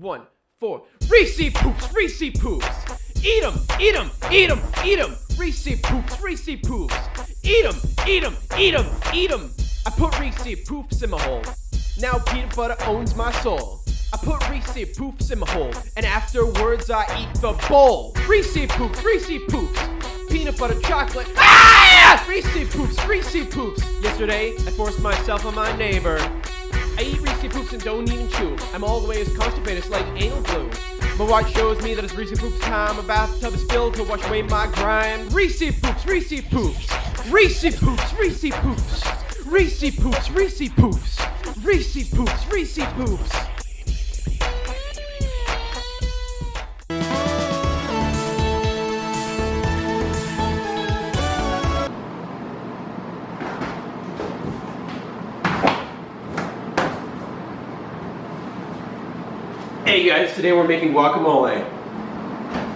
1, 4. Reese Poops, Reese Poops. Eat 'em, eat 'em, eat 'em, eat 'em. Reese Poops, Reese Poops. Eat 'em, eat 'em, eat 'em, eat 'em. I put Reese Poops in my hole. Now peanut butter owns my soul. I put Reese Poops in my hole, and afterwards I eat the bowl. Reese Poops, Reese Poops. Peanut butter chocolate. Ah! Reese Poops, Reese Poops. Yesterday, I forced myself on my neighbor. I eat Reese Poops and don't even chew. I'm always constipated, it's like anal glue. My watch shows me that it's Reese Poops time. My bathtub is filled to wash away my grime. Reese Poops, Reese Poops. Reese Poops, Reese Poops. Reese Poops, Reese Poops. Reese Poops, Reese Poops. Hey guys, today we're making guacamole.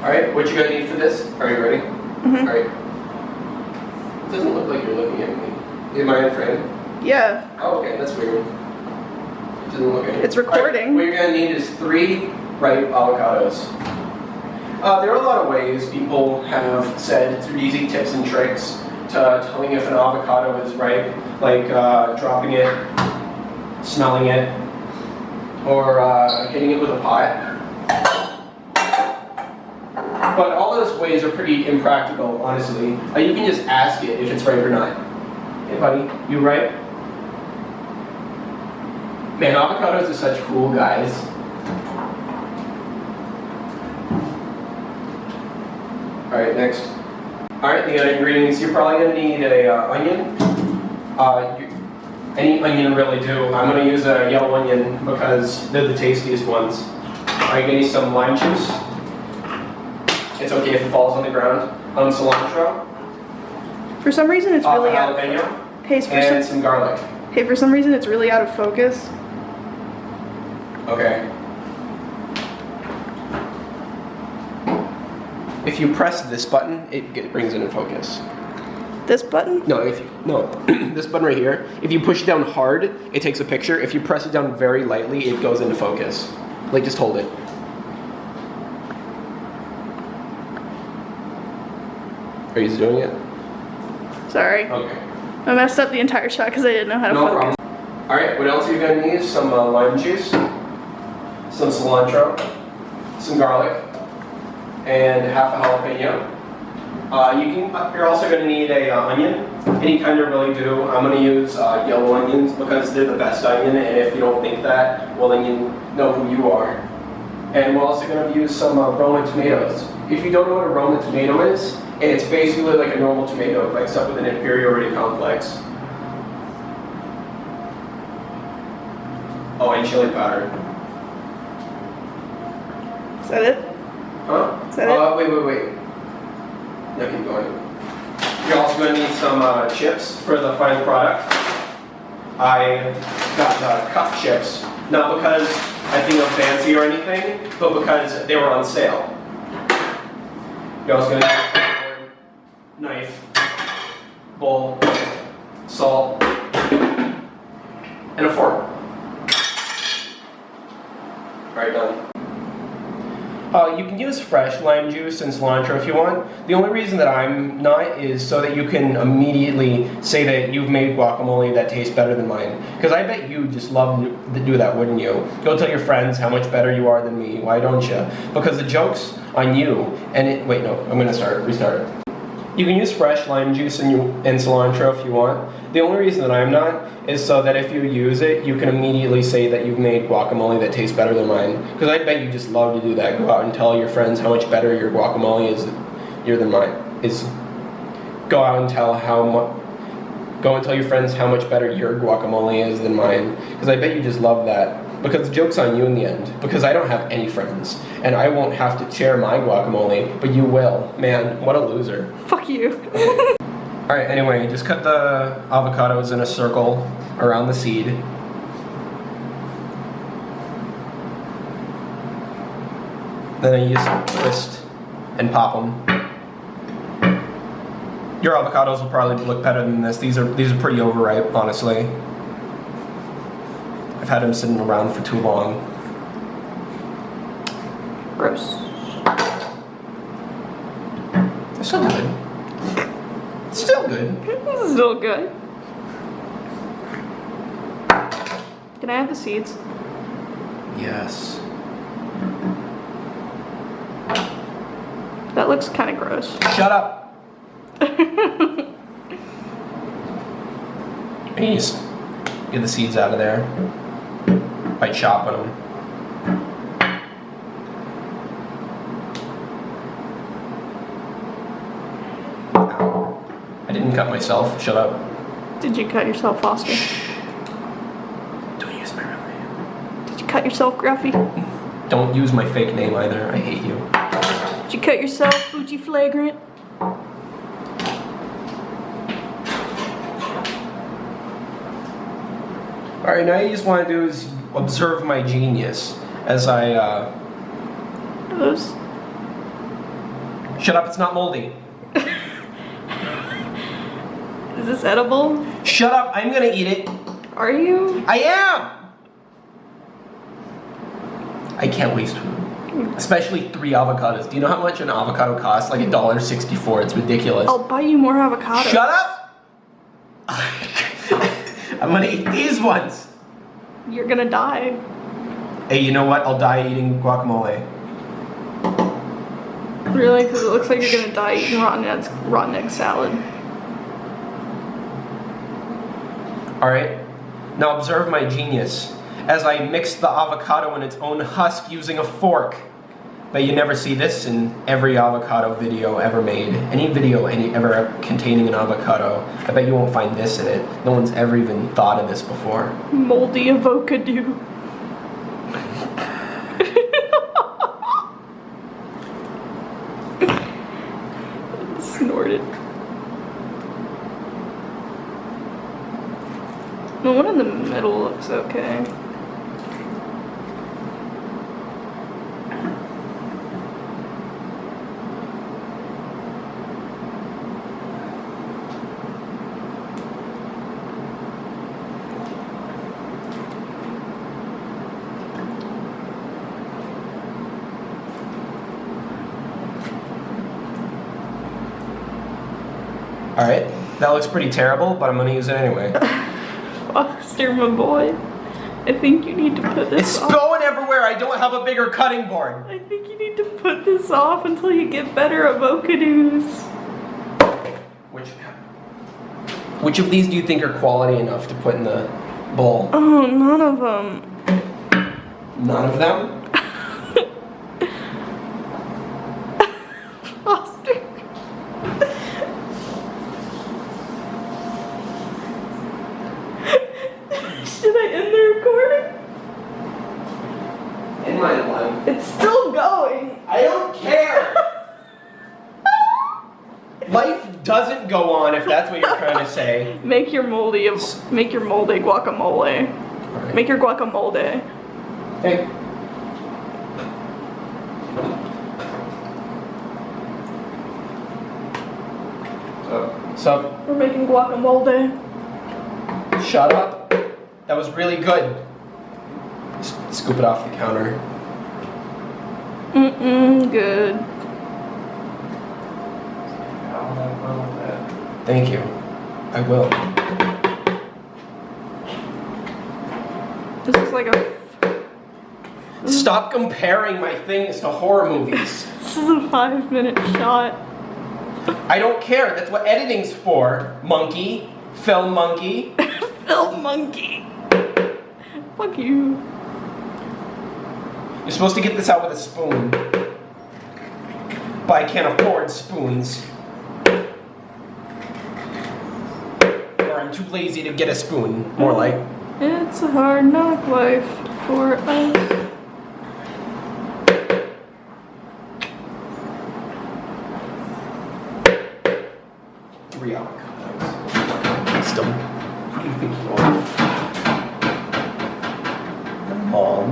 Alright, what you gonna need for this? Are you ready? Mm-hmm. Alright. It doesn't look like you're looking at me. Am I in frame? Yeah. Oh, okay, that's weird. It doesn't look at you. It's recording. Right, what you're gonna need is 3 ripe avocados. There are a lot of ways people have said through easy tips and tricks to telling if an avocado is ripe, like dropping it, smelling it, or hitting it with a pot. But all those ways are pretty impractical, honestly. You can just ask it if it's ripe or not. Hey buddy, you ripe? Man, avocados are such cool guys. Alright, next. Alright, the other ingredients, you're probably going to need a onion. Any onion really do. I'm going to use a yellow onion because they're the tastiest ones. Alright, going to need some lime juice. It's okay if it falls on the ground. Cilantro. For some reason, it's really out of jalapeno. focus. And some garlic. Hey, for some reason, it's really out of focus. Okay. If you press this button, it brings it in focus. This button? No, this button right here. If you push it down hard, it takes a picture. If you press it down very lightly, it goes into focus. Like, just hold it. Are you doing it? Sorry. Okay. I messed up the entire shot because I didn't know how to No focus. problem. Alright, what else are you going to need? Some lime juice, some cilantro, some garlic, and half a jalapeno. You're also going to need a onion. Any kind of really do. I'm going to use yellow onions because they're the best onion, and if you don't think that, well then you know who you are. And we're also going to use some Roma tomatoes. If you don't know what a Roma tomato is, it's basically like a normal tomato, except with an inferiority complex. Oh, and chili powder. Is that it? Huh? Is that it? Wait. No, keep going. You're also going to need some chips for the final product. I got cup chips, not because I think I'm fancy or anything, but because they were on sale. You're also going to need a knife, bowl, salt, and a fork. Alright, done. You can use fresh lime juice and cilantro if you want. The only reason that I'm not is so that you can immediately say that you've made guacamole that tastes better than mine. Because I bet you just love to do that, wouldn't you? Go tell your friends how much better you are than me. Why don't you? Because the joke's on you. And wait, no, I'm going to restart. You can use fresh lime juice and cilantro if you want. The only reason that I'm not is so that if you use it, you can immediately say that you've made guacamole that tastes better than mine. Because I bet you just love to do that. Go out and tell your friends how much better your guacamole is than mine. Go out and tell your friends how much better your guacamole is than mine. Because I bet you just love that. Because the joke's on you in the end. Because I don't have any friends. And I won't have to share my guacamole, but you will. Man, what a loser. Fuck you. Alright, anyway, just cut the avocados in a circle around the seed. Then you just twist and pop them. Your avocados will probably look better than this. These are pretty overripe, honestly. I've had them sitting around for too long. Gross. It's still good. It's still good. This is still good. Can I have the seeds? Yes. That looks kind of gross. Shut up. Please get the seeds out of there by chopping them. Ow. I didn't cut myself. Shut up. Did you cut yourself, Foster? Don't use my real name. Did you cut yourself, Gruffy? Don't use my fake name either. I hate you. Did you cut yourself, Bougie Flagrant? Alright, now you just want to do is observe my genius as I, Are those? Shut up, it's not moldy. Is this edible? Shut up, I'm gonna eat it. Are you? I am! I can't waste food. Especially 3 avocados. Do you know how much an avocado costs? Like $1.64. It's ridiculous. I'll buy you more avocados. Shut up! I'm gonna eat these ones. You're gonna die. Hey, you know what? I'll die eating guacamole. Really? Because it looks like you're gonna die eating rotten egg salad. Alright? Now observe my genius as I mix the avocado in its own husk using a fork. But you never see this in every avocado video ever made. Any video ever containing an avocado, I bet you won't find this in it. No one's ever even thought of this before. Moldy avocado. Snorted. The one in the middle looks okay. Alright, that looks pretty terrible, but I'm gonna use it anyway. Foster, my boy. I think you need to put this It's off. going everywhere, I don't have a bigger cutting board. I think you need to put this off until you get better avocados. Which of these do you think are quality enough to put in the bowl? Oh, none of them. None of them? Foster. Should I end the recording? In my life. It's still going. I don't care! Life doesn't go on if that's what you're trying to say. Make your moldy guacamole. Right. Make your guacamole. Hey. So, We're making guacamole. shut up. That was really good. Scoop it off the counter. Good. Thank you. I will. This is like a. Stop comparing my things to horror movies. This is a 5-minute shot. I don't care. That's what editing's for. Monkey. Film monkey. Film monkey. Fuck you. You're supposed to get this out with a spoon. But I can't afford spoons. Or I'm too lazy to get a spoon. More like. It's a hard knock life for us. Three avocados. Waste them. What do you think you are? Mom.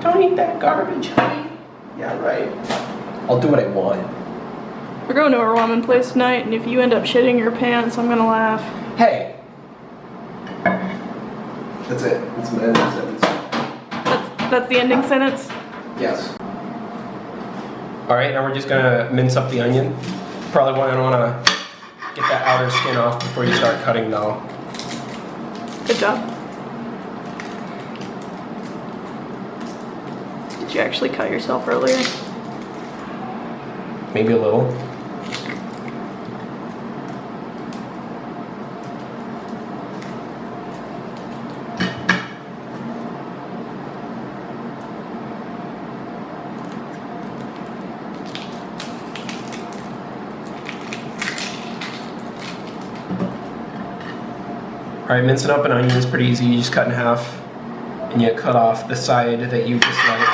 Don't eat that garbage, honey. Yeah, right. I'll do what I want. We're going to a ramen place tonight, and if you end up shitting your pants, I'm gonna laugh. Hey. That's it. That's my end sentence. That's the ending sentence. Yes. All right, now we're just gonna mince up the onion. Probably wanna get that outer skin off before you start cutting though. Good job. Did you actually cut yourself earlier? Maybe a little. Alright, mincing up an onion is pretty easy. You just cut in half and you cut off the side that you dislike.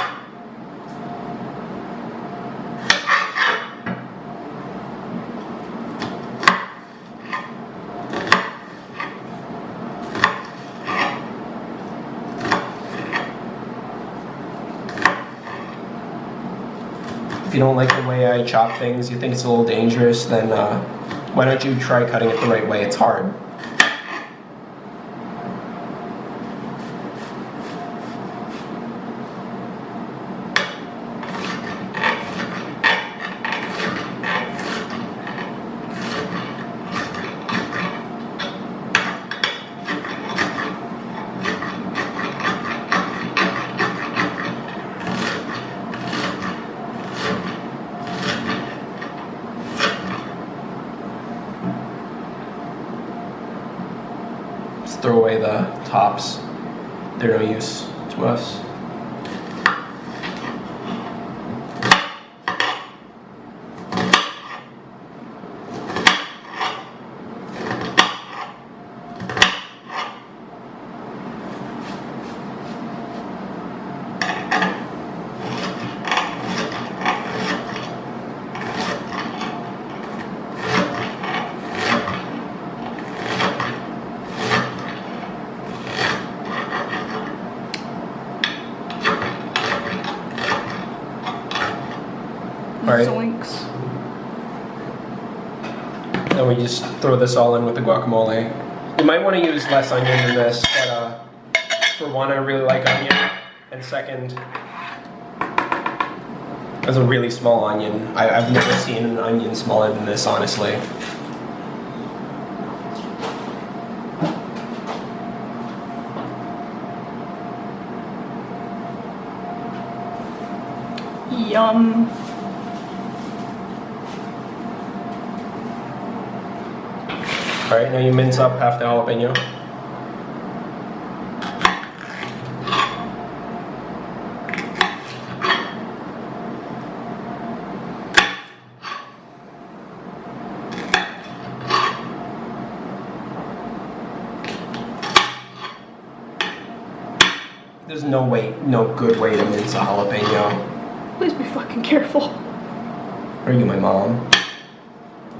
If you don't like the way I chop things, you think it's a little dangerous, then why don't you try cutting it the right way? It's hard. Just throw away the tops. They're no use to us. Alright, Zoinks. then we just throw this all in with the guacamole. You might want to use less onion than this, but for one, I really like onion, and second, that's a really small onion. I've never seen an onion smaller than this, honestly. Yum. Alright, now you mince up half the jalapeno. There's no good way to mince a jalapeno. Please be fucking careful. Are you my mom?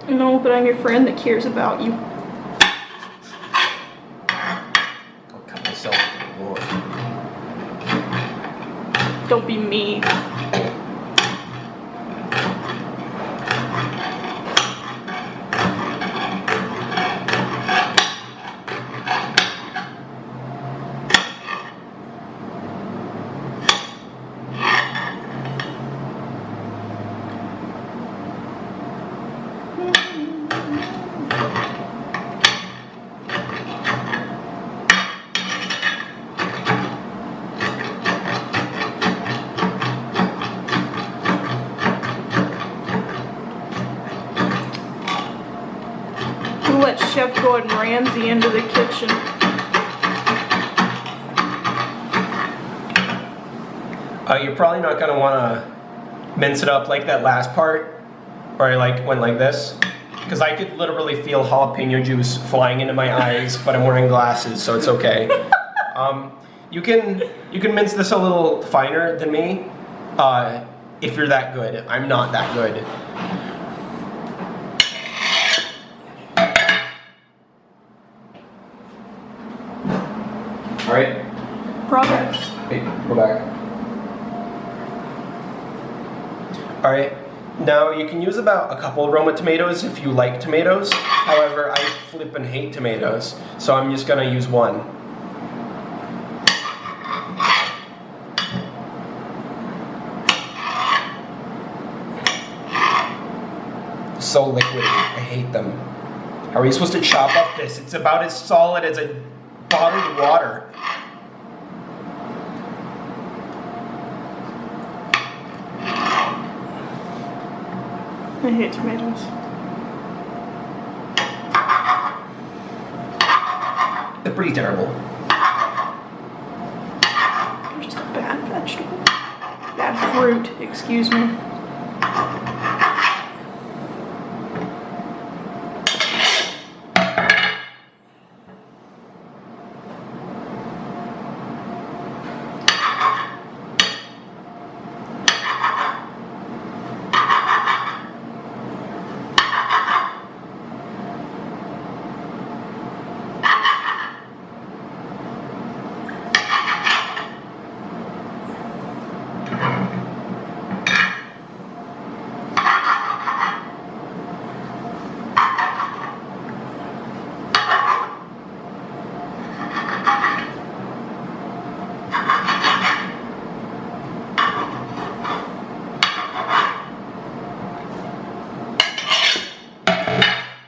No, but I'm your friend that cares about you. I'll cut myself for the Lord. Don't be me. Who let Chef Gordon Ramsay into the kitchen? You're probably not gonna wanna mince it up like that last part, where I went like this, because I could literally feel jalapeno juice flying into my eyes, but I'm wearing glasses, so it's okay. You can mince this a little finer than me, if you're that good. I'm not that good. All right. Progress. Wait, go back. All right, now you can use about a couple of Roma tomatoes if you like tomatoes. However, I flippin' hate tomatoes, so I'm just gonna use one. So liquidy. I hate them. How are you supposed to chop up this? It's about as solid as a bottled water. I hate tomatoes. They're pretty terrible. They're just a bad vegetable. Bad fruit, excuse me.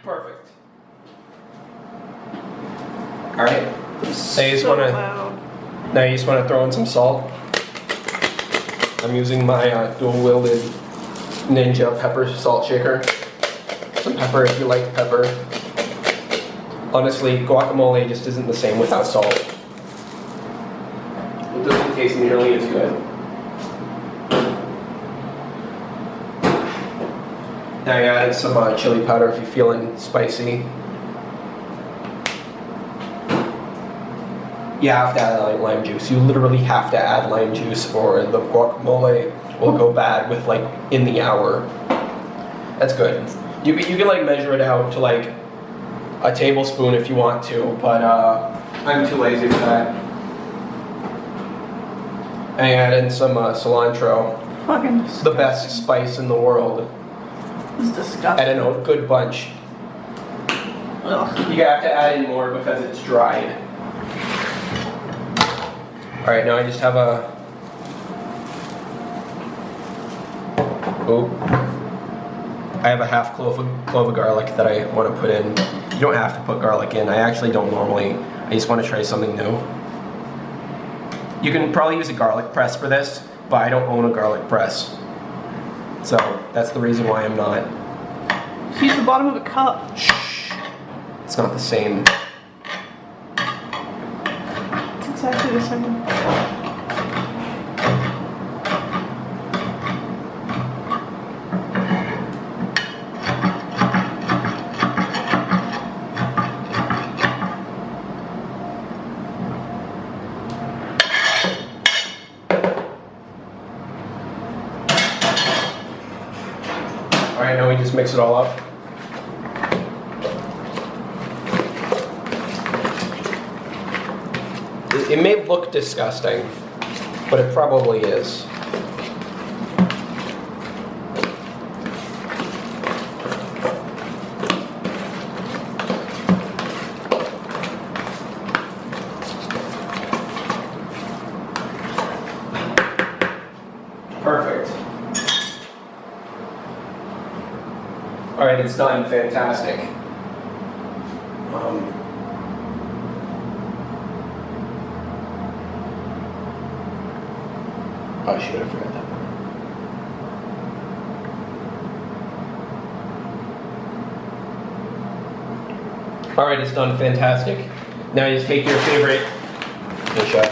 Perfect. All right. Now you just want to throw in some salt. I'm using my dual-wielded Ninja pepper salt shaker. Some pepper if you like pepper. Honestly, guacamole just isn't the same without salt. It doesn't taste nearly as good. Now I added some chili powder if you're feeling spicy. You have to add lime juice. You literally have to add lime juice or the guacamole will go bad with like in the hour. That's good. You can like measure it out to like a tablespoon if you want to, but I'm too lazy for that. I added some cilantro. Fucking It's the best spice in the world. It's disgusting. And a good bunch. Ugh. You have to add in more because it's dried. Alright, now I just have I have a half clove of garlic that I want to put in. You don't have to put garlic in. I actually don't normally. I just want to try something new. You can probably use a garlic press for this, but I don't own a garlic press. So that's the reason why I'm not. Just use the bottom of a cup. Shh. It's not the same. It's exactly the same. Alright, now we just mix it all up. It may look disgusting, but it probably is. Perfect. All right, it's done. Fantastic. Oh, I should have forgot that. All right, it's done. Fantastic. Now you just take your favorite shot.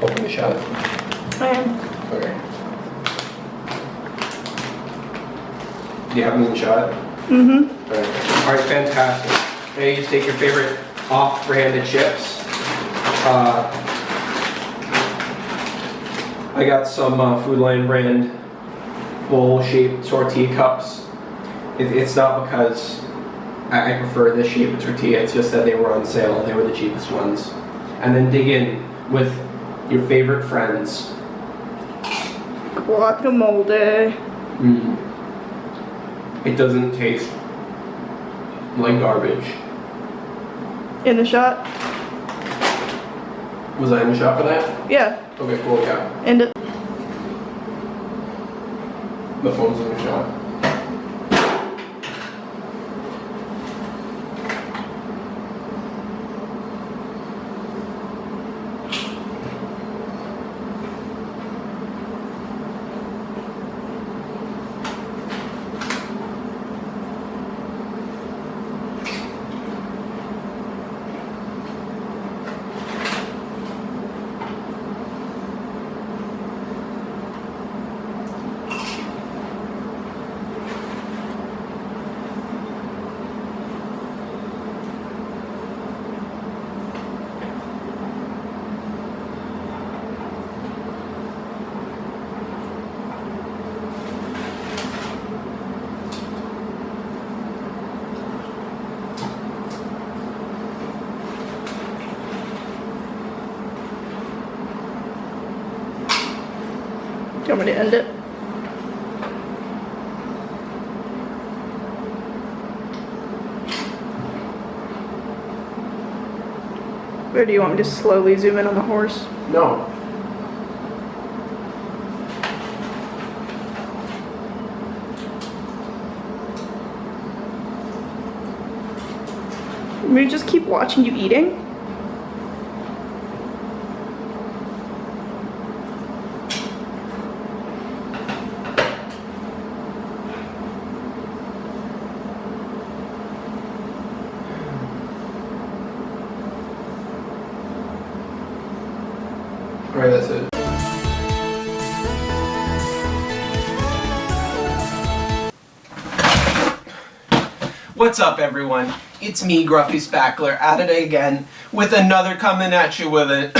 Open the shot. I am. Okay. Do you have them in the shot? Mm-hmm. All right, fantastic. Now you just take your favorite off-branded chips. I got some Food Lion brand bowl-shaped tortilla cups. It's not because I prefer this shape of tortilla, it's just that they were on sale. They were the cheapest ones. And then dig in with your favorite friends. Guacamole. It doesn't taste like garbage. In the shot? Was I in the shot for that? Yeah. Okay, cool, yeah. And it. The phone's in the shot. want me to end it? Or do you want me to slowly zoom in on the horse? No. Want me to just keep watching you eating? Alright, that's it. What's up, everyone? It's me, Gruffy Spackler, at it again with another coming at you with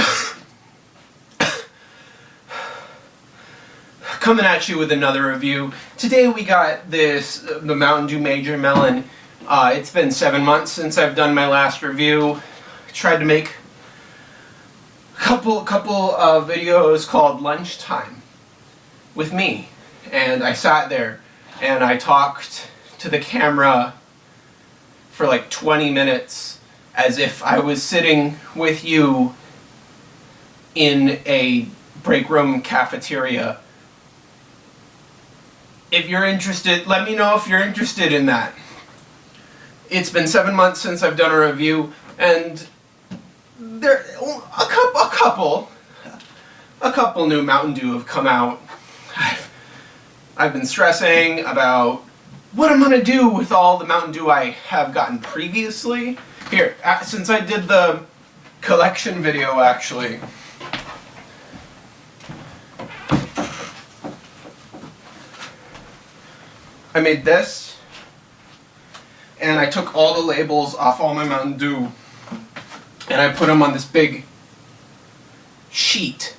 another review. Today we got the Mountain Dew Major Melon. It's been 7 months since I've done my last review. I tried to make couple of videos called Lunchtime with me, and I sat there and I talked to the camera for like 20 minutes as if I was sitting with you in a break room cafeteria. If you're interested, let me know if you're interested in that. It's been 7 months since I've done a review, and there a couple new Mountain Dew have come out. I've been stressing about what I'm gonna do with all the Mountain Dew I have gotten previously. Here, since I did the collection video, actually, I made this, and I took all the labels off all my Mountain Dew, and I put them on this big sheet.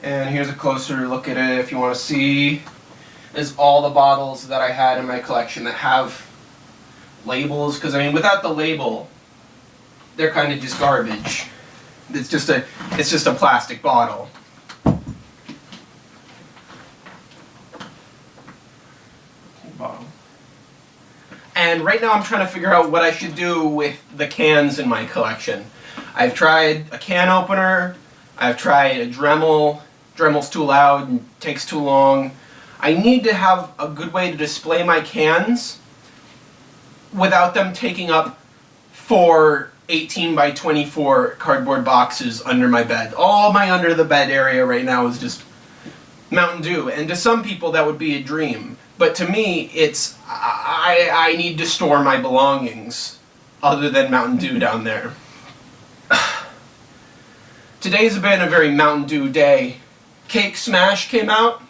And here's a closer look at it if you want to see. Is all the bottles that I had in my collection that have labels, because I mean without the label they're kind of just garbage. It's just a plastic bottle. And right now I'm trying to figure out what I should do with the cans in my collection. I've tried a can opener, I've tried a Dremel. Dremel's too loud and takes too long. I need to have a good way to display my cans without them taking up 4 18 by 24 cardboard boxes under my bed. All my under the bed area right now is just Mountain Dew, and to some people that would be a dream. But to me, it's, I need to store my belongings other than Mountain Dew down there. Today's been a very Mountain Dew day. Cake Smash came out,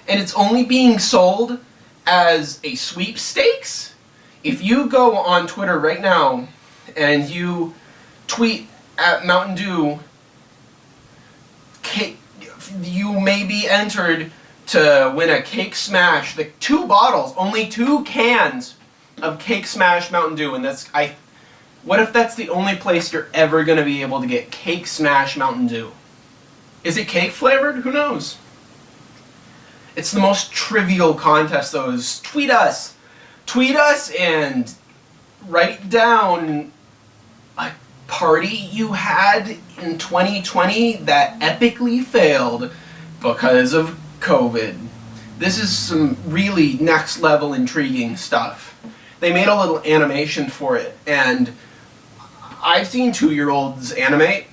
and it's only being sold as a sweepstakes. If you go on Twitter right now and you tweet at Mountain Dew, you may be entered to win a Cake Smash. The 2 bottles, only 2 cans of Cake Smash Mountain Dew, and what if that's the only place you're ever going to be able to get Cake Smash Mountain Dew? Is it cake flavored? Who knows? It's the most trivial contest, though, is tweet us. Tweet us and write down a party you had in 2020 that epically failed because of COVID. This is some really next level intriguing stuff. They made a little animation for it, and I've seen 2-year-olds animate,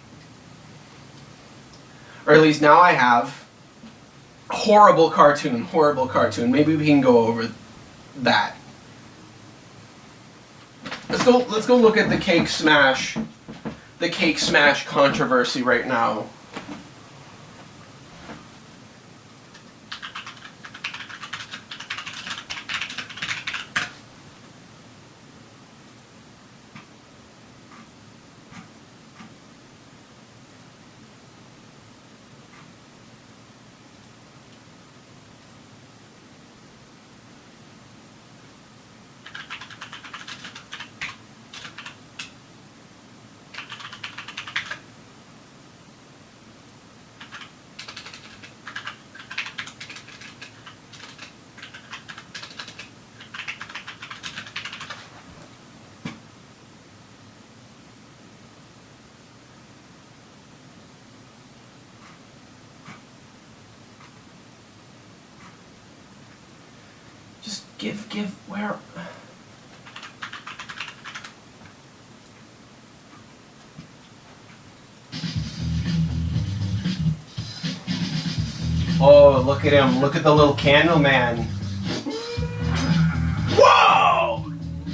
or at least now I have. Horrible cartoon. Maybe we can go over that. Let's go look at the Cake Smash controversy right now. Where? Oh, look at him. Look at the little candle man. Whoa!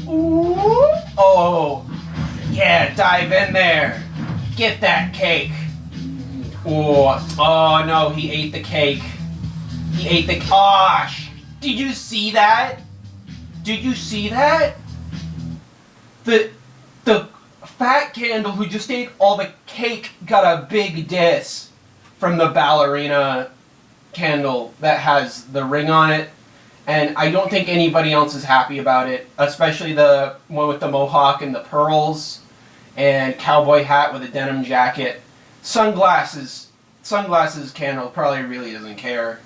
Ooh. Oh, yeah, dive in there. Get that cake. Oh no, he ate the cake. He ate the, gosh. Did you see that? Did you see that? The fat candle who just ate all the cake got a big diss from the ballerina candle that has the ring on it. And I don't think anybody else is happy about it, especially the one with the mohawk and the pearls and cowboy hat with a denim jacket. Sunglasses candle probably really doesn't care.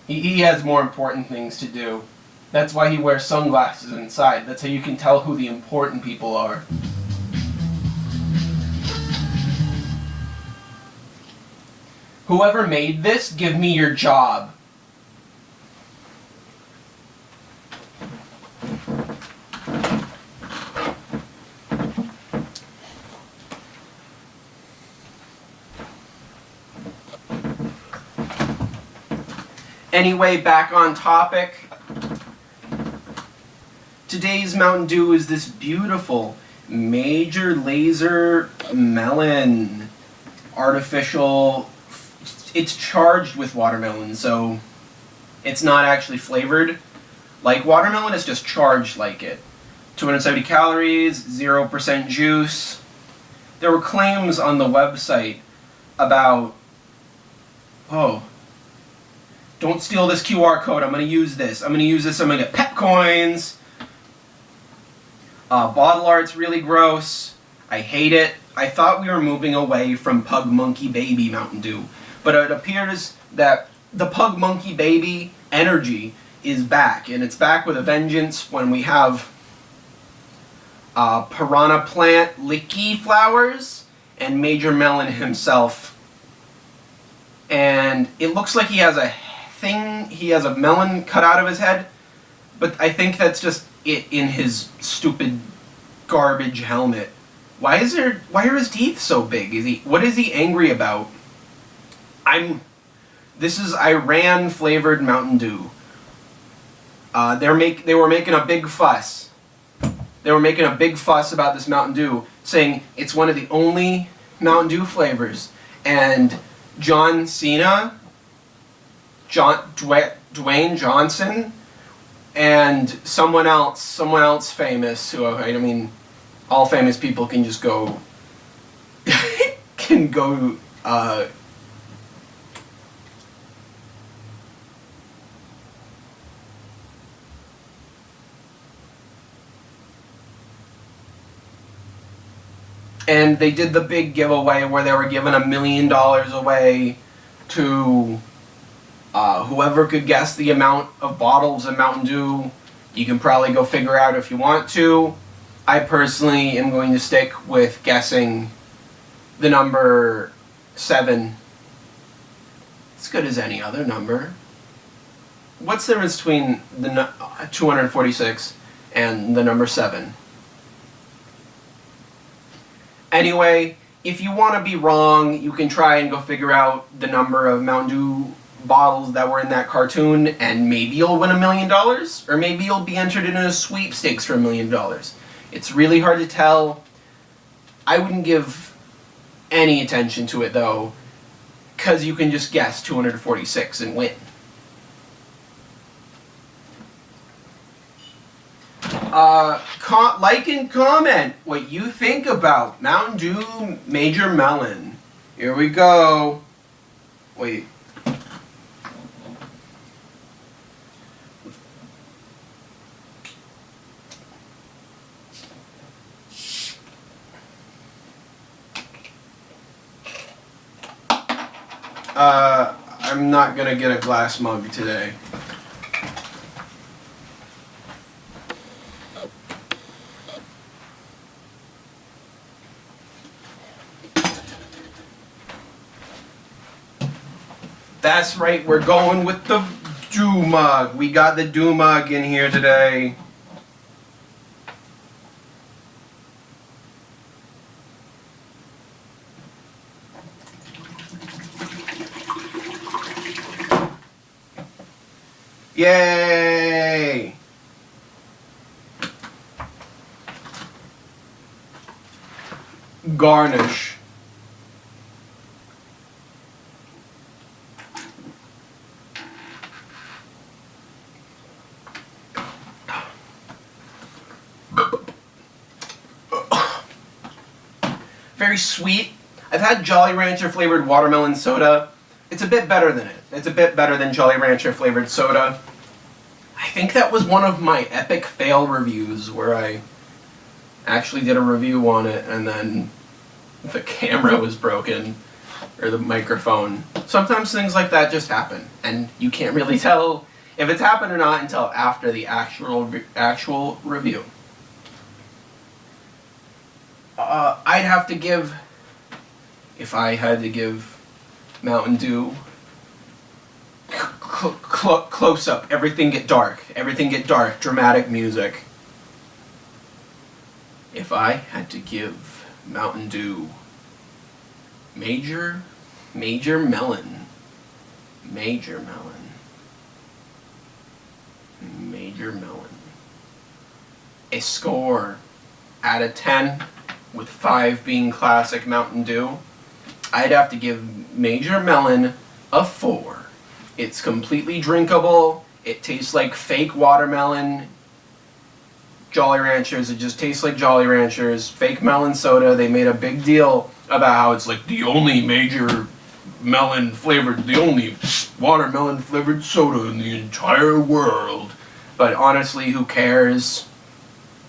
He has more important things to do. That's why he wears sunglasses inside. That's how you can tell who the important people are. Whoever made this, give me your job. Anyway, back on topic. Today's Mountain Dew is this beautiful Major Lazer melon. Artificial. It's charged with watermelon, so it's not actually flavored like watermelon, it's just charged like it. 270 calories, 0% juice. There were claims on the website about, oh, don't steal this QR code, I'm going to use this. I'm going to get pep coins. Bottle art's really gross. I hate it. I thought we were moving away from Pug Monkey Baby Mountain Dew. But it appears that the Pug Monkey Baby energy is back. And it's back with a vengeance when we have Piranha Plant Licky Flowers and Major Melon himself. And it looks like he has a melon cut out of his head. But I think that's just it in his stupid garbage helmet. Why are his teeth so big? What is he angry about? This is Iran flavored Mountain Dew. They were making a big fuss. They were making a big fuss about this Mountain Dew, saying it's one of the only Mountain Dew flavors. And John Cena, Dwayne Johnson, and someone else famous, who, I mean, all famous people can just go, and they did the big giveaway where they were giving $1 million away to whoever could guess the amount of bottles of Mountain Dew. You can probably go figure out if you want to. I personally am going to stick with guessing the number 7. As good as any other number. What's the difference between the 246 and the number 7? Anyway, if you want to be wrong, you can try and go figure out the number of Mountain Dew bottles that were in that cartoon, and maybe you'll win $1 million, or maybe you'll be entered in a sweepstakes for $1 million. It's really hard to tell. I wouldn't give any attention to it though, because you can just guess 246 and win. Like and comment what you think about Mountain Dew Major Melon. Here we go. Wait. I'm not gonna get a glass mug today. That's right, we're going with the Dew Mug. We got the Dew Mug in here today. Yay! Garnish. Very sweet. I've had Jolly Rancher flavored watermelon soda. It's a bit better than it. It's a bit better than Jolly Rancher flavored soda. I think that was one of my epic fail reviews where I actually did a review on it and then the camera was broken or the microphone. Sometimes things like that just happen and you can't really tell if it's happened or not until after the actual review. I'd have to give, if I had to give Mountain Dew close up, everything get dark, dramatic music. If I had to give Mountain Dew major melon, a score out of 10, with 5 being classic Mountain Dew, I'd have to give Major Melon a 4. It's completely drinkable. It tastes like fake watermelon. Jolly Ranchers, it just tastes like Jolly Ranchers. Fake melon soda, they made a big deal about how it's like the only major melon flavored, the only watermelon flavored soda in the entire world. But honestly, who cares?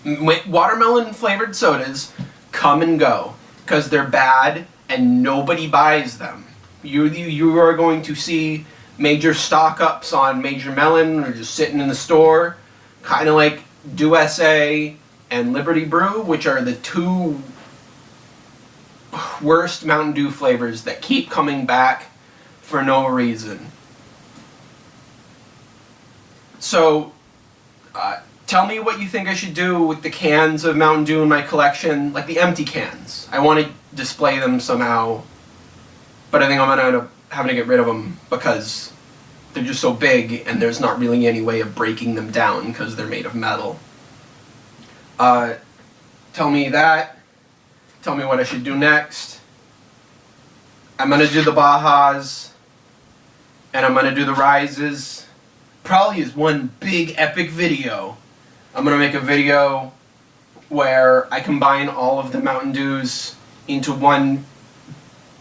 Watermelon flavored sodas come and go because they're bad and nobody buys them. You are going to see major stock ups on Major Melon or just sitting in the store, kind of like Dew SA and Liberty Brew, which are the 2 worst Mountain Dew flavors that keep coming back for no reason. So, tell me what you think I should do with the cans of Mountain Dew in my collection, like the empty cans. I want to display them somehow, but I think I'm going to end up having to get rid of them because they're just so big and there's not really any way of breaking them down because they're made of metal. Tell me that. Tell me what I should do next. I'm going to do the Bajas, and I'm going to do the Rises. Probably is one big epic video. I'm going to make a video where I combine all of the Mountain Dews into one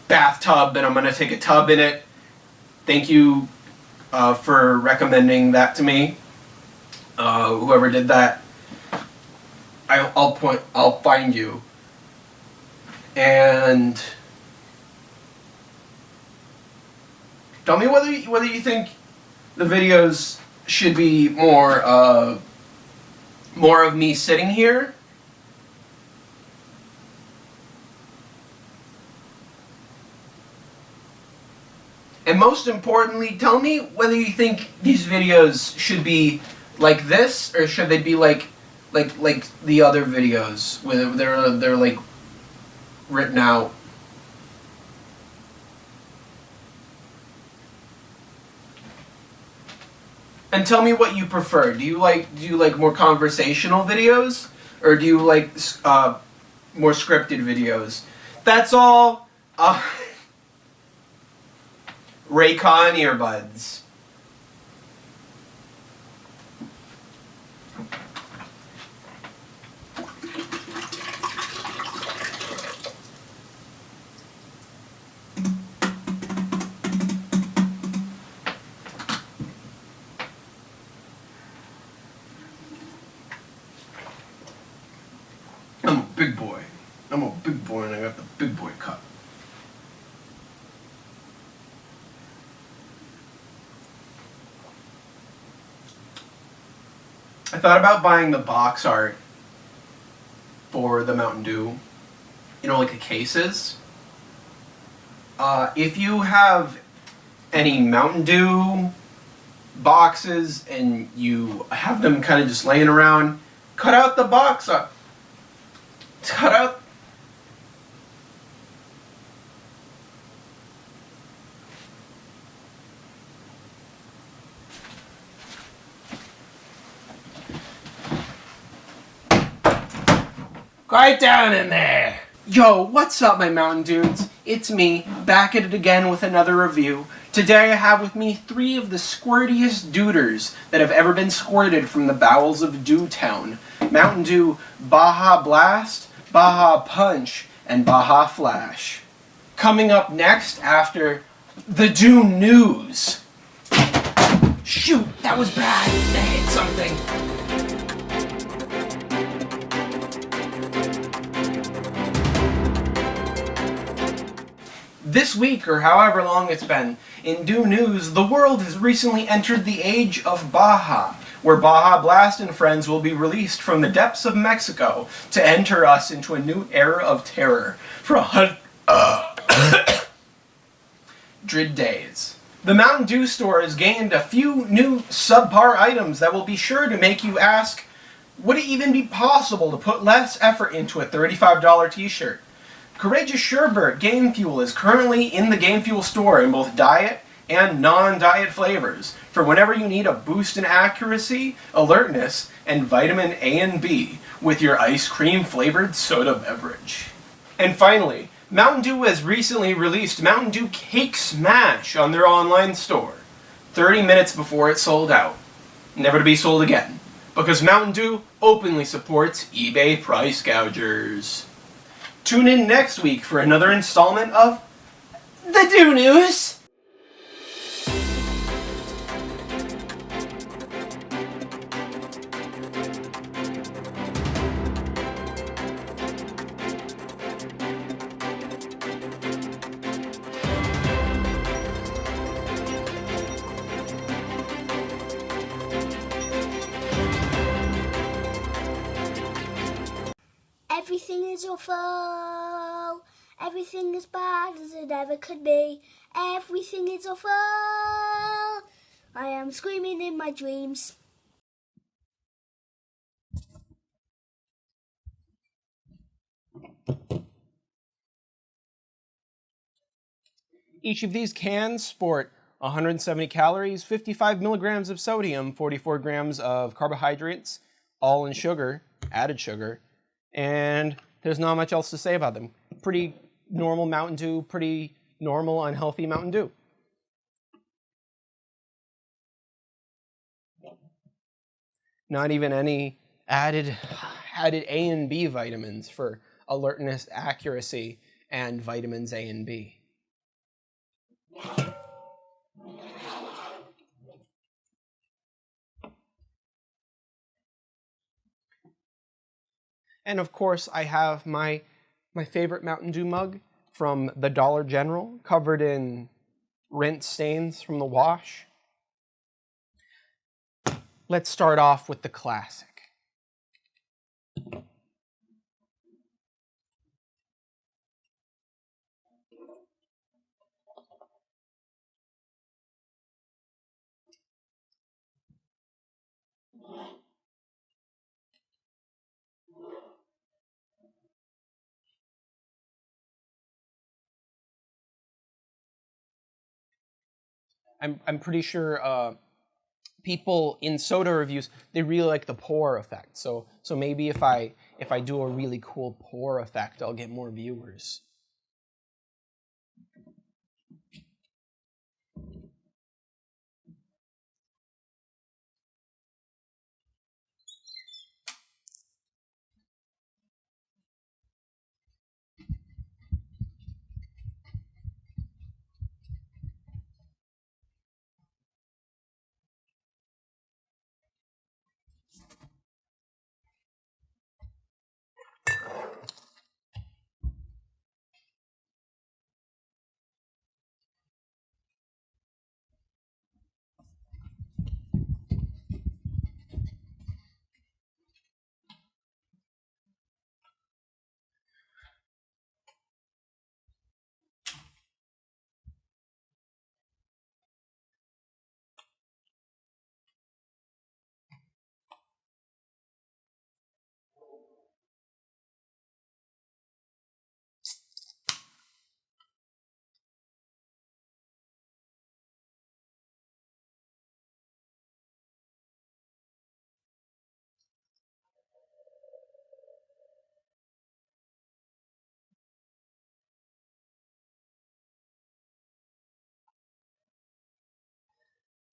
bathtub, and I'm going to take a tub in it. Thank you for recommending that to me. Whoever did that, I'll find you. And tell me whether you think the videos should be more of me sitting here, and most importantly, tell me whether you think these videos should be like this or should they be like the other videos where they're like written out. And tell me what you prefer. Do you like more conversational videos, or do you like more scripted videos? That's all. Raycon earbuds. I'm a big boy. I'm a big boy and I got the big boy cup. I thought about buying the box art for the Mountain Dew. You know, like the cases. If you have any Mountain Dew boxes and you have them kind of just laying around, cut out the box up. Cut out. Quiet down in there! Yo, what's up, my mountain dudes? It's me, back at it again with another review. Today I have with me 3 of the squirtiest duders that have ever been squirted from the bowels of Dew Town. Mountain Dew Baja Blast, Baja Punch, and Baja Flash. Coming up next after the Dew News. Shoot, that was bad. I hit something. This week, or however long it's been, in Dew News, the world has recently entered the age of Baja, where Baja Blast and friends will be released from the depths of Mexico to enter us into a new era of terror for 100 days. The Mountain Dew store has gained a few new subpar items that will be sure to make you ask, would it even be possible to put less effort into a $35 t-shirt? Courageous Sherbert Game Fuel is currently in the Game Fuel store in both diet and non-diet flavors for whenever you need a boost in accuracy, alertness, and vitamin A and B with your ice cream flavored soda beverage. And finally, Mountain Dew has recently released Mountain Dew Cake Smash on their online store, 30 minutes before it sold out, never to be sold again, because Mountain Dew openly supports eBay price gougers. Tune in next week for another installment of the Dew News. Everything is awful. Everything as bad as it ever could be. Everything is awful. I am screaming in my dreams. Each of these cans sport 170 calories, 55 milligrams of sodium, 44 grams of carbohydrates, all in sugar, added sugar, and there's not much else to say about them. Pretty normal Mountain Dew, pretty normal unhealthy Mountain Dew. Not even any added A and B vitamins for alertness, accuracy, and vitamins A and B. And of course, I have my favorite Mountain Dew mug from the Dollar General, covered in rinse stains from the wash. Let's start off with the classic. I'm pretty sure people in soda reviews, they really like the pour effect. So maybe if I do a really cool pour effect, I'll get more viewers.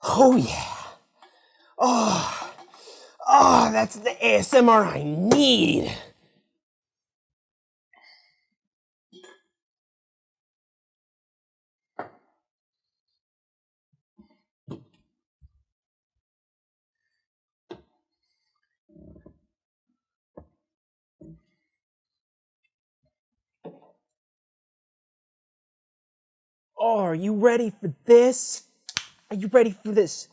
Oh yeah. Oh, that's the ASMR I need. Oh, are you ready for this? Are you ready for this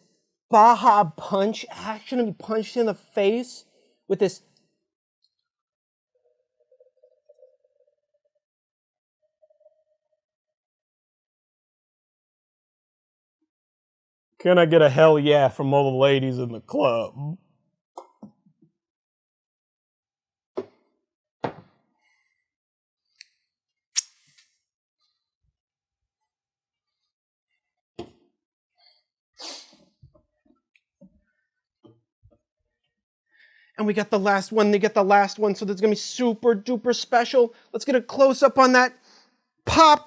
Baja punch action? Be punched in the face with this. Can I get a hell yeah from all the ladies in the club? And we got the last one. They get the last one, so that's gonna be super duper special. Let's get a close up on that pop.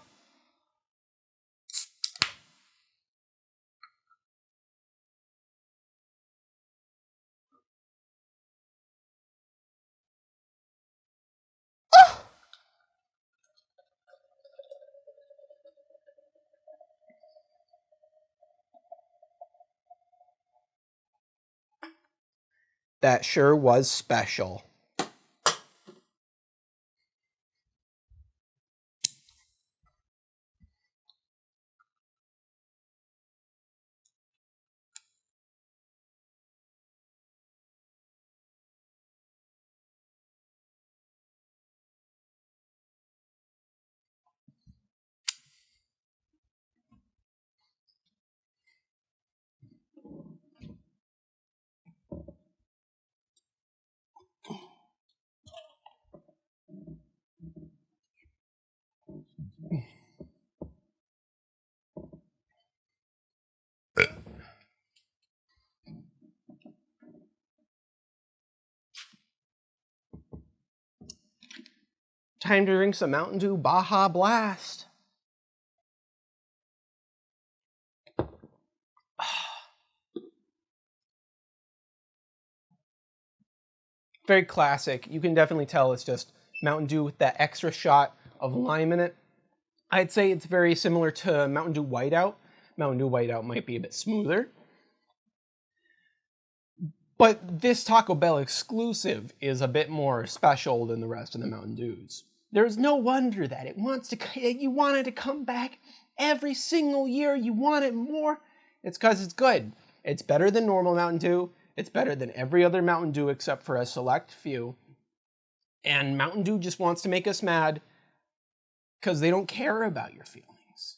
That sure was special. Time to drink some Mountain Dew Baja Blast. Very classic. You can definitely tell it's just Mountain Dew with that extra shot of lime in it. I'd say it's very similar to Mountain Dew Whiteout. Mountain Dew Whiteout might be a bit smoother. But this Taco Bell exclusive is a bit more special than the rest of the Mountain Dews. There's no wonder that you want it to come back every single year. You want it more. It's because it's good. It's better than normal Mountain Dew. It's better than every other Mountain Dew except for a select few. And Mountain Dew just wants to make us mad because they don't care about your feelings.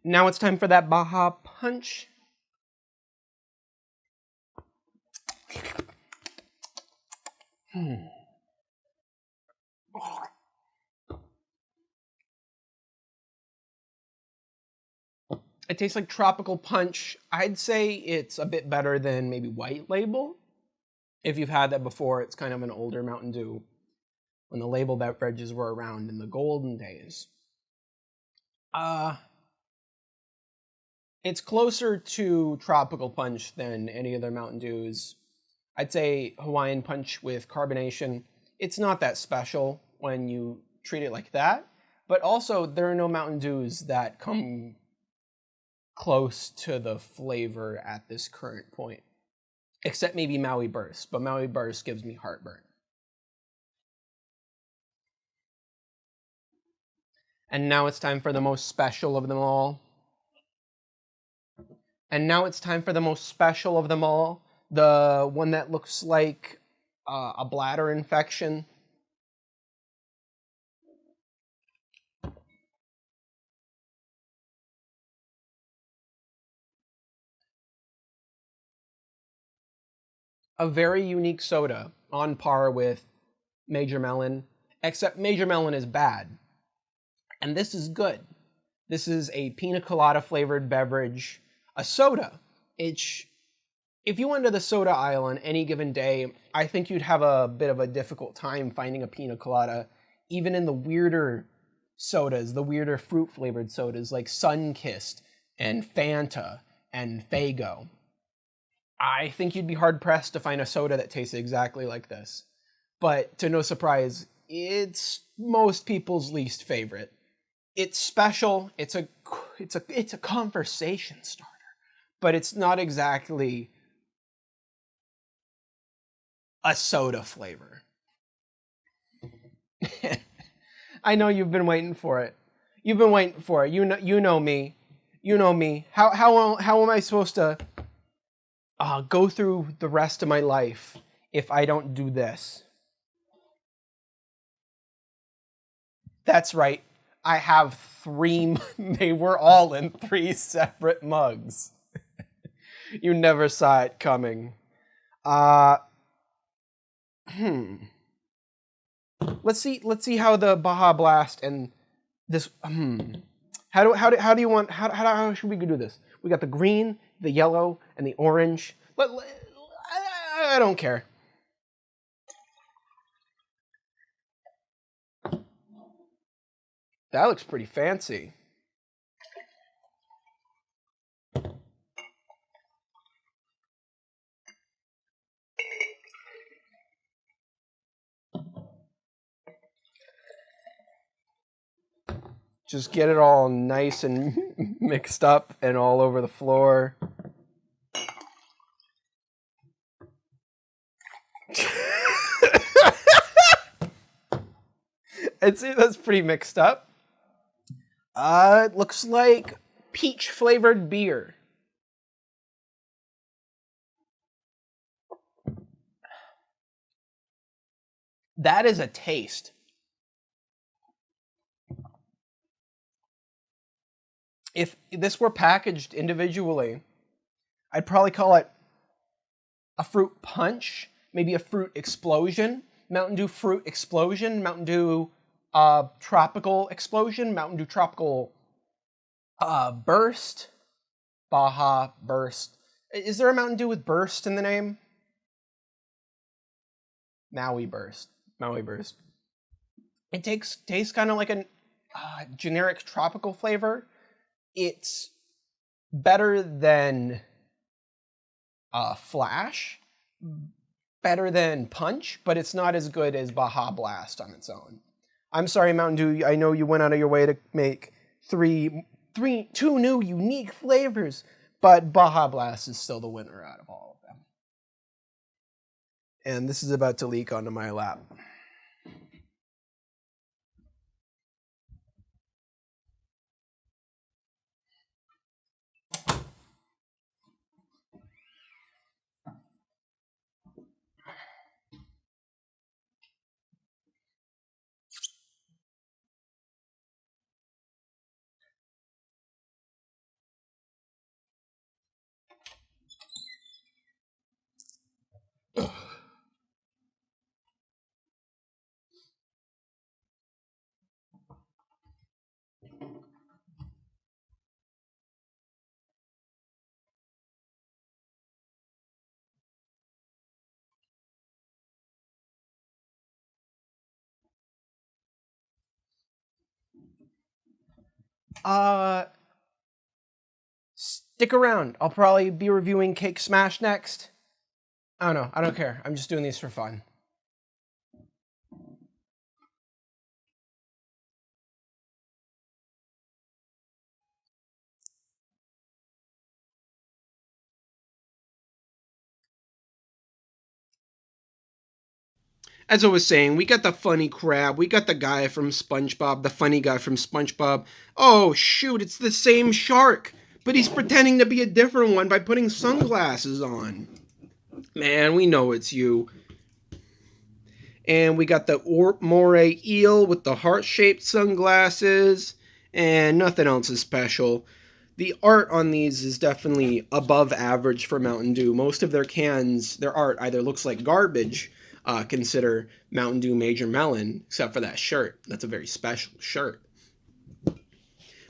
Now it's time for that Baja Punch. It tastes like tropical punch. I'd say it's a bit better than maybe White Label. If you've had that before, it's kind of an older Mountain Dew when the label beverages were around in the golden days. It's closer to tropical punch than any other Mountain Dews. I'd say Hawaiian Punch with carbonation. It's not that special when you treat it like that, but also there are no Mountain Dews that come close to the flavor at this current point. Except maybe Maui Burst, but Maui Burst gives me heartburn. And now it's time for the most special of them all. The one that looks like a bladder infection. A very unique soda, on par with Major Melon, except Major Melon is bad. And this is good. This is a pina colada flavored beverage, a soda. If you went to the soda aisle on any given day, I think you'd have a bit of a difficult time finding a pina colada even in the weirder sodas, the weirder fruit-flavored sodas like Sunkist and Fanta and Faygo, I think you'd be hard-pressed to find a soda that tastes exactly like this. But to no surprise, it's most people's least favorite. It's special, it's a conversation starter, but it's not exactly a soda flavor. I know you've been waiting for it. You've been waiting for it. You know me. You know me. How am I supposed to go through the rest of my life if I don't do this? That's right. I have 3. They were all in 3 separate mugs. You never saw it coming. Let's see how the Baja Blast and this. How do you want? How should we do this? We got the green, the yellow, and the orange. I don't care. That looks pretty fancy. Just get it all nice and mixed up and all over the floor. I'd say that's pretty mixed up. It looks like peach flavored beer. That is a taste. If this were packaged individually, I'd probably call it a fruit punch, maybe a fruit explosion, Mountain Dew fruit explosion, Mountain Dew tropical explosion, Mountain Dew tropical burst, Baja burst. Is there a Mountain Dew with burst in the name? Maui burst. It tastes kind of like a generic tropical flavor. It's better than Flash, better than Punch, but it's not as good as Baja Blast on its own. I'm sorry, Mountain Dew. I know you went out of your way to make two new unique flavors, but Baja Blast is still the winner out of all of them. And this is about to leak onto my lap. Stick around. I'll probably be reviewing Cake Smash next. I don't know. I don't care. I'm just doing these for fun. As I was saying, we got the funny crab. We got the guy from SpongeBob, the funny guy from SpongeBob. Oh, shoot, it's the same shark. But he's pretending to be a different one by putting sunglasses on. Man, we know it's you. And we got the moray eel with the heart-shaped sunglasses. And nothing else is special. The art on these is definitely above average for Mountain Dew. Most of their cans, their art either looks like garbage, consider Mountain Dew Major Melon, except for that shirt. That's a very special shirt.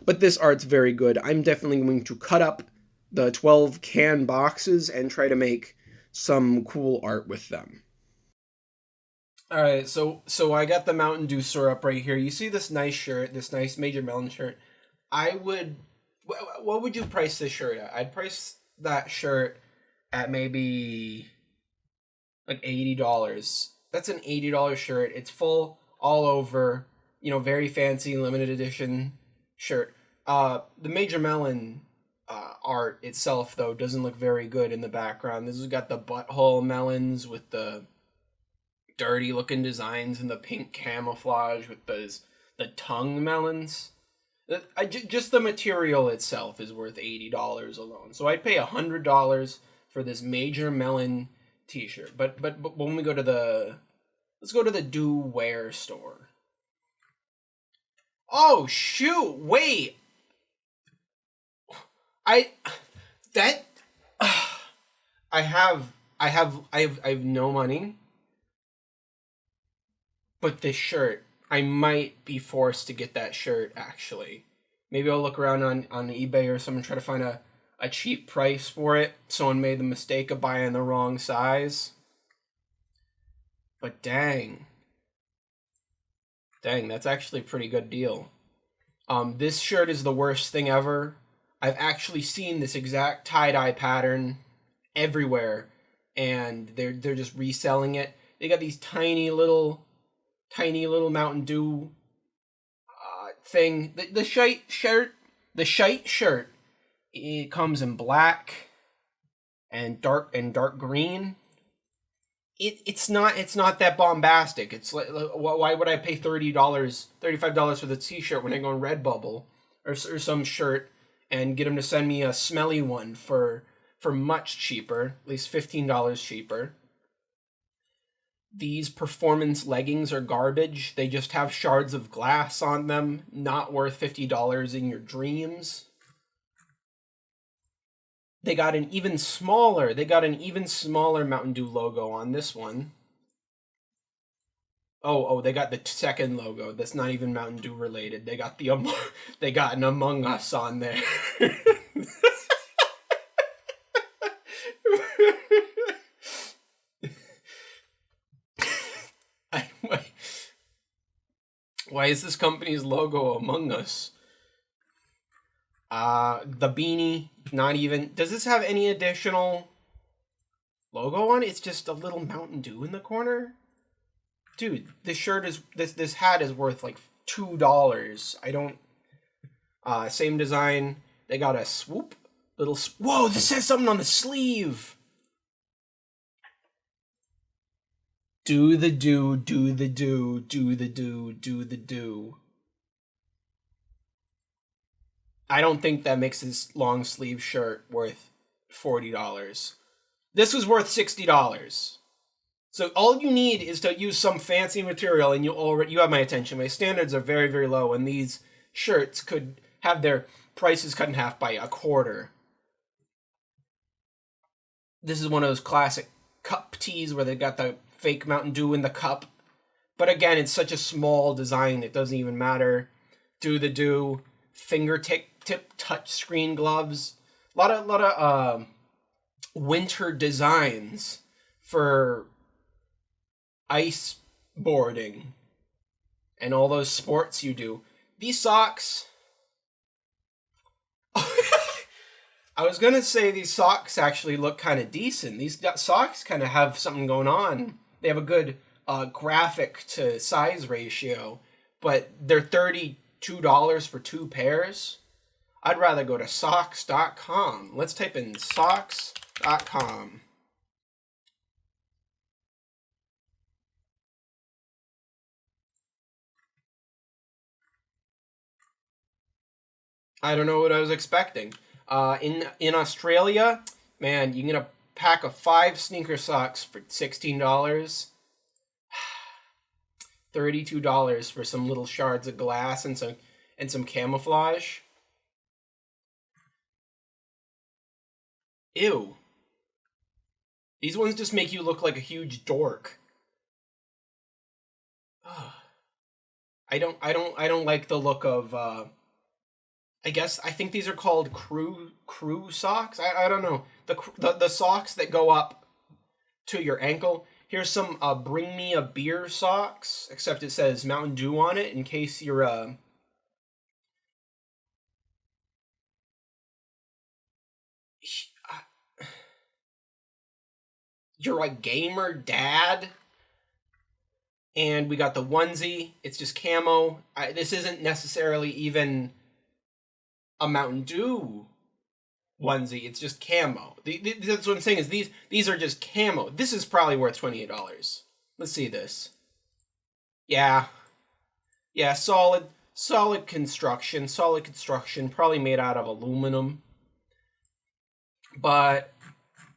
But this art's very good. I'm definitely going to cut up the 12 can boxes and try to make some cool art with them. All right, so I got the Mountain Dew syrup right here. You see this nice shirt, this nice Major Melon shirt. I would, what would you price this shirt at? I'd price that shirt at maybe like $80. That's an $80 shirt. It's full all over, very fancy limited edition shirt. The Major Melon art itself though doesn't look very good in the background. This has got the butthole melons with the dirty looking designs and the pink camouflage with the tongue melons. Just the material itself is worth $80 alone. So I'd pay $100 for this Major Melon T-shirt. But when we go to let's go to the Do Wear store. Oh shoot! Wait, I have no money. But this shirt, I might be forced to get that shirt, actually. Maybe I'll look around on eBay or something, try to find a cheap price for it. Someone made the mistake of buying the wrong size. But dang. Dang, that's actually a pretty good deal. This shirt is the worst thing ever. I've actually seen this exact tie-dye pattern everywhere. And they're just reselling it. They got these tiny little Mountain Dew thing. The shite shirt, it comes in black and dark green. It's not that bombastic. It's like, why would I pay $35 for the t-shirt when I go on Redbubble or some shirt and get them to send me a smelly one for much cheaper, at least $15 cheaper. These performance leggings are garbage. They just have shards of glass on them. Not worth $50 in your dreams. They got an even smaller Mountain Dew logo on this one. Oh, they got the second logo. That's not even Mountain Dew related. They got they got an Among Us on there. Why is this company's logo Among Us? The beanie, not even. Does this have any additional logo on it? It's just a little Mountain Dew in the corner? Dude, this hat is worth like $2. I don't. Same design. They got a swoop. Whoa, this says something on the sleeve. Do the do, do the do, do the do, do the do. I don't think that makes this long sleeve shirt worth $40. This was worth $60. So all you need is to use some fancy material and you have my attention. My standards are very, very low, and these shirts could have their prices cut in half by a quarter. This is one of those classic cup tees where they got the fake Mountain Dew in the cup. But again, it's such a small design, it doesn't even matter. Do the do, fingertip touch screen gloves. A lot of winter designs for ice boarding and all those sports you do. These socks. I was gonna say these socks actually look kind of decent. These socks kind of have something going on. They have a good graphic to size ratio, but they're $32 for 2 pairs. I'd rather go to socks.com. Let's type in socks.com. I don't know what I was expecting. In Australia, man, you can get a pack of 5 sneaker socks for $16. $32 for some little shards of glass and some camouflage. Ew. These ones just make you look like a huge dork. I don't like the look of I think these are called crew socks. I don't know. The socks that go up to your ankle. Here's some Bring Me a Beer socks, except it says Mountain Dew on it in case you're you're a gamer dad. And we got the onesie. It's just camo. This isn't necessarily even a Mountain Dew onesie. It's just camo. That's what I'm saying is these are just camo. This is probably worth $28. Let's see this. Yeah, solid construction. Solid construction. Probably made out of aluminum. But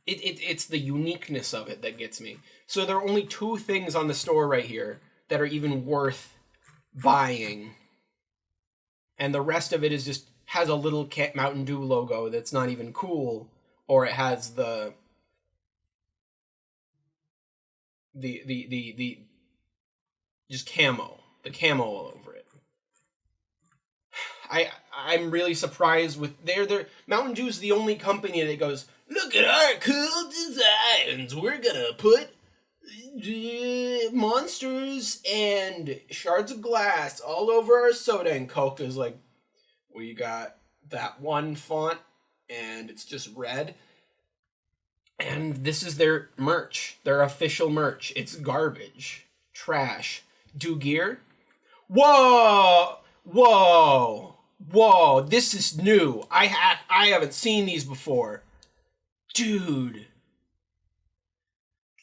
it's the uniqueness of it that gets me. So there are only 2 things on the store right here that are even worth buying. And the rest of it is just has a little Mountain Dew logo that's not even cool, or it has the just camo, the camo all over it. I'm really surprised with Mountain Dew's the only company that goes, look at our cool designs. We're gonna put monsters and shards of glass all over our soda. And Coke is like, we got that one font and it's just red. And this is their merch, their official merch. It's garbage, trash. Do gear? Whoa! This is new. I haven't seen these before. Dude.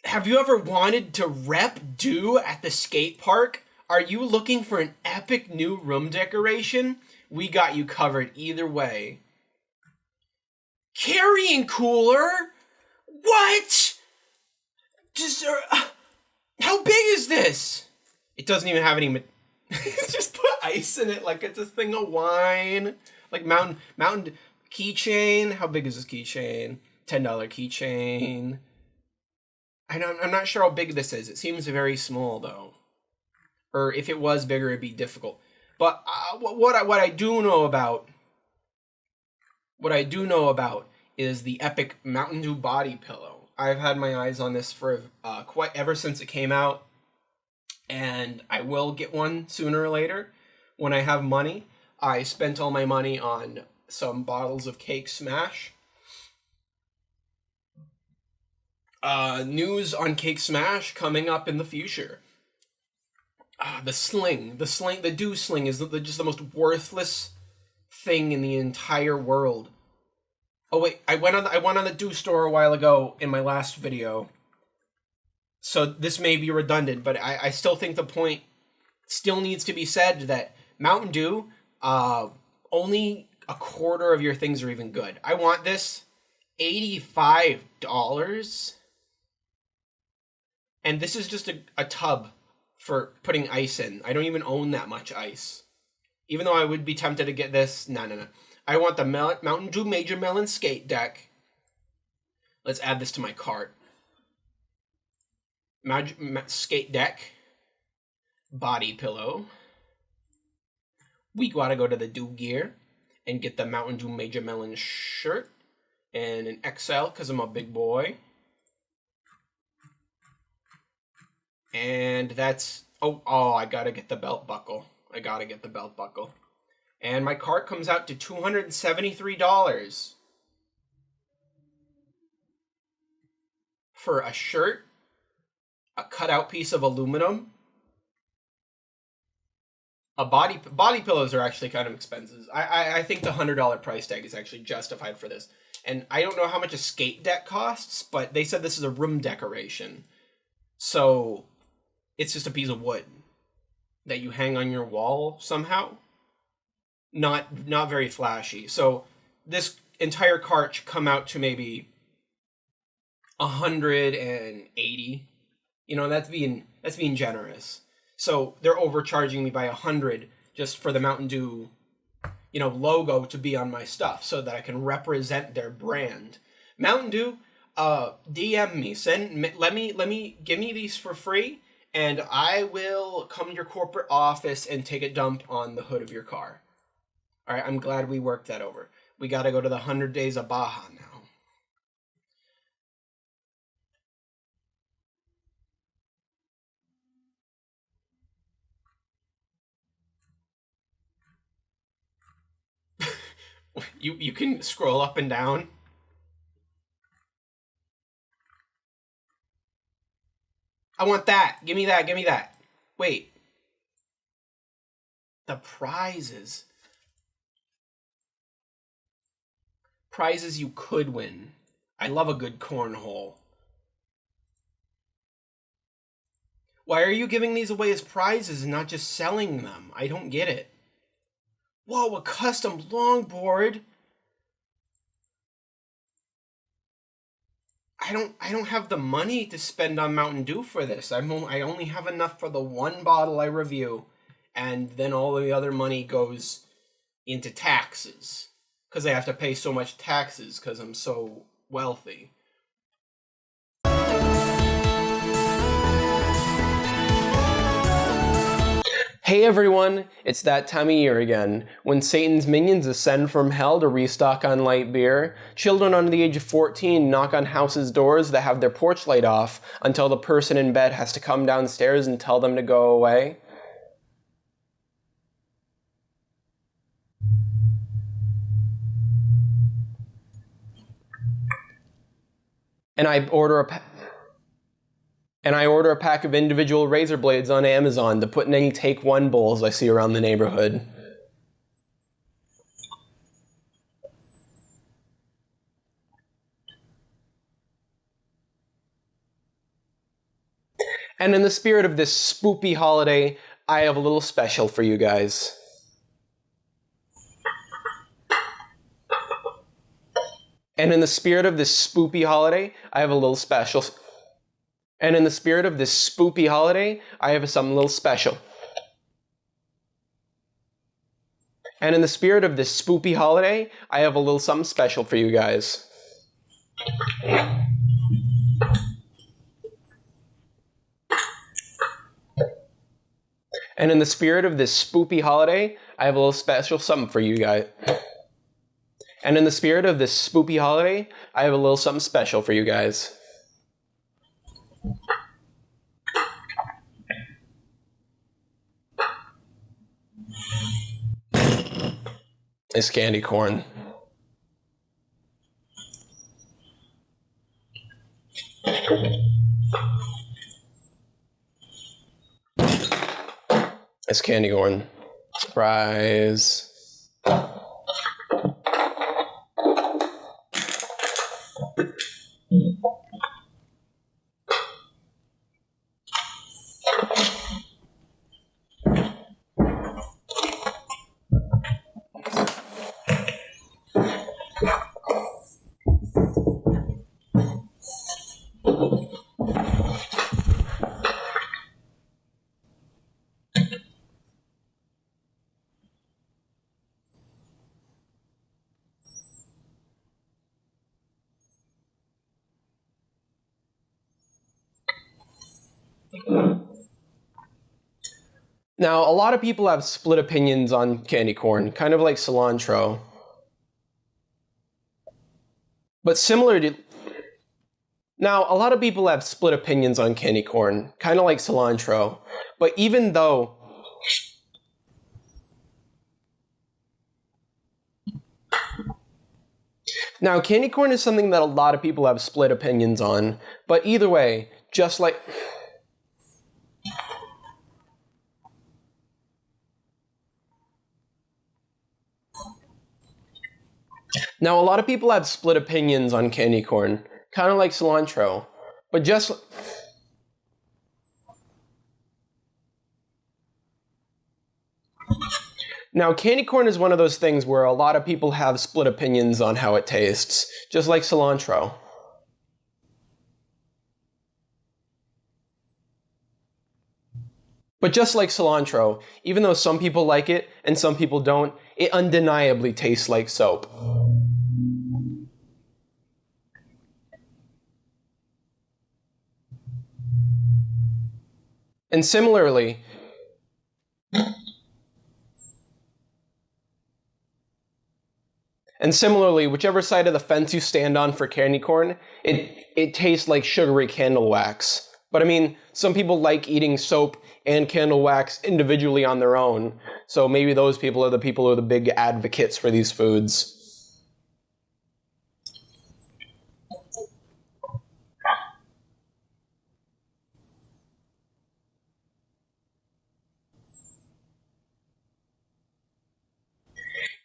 Have you ever wanted to rep Dew at the skate park? Are you looking for an epic new room decoration? We got you covered either way. Carrying cooler? What? How big is this? It doesn't even have any... Just put ice in it like it's a thing of wine. Like Mountain keychain. How big is this keychain? $10 keychain. I'm not sure how big this is. It seems very small though. Or if it was bigger, it'd be difficult. But what I do know about is the epic Mountain Dew body pillow. I've had my eyes on this for ever since it came out, and I will get one sooner or later when I have money. I spent all my money on some bottles of Cake Smash. News on Cake Smash coming up in the future. The Dew Sling is just the most worthless thing in the entire world. Oh wait, I went on the Dew store a while ago in my last video. So this may be redundant, but I still think the point still needs to be said that Mountain Dew, only a quarter of your things are even good. I want this $85. And this is just a tub for putting ice in. I don't even own that much ice. Even though I would be tempted to get this. No. I want the Mountain Dew Major Melon Skate Deck. Let's add this to my cart. Skate Deck. Body pillow. We gotta go to the Dew Gear and get the Mountain Dew Major Melon shirt. And an XL because I'm a big boy. And that's... Oh, I gotta get the belt buckle. And my cart comes out to $273. For a shirt, a cutout piece of aluminum. Body pillows are actually kind of expensive. I think the $100 price tag is actually justified for this. And I don't know how much a skate deck costs, but they said this is a room decoration. So... it's just a piece of wood that you hang on your wall somehow. Not very flashy. So this entire cart should come out to maybe $180. You know, that's being generous. So they're overcharging me by $100 just for the Mountain Dew, logo to be on my stuff so that I can represent their brand. Mountain Dew, DM me, give me these for free. And I will come to your corporate office and take a dump on the hood of your car. All right, I'm glad we worked that over. We got to go to the 100 Days of Baja now. You can scroll up and down. I want that. Give me that. Give me that. Wait. The prizes. Prizes you could win. I love a good cornhole. Why are you giving these away as prizes and not just selling them? I don't get it. Whoa, a custom longboard. I don't have the money to spend on Mountain Dew for this. I only have enough for the one bottle I review, and then all the other money goes into taxes because I have to pay so much taxes because I'm so wealthy. Hey everyone, it's that time of year again, when Satan's minions ascend from hell to restock on light beer. Children under the age of 14 knock on houses' doors that have their porch light off until the person in bed has to come downstairs and tell them to go away. And I order a pack of individual razor blades on Amazon to put in any Take One bowls I see around the neighborhood. And in the spirit of this spoopy holiday, I have a little special for you guys. And in the spirit of this spoopy holiday, I have a little special. And in the spirit of this spoopy holiday, I have something a little special. And in the spirit of this spoopy holiday, I have a little something special for you guys. And in the spirit of this spoopy holiday, I have a little special something for you guys. And in the spirit of this spoopy holiday, I have a little something special for you guys. It's candy corn. It's candy corn. Surprise. Now, a lot of people have split opinions on candy corn, kind of like cilantro. But similar to... Now, a lot of people have split opinions on candy corn, kind of like cilantro. But even though... Now, candy corn is something that a lot of people have split opinions on. But either way, just like... Now, a lot of people have split opinions on candy corn, kind of like cilantro, but just... Now, candy corn is one of those things where a lot of people have split opinions on how it tastes, just like cilantro. But just like cilantro, even though some people like it and some people don't, it undeniably tastes like soap. And similarly, whichever side of the fence you stand on for candy corn, it tastes like sugary candle wax. But I mean, some people like eating soap and candle wax individually on their own. So maybe those people are the people who are the big advocates for these foods.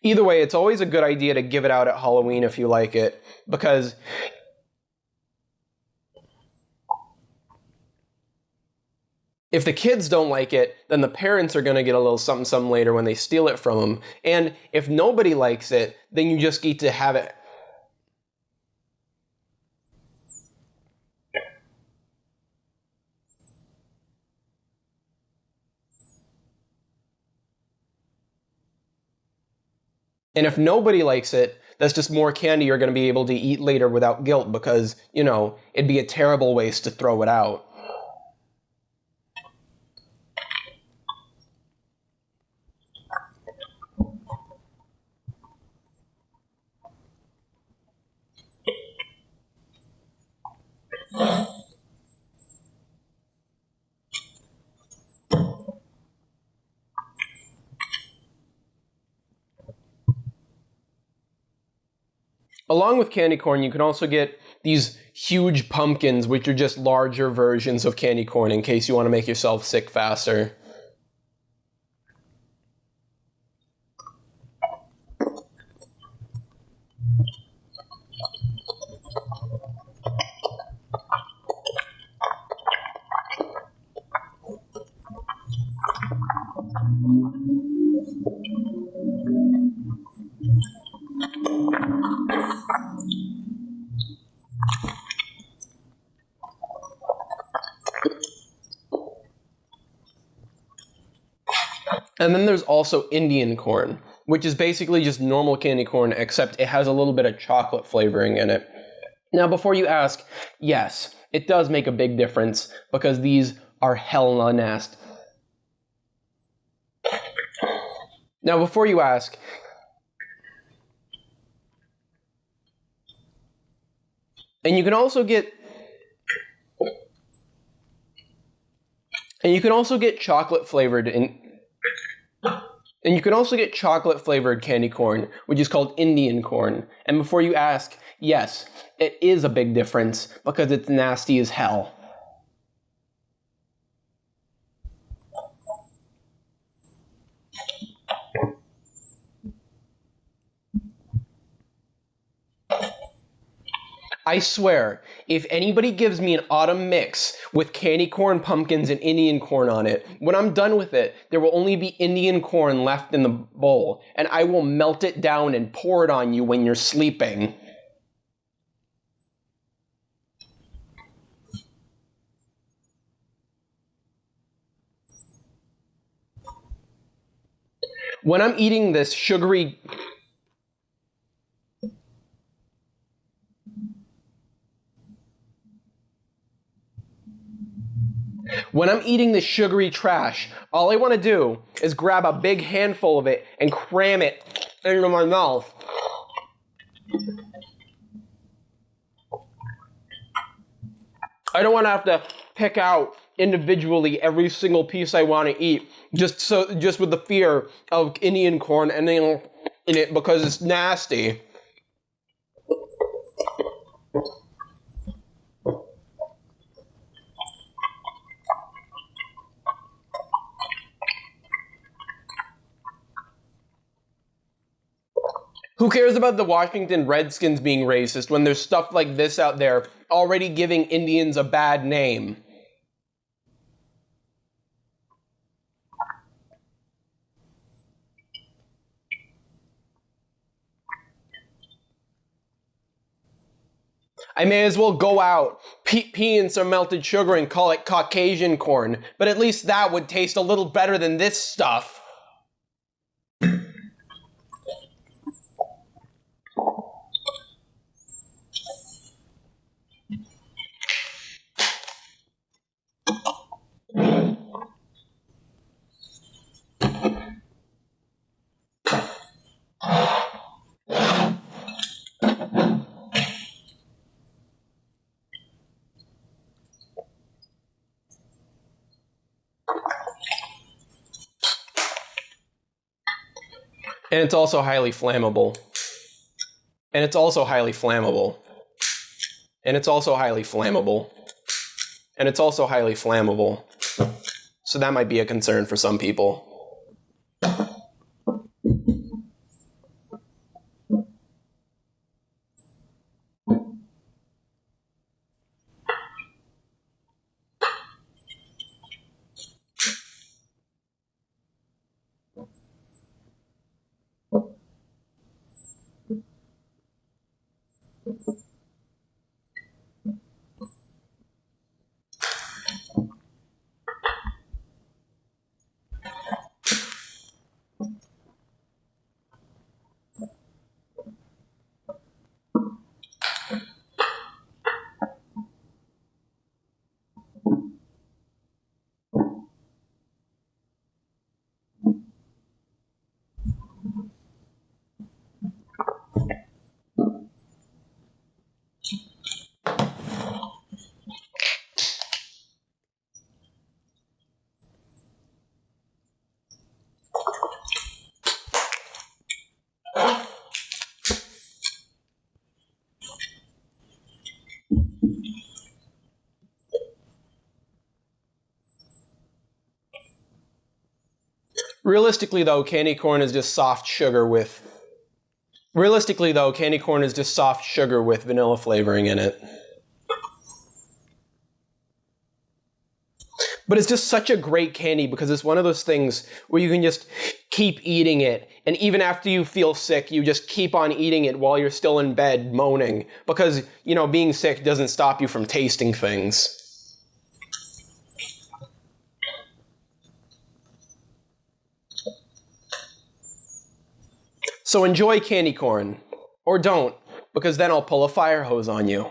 Either way, it's always a good idea to give it out at Halloween if you like it, because if the kids don't like it, then the parents are going to get a little something something later when they steal it from them. And if nobody likes it, then you just get to have it. And if nobody likes it, that's just more candy you're going to be able to eat later without guilt because, it'd be a terrible waste to throw it out. Along with candy corn, you can also get these huge pumpkins, which are just larger versions of candy corn in case you want to make yourself sick faster. And then there's also Indian corn, which is basically just normal candy corn, except it has a little bit of chocolate flavoring in it. Now, before you ask, yes, it does make a big difference because these are hella nasty. Now, before you ask, and you can also get chocolate flavored and you can also get chocolate flavored candy corn, which is called Indian corn. And before you ask, yes, it is a big difference because it's nasty as hell. I swear, if anybody gives me an autumn mix with candy corn, pumpkins, and Indian corn on it, when I'm done with it, there will only be Indian corn left in the bowl, and I will melt it down and pour it on you when you're sleeping. When I'm eating this sugary... When I'm eating this sugary trash, all I want to do is grab a big handful of it and cram it into my mouth. I don't want to have to pick out individually every single piece I want to eat, just with the fear of Indian corn ending in it because it's nasty. Who cares about the Washington Redskins being racist when there's stuff like this out there already giving Indians a bad name? I may as well go out, pee in some melted sugar and call it Caucasian corn, but at least that would taste a little better than this stuff. And it's also highly flammable. And it's also highly flammable. And it's also highly flammable. And it's also highly flammable. So that might be a concern for some people. Realistically, though, candy corn is just soft sugar with vanilla flavoring in it. But it's just such a great candy because it's one of those things where you can just keep eating it. And even after you feel sick, you just keep on eating it while you're still in bed moaning. Because, you know, being sick doesn't stop you from tasting things. So enjoy candy corn. Or don't, because then I'll pull a fire hose on you.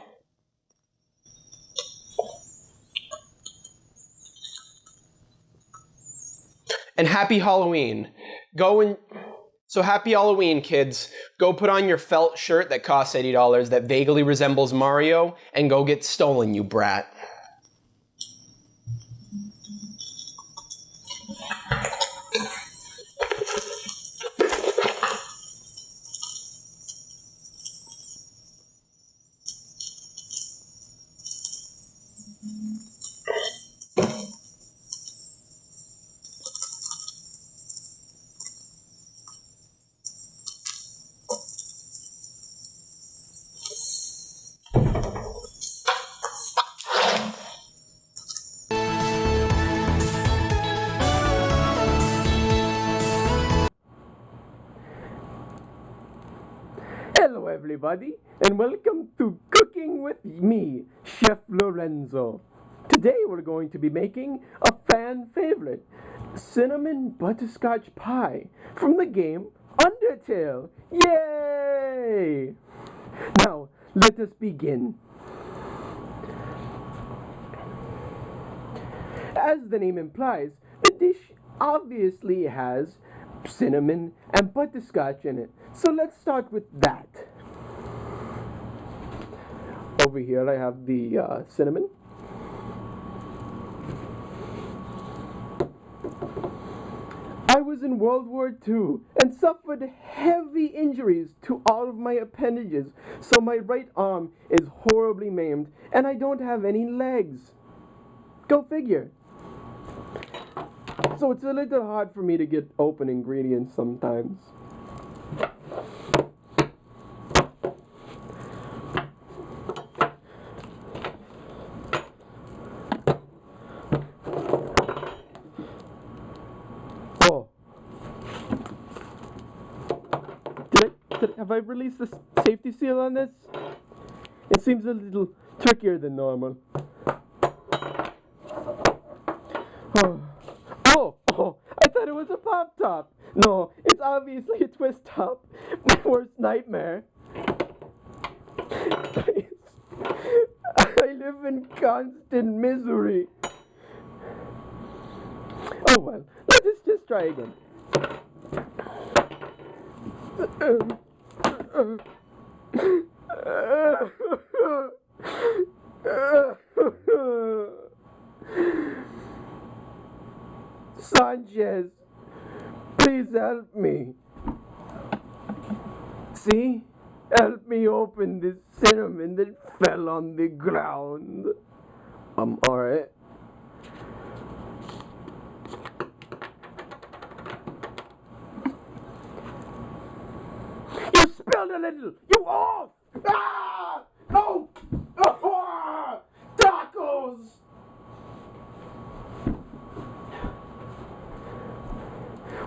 And happy Halloween. So happy Halloween, kids. Go put on your felt shirt that costs $80 that vaguely resembles Mario, and go get stolen, you brat. Hello everybody, and welcome to Cooking with me, Chef Lorenzo. Today we're going to be making a fan favorite, cinnamon butterscotch pie from the game Undertale. Yay! Now, let us begin. As the name implies, the dish obviously has cinnamon and butterscotch in it. So let's start with that. Over here I have the cinnamon. I was in World War II and suffered heavy injuries to all of my appendages, so my right arm is horribly maimed and I don't have any legs. Go figure. So it's a little hard for me to get open ingredients sometimes. Oh. Have I released the safety seal on this? It seems a little trickier than normal. Oh, I thought it was a pop top. No, it's obviously a twist top. My worst nightmare. I live in constant misery. Oh well, let us just try again. Sanchez, please help me. See? Help me open this cinnamon that fell on the ground. Alright. You spilled a little! You off! Ah! No! Ah! Tacos!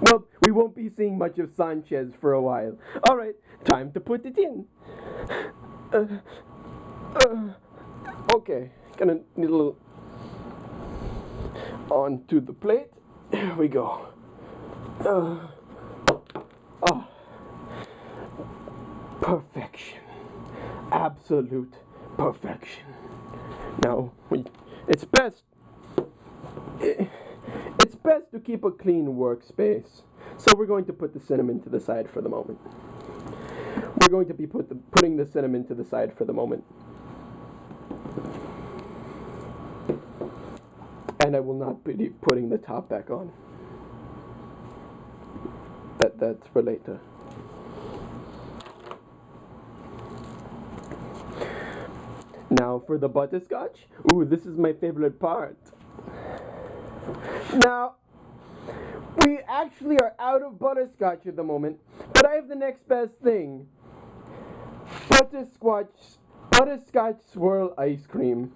Well, we won't be seeing much of Sanchez for a while. Alright, time to put it in. Okay, gonna need a little onto the plate. Here we go. Perfection. Absolute perfection. Now, it's best to keep a clean workspace. So we're going to put the cinnamon to the side for the moment. We're going to be putting the cinnamon to the side for the moment. And I will not be putting the top back on. That's for later. Now for the butterscotch. Ooh, this is my favorite part. Now, We actually are out of butterscotch at the moment, but I have the next best thing. Butterscotch swirl ice cream.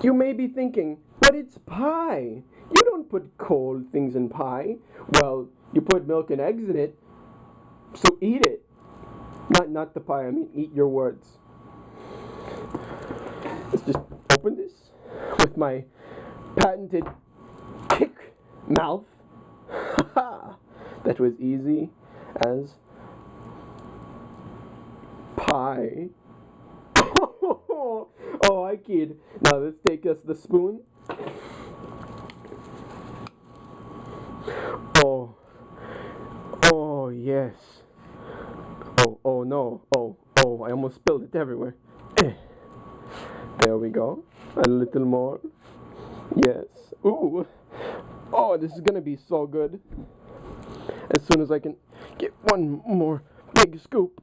You may be thinking, but it's pie. You don't put cold things in pie. Well, you put milk and eggs in it, so eat it. Not the pie, I mean eat your words. Let's just open this with my patented kick mouth. That was easy as pie. Oh, I kid. Now let's take us the spoon. Oh, yes. Oh no. Oh, I almost spilled it everywhere. There we go. A little more. Yes. Ooh. Oh, this is gonna be so good. As soon as I can get one more big scoop.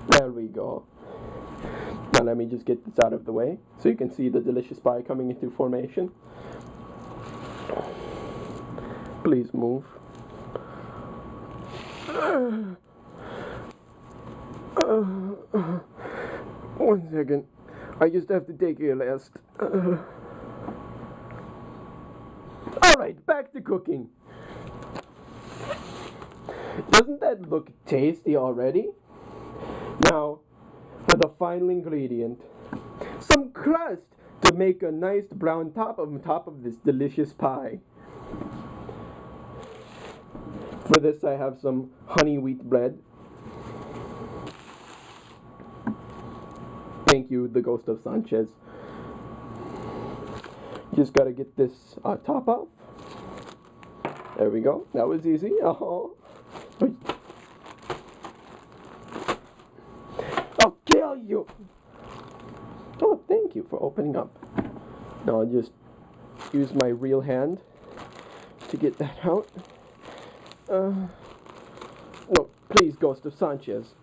There we go. Now let me just get this out of the way so you can see the delicious pie coming into formation. Please move. 1 second. I just have to take a last. Alright, back to cooking. Doesn't that look tasty already? Now, for the final ingredient, some crust to make a nice brown top of this delicious pie. For this I have some honey wheat bread. Thank you, the Ghost of Sanchez. Just gotta get this top off. There we go. That was easy. Oh. I'll kill you. Oh, thank you for opening up. Now I'll just use my real hand to get that out. No, please, Ghost of Sanchez.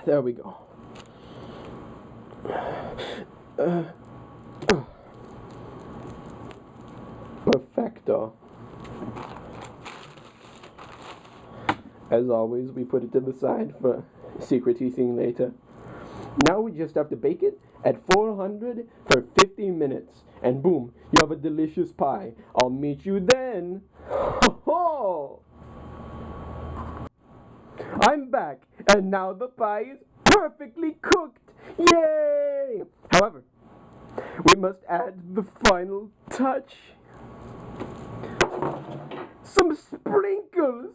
There we go. Perfecto. As always, we put it to the side for secret eating later. Now we just have to bake it at 400 for 15 minutes. And boom, you have a delicious pie. I'll meet you then. Ho-ho! I'm back, and now the pie is perfectly cooked. Yay! However, we must add the final touch. Some sprinkles.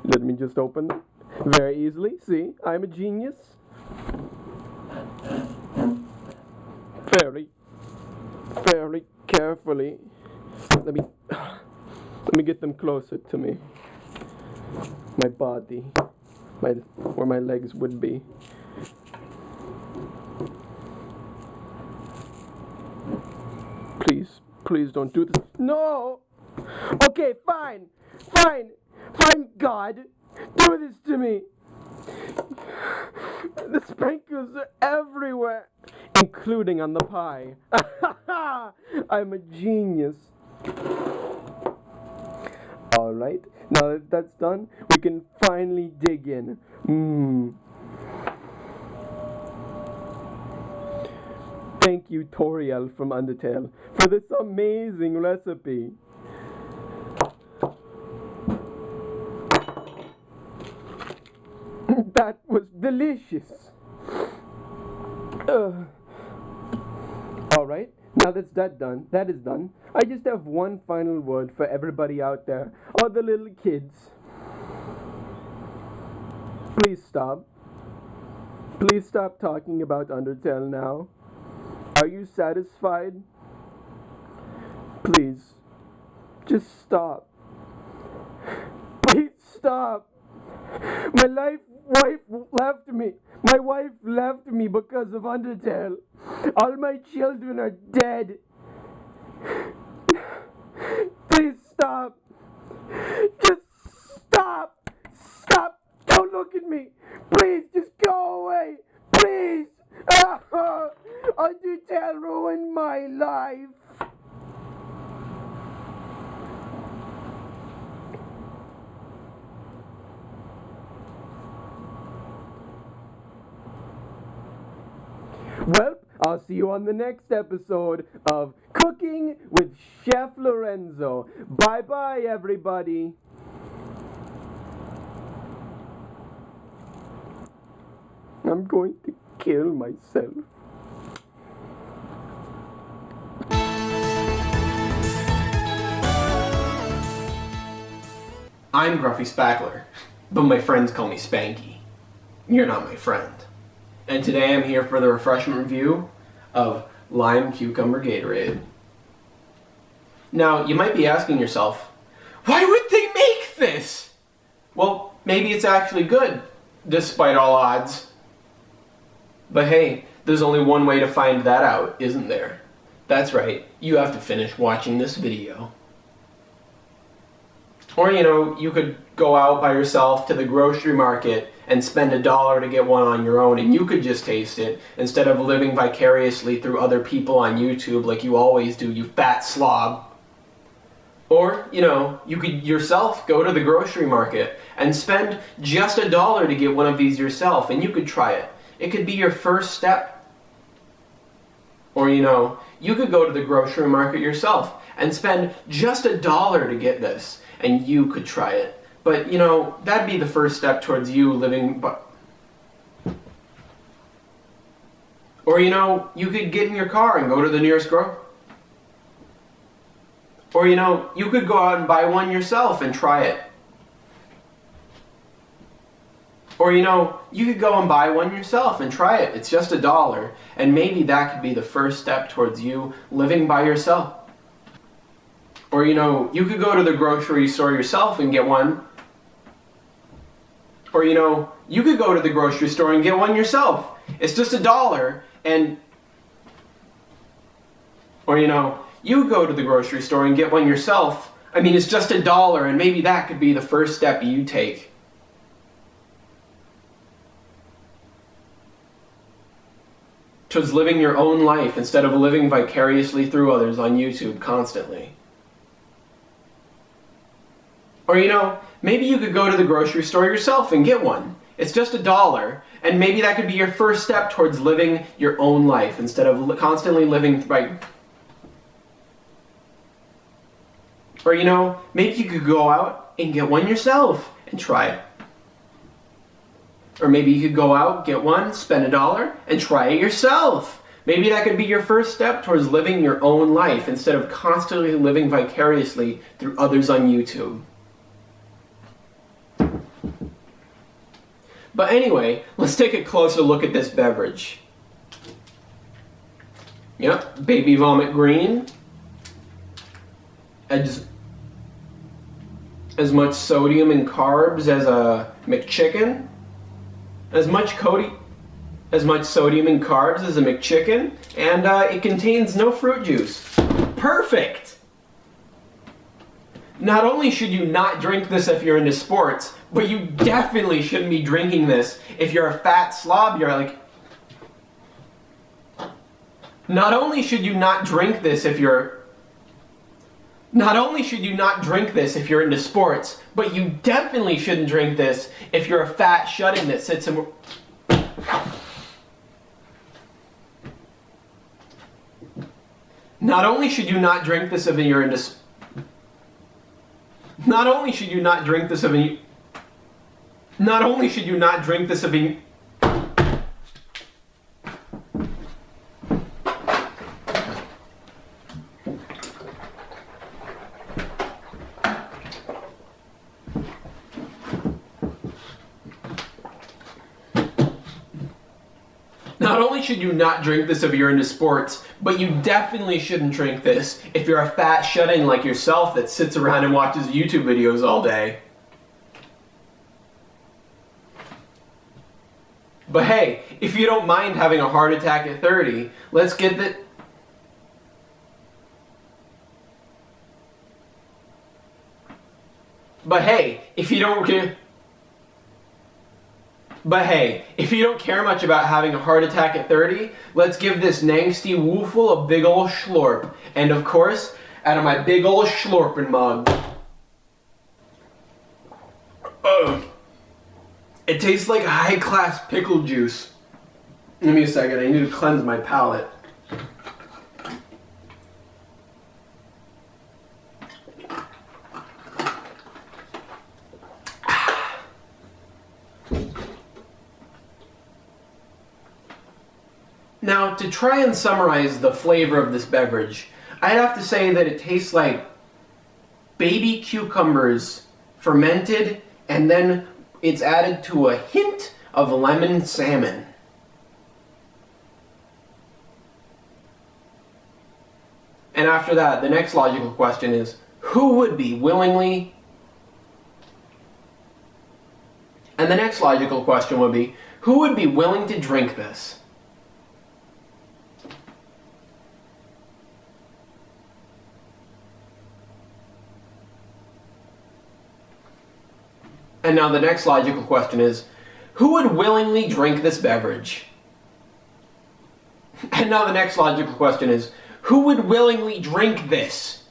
Let me just open them very easily. See, I'm a genius. Fairly carefully. Let me get them closer to me. My body, where my legs would be. Please don't do this. No! Okay, fine, God. Do this to me. The sprinkles are everywhere, including on the pie. I'm a genius. Alright, now that that's done, we can finally dig in. Thank you, Toriel from Undertale, for this amazing recipe. That was delicious. Alright, now that is done, I just have one final word for everybody out there, all the little kids. Please stop. Please stop talking about Undertale now. Are you satisfied? Please, just stop. Please stop. My wife left me. My wife left me because of Undertale. All my children are dead. Please stop. Just stop. Stop. Don't look at me. Please. Please, just go away! Please! Undertale ruined my life! Well, I'll see you on the next episode of Cooking with Chef Lorenzo. Bye-bye, everybody. I'm going to kill myself. I'm Gruffy Spackler, but my friends call me Spanky. You're not my friend. And today I'm here for the refreshment review of Lime Cucumber Gatorade. Now, you might be asking yourself, why would they make this? Well, maybe it's actually good, despite all odds. But hey, there's only one way to find that out, isn't there? That's right, you have to finish watching this video. Or, you could go out by yourself to the grocery market and spend $1 to get one on your own, and you could just taste it instead of living vicariously through other people on YouTube like you always do, you fat slob. Or, you could yourself go to the grocery market and spend just $1 to get one of these yourself, and you could try it. It could be your first step. Or, you could go to the grocery market yourself and spend just $1 to get this, and you could try it. But, that'd be the first step towards you living Or, you could get in your car and go to the nearest Or, you could go out and buy one yourself and try it. Or, you could go and buy one yourself and try it. It's just $1. And maybe that could be the first step towards you living by yourself. Or, you could go to the grocery store yourself and get one. Or, you could go to the grocery store and get one yourself. It's just $1 and... Or, you go to the grocery store and get one yourself. I mean, it's just $1 and maybe that could be the first step you take. Towards living your own life instead of living vicariously through others on YouTube constantly. Or, maybe you could go to the grocery store yourself and get one. It's just $1, and maybe that could be your first step towards living your own life instead of constantly living right. Or, maybe you could go out and get one yourself and try it. Or maybe you could go out, get one, spend $1, and try it yourself. Maybe that could be your first step towards living your own life instead of constantly living vicariously through others on YouTube. But anyway, let's take a closer look at this beverage. Yep, baby vomit green. As much sodium and carbs as a McChicken. As much sodium and carbs as a McChicken. And it contains no fruit juice. Perfect! Not only should you not drink this if you're into sports, but you definitely shouldn't be drinking this if you're a fat slob. Not only should you not drink this if you're into sports, but you definitely shouldn't drink this if you're a fat shut-in that sits in... Not only should you not drink this if you're into... Not only should you not drink this if you... Not only should you not drink this if you... Not only should you not drink this if you're into sports, but you definitely shouldn't drink this if you're a fat shut-in like yourself that sits around and watches YouTube videos all day. But hey, if you don't mind having a heart attack at 30, let's get the... But hey, if you don't get... But hey, if you don't care much about having a heart attack at 30, let's give this nangsty woofle a big ol' schlorp. And of course, out of my big ol' schlorpin' mug. Ugh. It tastes like high-class pickle juice. Give me a second, I need to cleanse my palate. Now, to try and summarize the flavor of this beverage, I'd have to say that it tastes like baby cucumbers fermented, and then it's added to a hint of lemon salmon. And after that, the next logical question is, who would be willingly... And the next logical question would be, who would be willing to drink this? And now the next logical question is, who would willingly drink this beverage? And now the next logical question is, who would willingly drink this?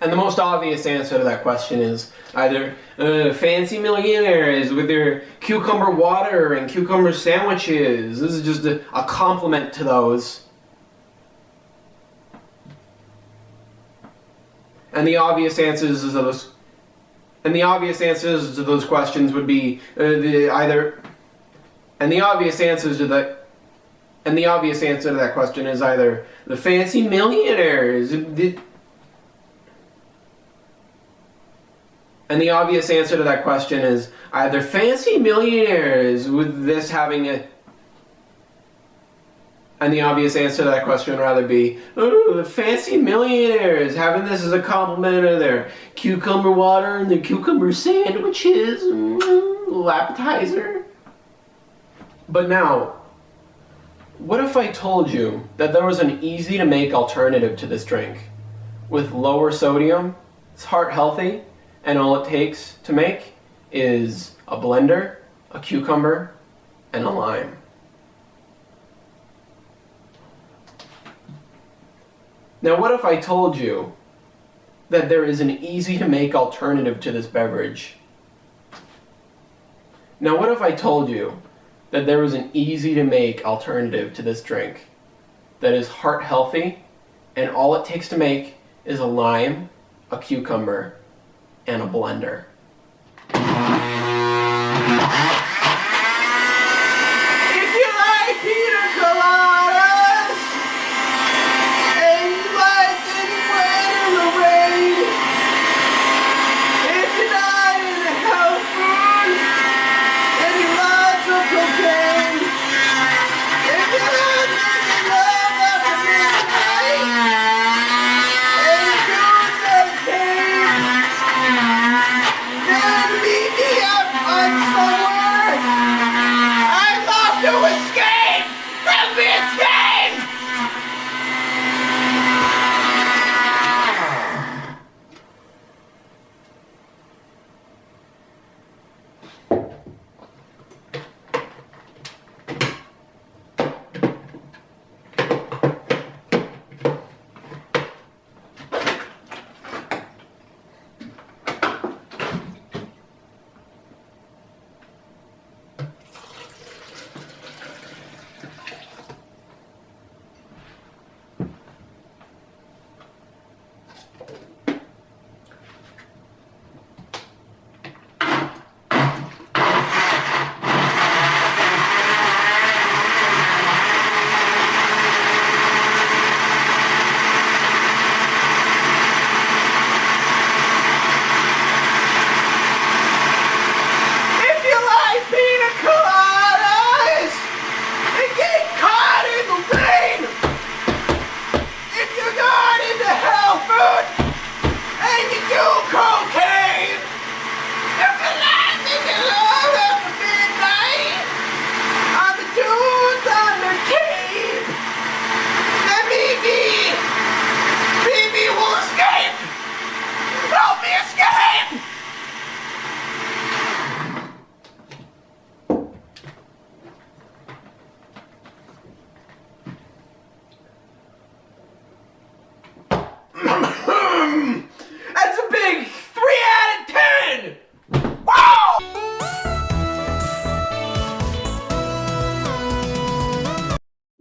And the most obvious answer to that question is either fancy millionaires with their cucumber water and cucumber sandwiches. This is just a compliment to those. And the obvious answers to those... And the obvious answers to those questions would be And the obvious answer to that question is either the fancy millionaires. And the obvious answer to that question is either fancy millionaires with this having a... And the obvious answer to that question would rather be, oh, the fancy millionaires having this as a compliment of their cucumber water and their cucumber sandwiches, little appetizer. But now, what if I told you that there was an easy to make alternative to this drink with lower sodium, it's heart healthy, and all it takes to make is a blender, a cucumber, and a lime. Now, what if I told you that there is an easy-to-make alternative to this beverage? Now, what if I told you that there was an easy-to-make alternative to this drink that is heart-healthy, and all it takes to make is a lime, a cucumber, and a blender? If you like pina coladas, and you like getting wet in the rain, if you're not into health food, and you lots of cocaine, if you like making love after midnight, and doing cocaine, then meet me up on somewhere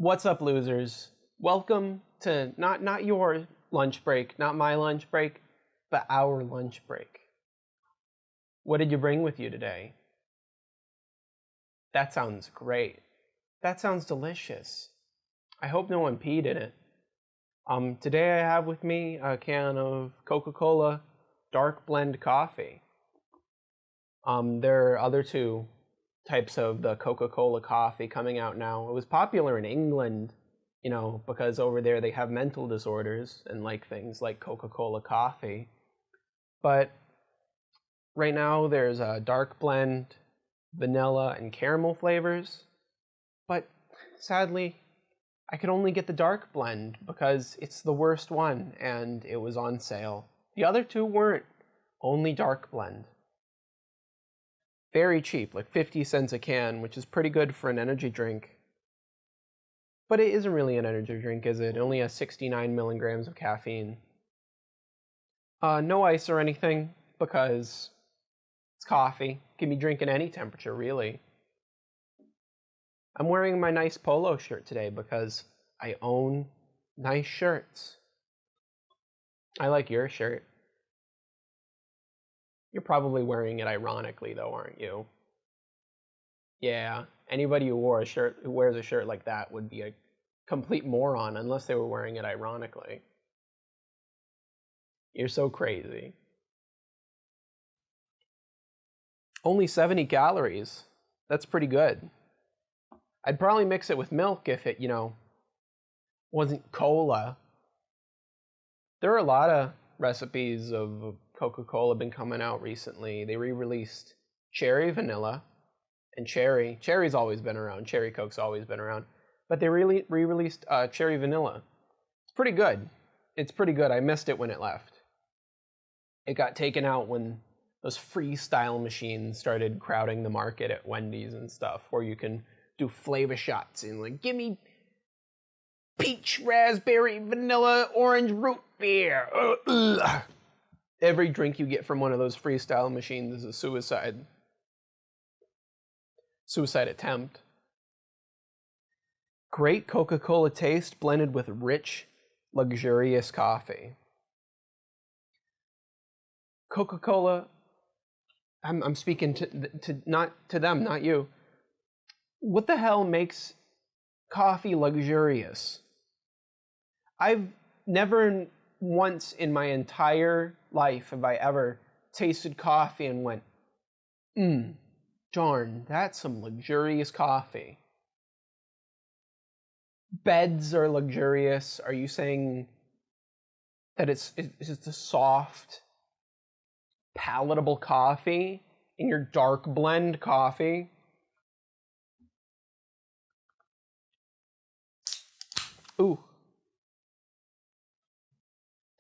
What's up, losers? Welcome to not your lunch break, not my lunch break, but our lunch break. What did you bring with you today? That sounds great. That sounds delicious. I hope no one peed in it. Today I have with me a can of Coca-Cola Dark Blend Coffee. There are other two types of the Coca-Cola coffee coming out now. It was popular in England, you know, because over there they have mental disorders and like things like Coca-Cola coffee. But right now there's a dark blend, vanilla and caramel flavors. But sadly, I could only get the dark blend because it's the worst one and it was on sale. The other two weren't, only dark blend. Very cheap, like 50 cents a can, which is pretty good for an energy drink. But it isn't really an energy drink, is it? It only has 69 milligrams of caffeine. No ice or anything, because it's coffee. Can be drinking any temperature, really. I'm wearing my nice polo shirt today because I own nice shirts. I like your shirt. You're probably wearing it ironically, though, aren't you? Yeah, anybody who wears a shirt like that would be a complete moron unless they were wearing it ironically. You're so crazy. Only 70 calories. That's pretty good. I'd probably mix it with milk if it, wasn't cola. There are a lot of recipes of Coca-Cola been coming out recently. They re-released cherry vanilla and cherry. Cherry's always been around. Cherry Coke's always been around. But they re-released cherry vanilla. It's pretty good. It's pretty good. I missed it when it left. It got taken out when those freestyle machines started crowding the market at Wendy's and stuff, where you can do flavor shots and like, give me peach, raspberry, vanilla, orange, root beer. Every drink you get from one of those freestyle machines is a suicide attempt. Great Coca-Cola taste blended with rich, luxurious coffee. Coca-Cola, I'm speaking to not to them, not you. What the hell makes coffee luxurious? I've never once in my entire life have I ever tasted coffee and went, darn, that's some luxurious coffee. Beds are luxurious. Are you saying that it's just a soft, palatable coffee in your dark blend coffee? Ooh.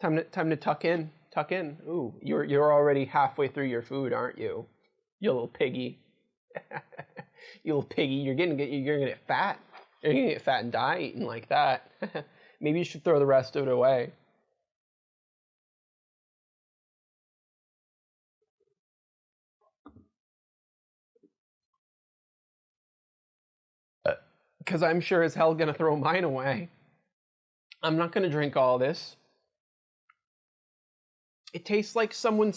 Time to tuck in. Tuck in. Ooh, you're already halfway through your food, aren't you? You little piggy. You little piggy. You're gonna get fat. You're gonna get fat and die eating like that. Maybe you should throw the rest of it away. Because I'm sure as hell gonna throw mine away. I'm not gonna drink all this. It tastes like someone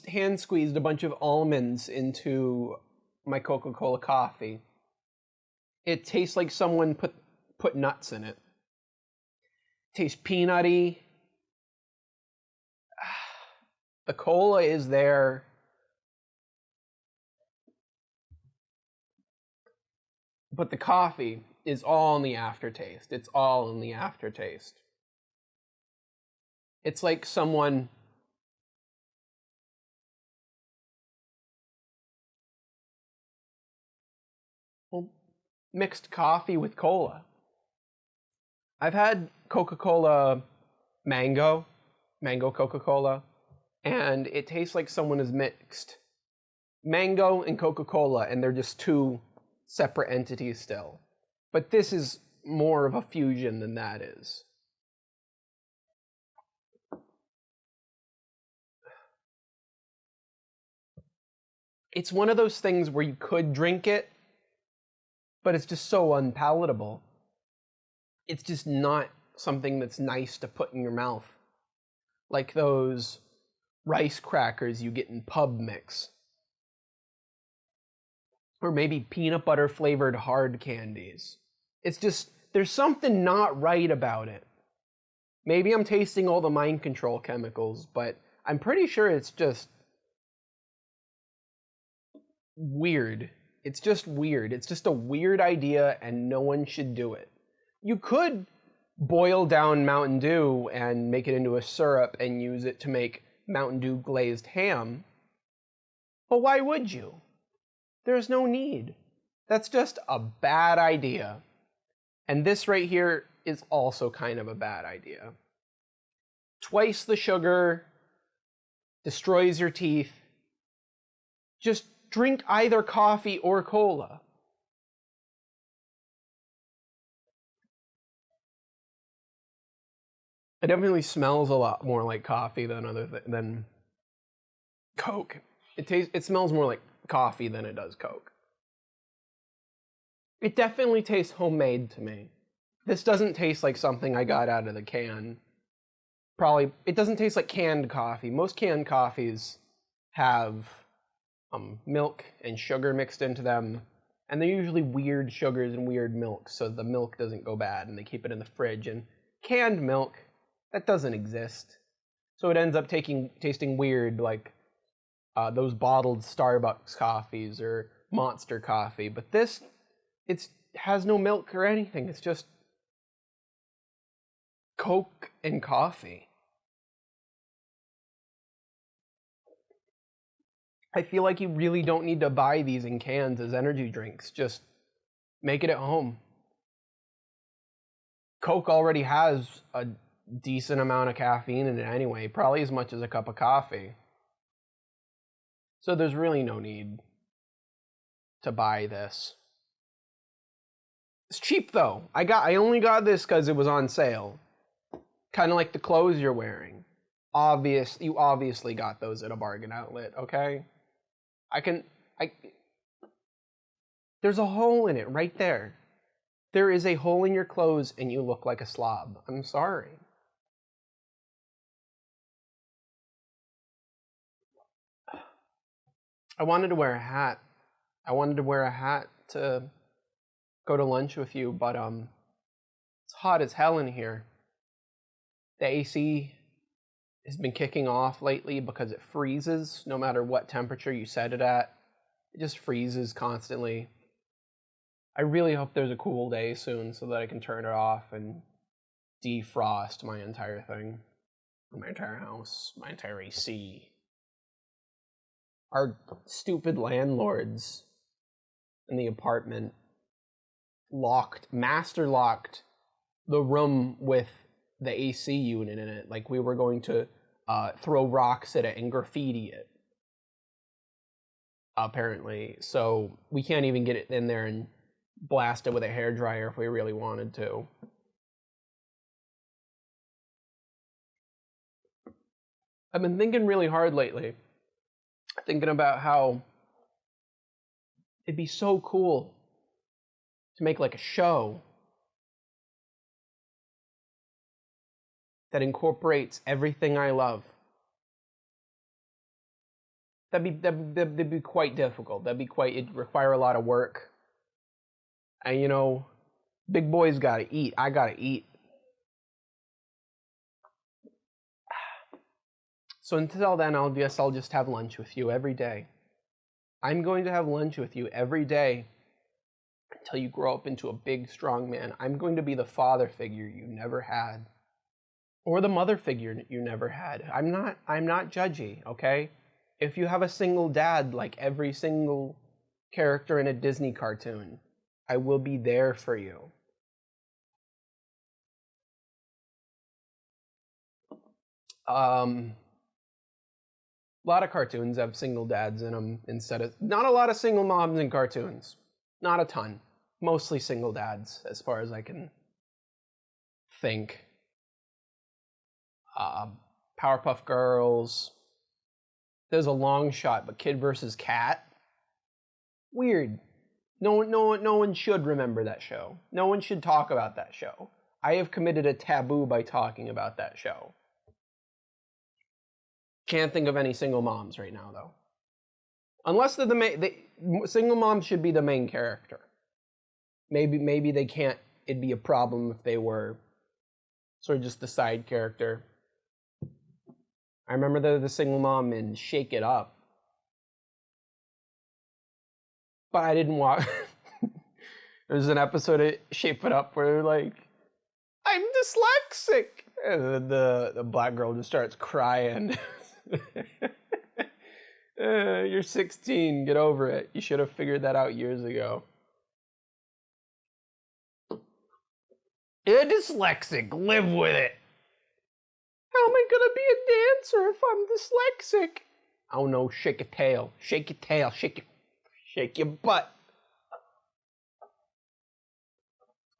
hand squeezed a bunch of almonds into my Coca-Cola coffee. It tastes like someone put nuts in it. It tastes peanutty. The cola is there. But the coffee is all in the aftertaste. It's all in the aftertaste. It's like someone mixed coffee with cola. I've had Coca-Cola mango Coca-Cola, and it tastes like someone has mixed mango and Coca-Cola, and they're just two separate entities still. But this is more of a fusion than that is. It's one of those things where you could drink it, but it's just so unpalatable. it's just not something that's nice to put in your mouth. Like those rice crackers you get in pub mix. Or maybe peanut butter flavored hard candies. It's just, there's something not right about it. Maybe I'm tasting all the mind control chemicals, but I'm pretty sure it's just weird. It's just weird. It's just a weird idea and no one should do it. You could boil down Mountain Dew and make it into a syrup and use it to make Mountain Dew glazed ham. But why would you? There's no need. That's just a bad idea. And this right here is also kind of a bad idea. Twice the sugar destroys your teeth. Just drink either coffee or cola. It definitely smells a lot more like coffee than Coke. It smells more like coffee than it does Coke. It definitely tastes homemade to me. This doesn't taste like something I got out of the can. Probably, it doesn't taste like canned coffee. Most canned coffees have milk and sugar mixed into them, and they're usually weird sugars and weird milk, so the milk doesn't go bad, and they keep it in the fridge. And canned milk, that doesn't exist. So it ends up tasting weird, like those bottled Starbucks coffees or Monster coffee. But this, it has no milk or anything. It's just Coke and coffee. I feel like you really don't need to buy these in cans as energy drinks. Just make it at home. Coke already has a decent amount of caffeine in it anyway, probably as much as a cup of coffee. So there's really no need to buy this. It's cheap though. I only got this because it was on sale. Kind of like the clothes you're wearing. You obviously got those at a bargain outlet, okay? There's a hole in it right there. There is a hole in your clothes and you look like a slob. I'm sorry. I wanted to wear a hat. I wanted to wear a hat to go to lunch with you, but it's hot as hell in here. The AC has been kicking off lately because it freezes no matter what temperature you set it at. It just freezes constantly. I really hope there's a cool day soon so that I can turn it off and defrost my entire thing. My entire house, my entire AC. Our stupid landlords in the apartment master locked the room with the AC unit in it. Like we were going to throw rocks at it and graffiti it. Apparently. So we can't even get it in there and blast it with a hairdryer if we really wanted to. I've been thinking really hard lately. Thinking about how it'd be so cool to make like a show that incorporates everything I love. That'd be quite difficult. It'd require a lot of work. And you know, big boys gotta eat. I gotta eat. So until then, I'll just have lunch with you every day. I'm going to have lunch with you every day until you grow up into a big, strong man. I'm going to be the father figure you never had. Or the mother figure you never had. I'm not judgy, okay? If you have a single dad like every single character in a Disney cartoon, I will be there for you. A lot of cartoons have single dads in them not a lot of single moms in cartoons. Not a ton. Mostly single dads, as far as I can think. Powerpuff Girls. There's a long shot, but Kid vs. Kat. Weird. No one should remember that show. No one should talk about that show. I have committed a taboo by talking about that show. Can't think of any single moms right now, though. Unless they're the main, single moms should be the main character. Maybe they can't. It'd be a problem if they were sort of just the side character. I remember the single mom in Shake It Up, but I didn't watch. There was an episode of Shape It Up where they're like, "I'm dyslexic," and the black girl just starts crying. You're 16, get over it. You should have figured that out years ago. You're dyslexic, live with it. How am I gonna be a dancer if I'm dyslexic? Oh no, shake your tail, shake your butt.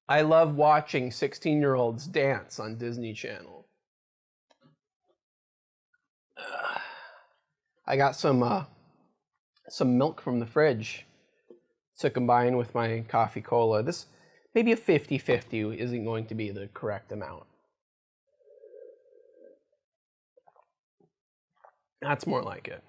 I love watching 16-year-olds dance on Disney Channel. I got some milk from the fridge to combine with my coffee cola. This, maybe a 50-50 isn't going to be the correct amount. That's more like it.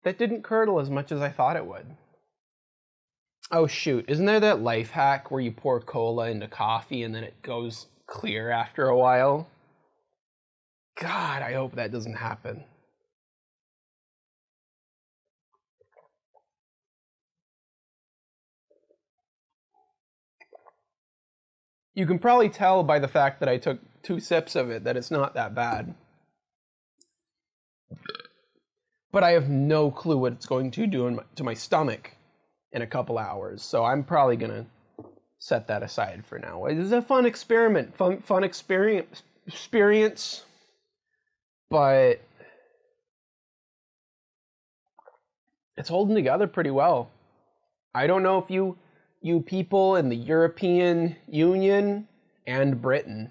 That didn't curdle as much as I thought it would. Oh shoot, isn't there that life hack where you pour cola into coffee and then it goes clear after a while? God, I hope that doesn't happen. You can probably tell by the fact that I took 2 sips of it that it's not that bad. But I have no clue what it's going to do to my stomach in a couple hours, so I'm probably gonna set that aside for now. It is a fun experiment, fun experience, but it's holding together pretty well. I don't know if you people in the European Union and Britain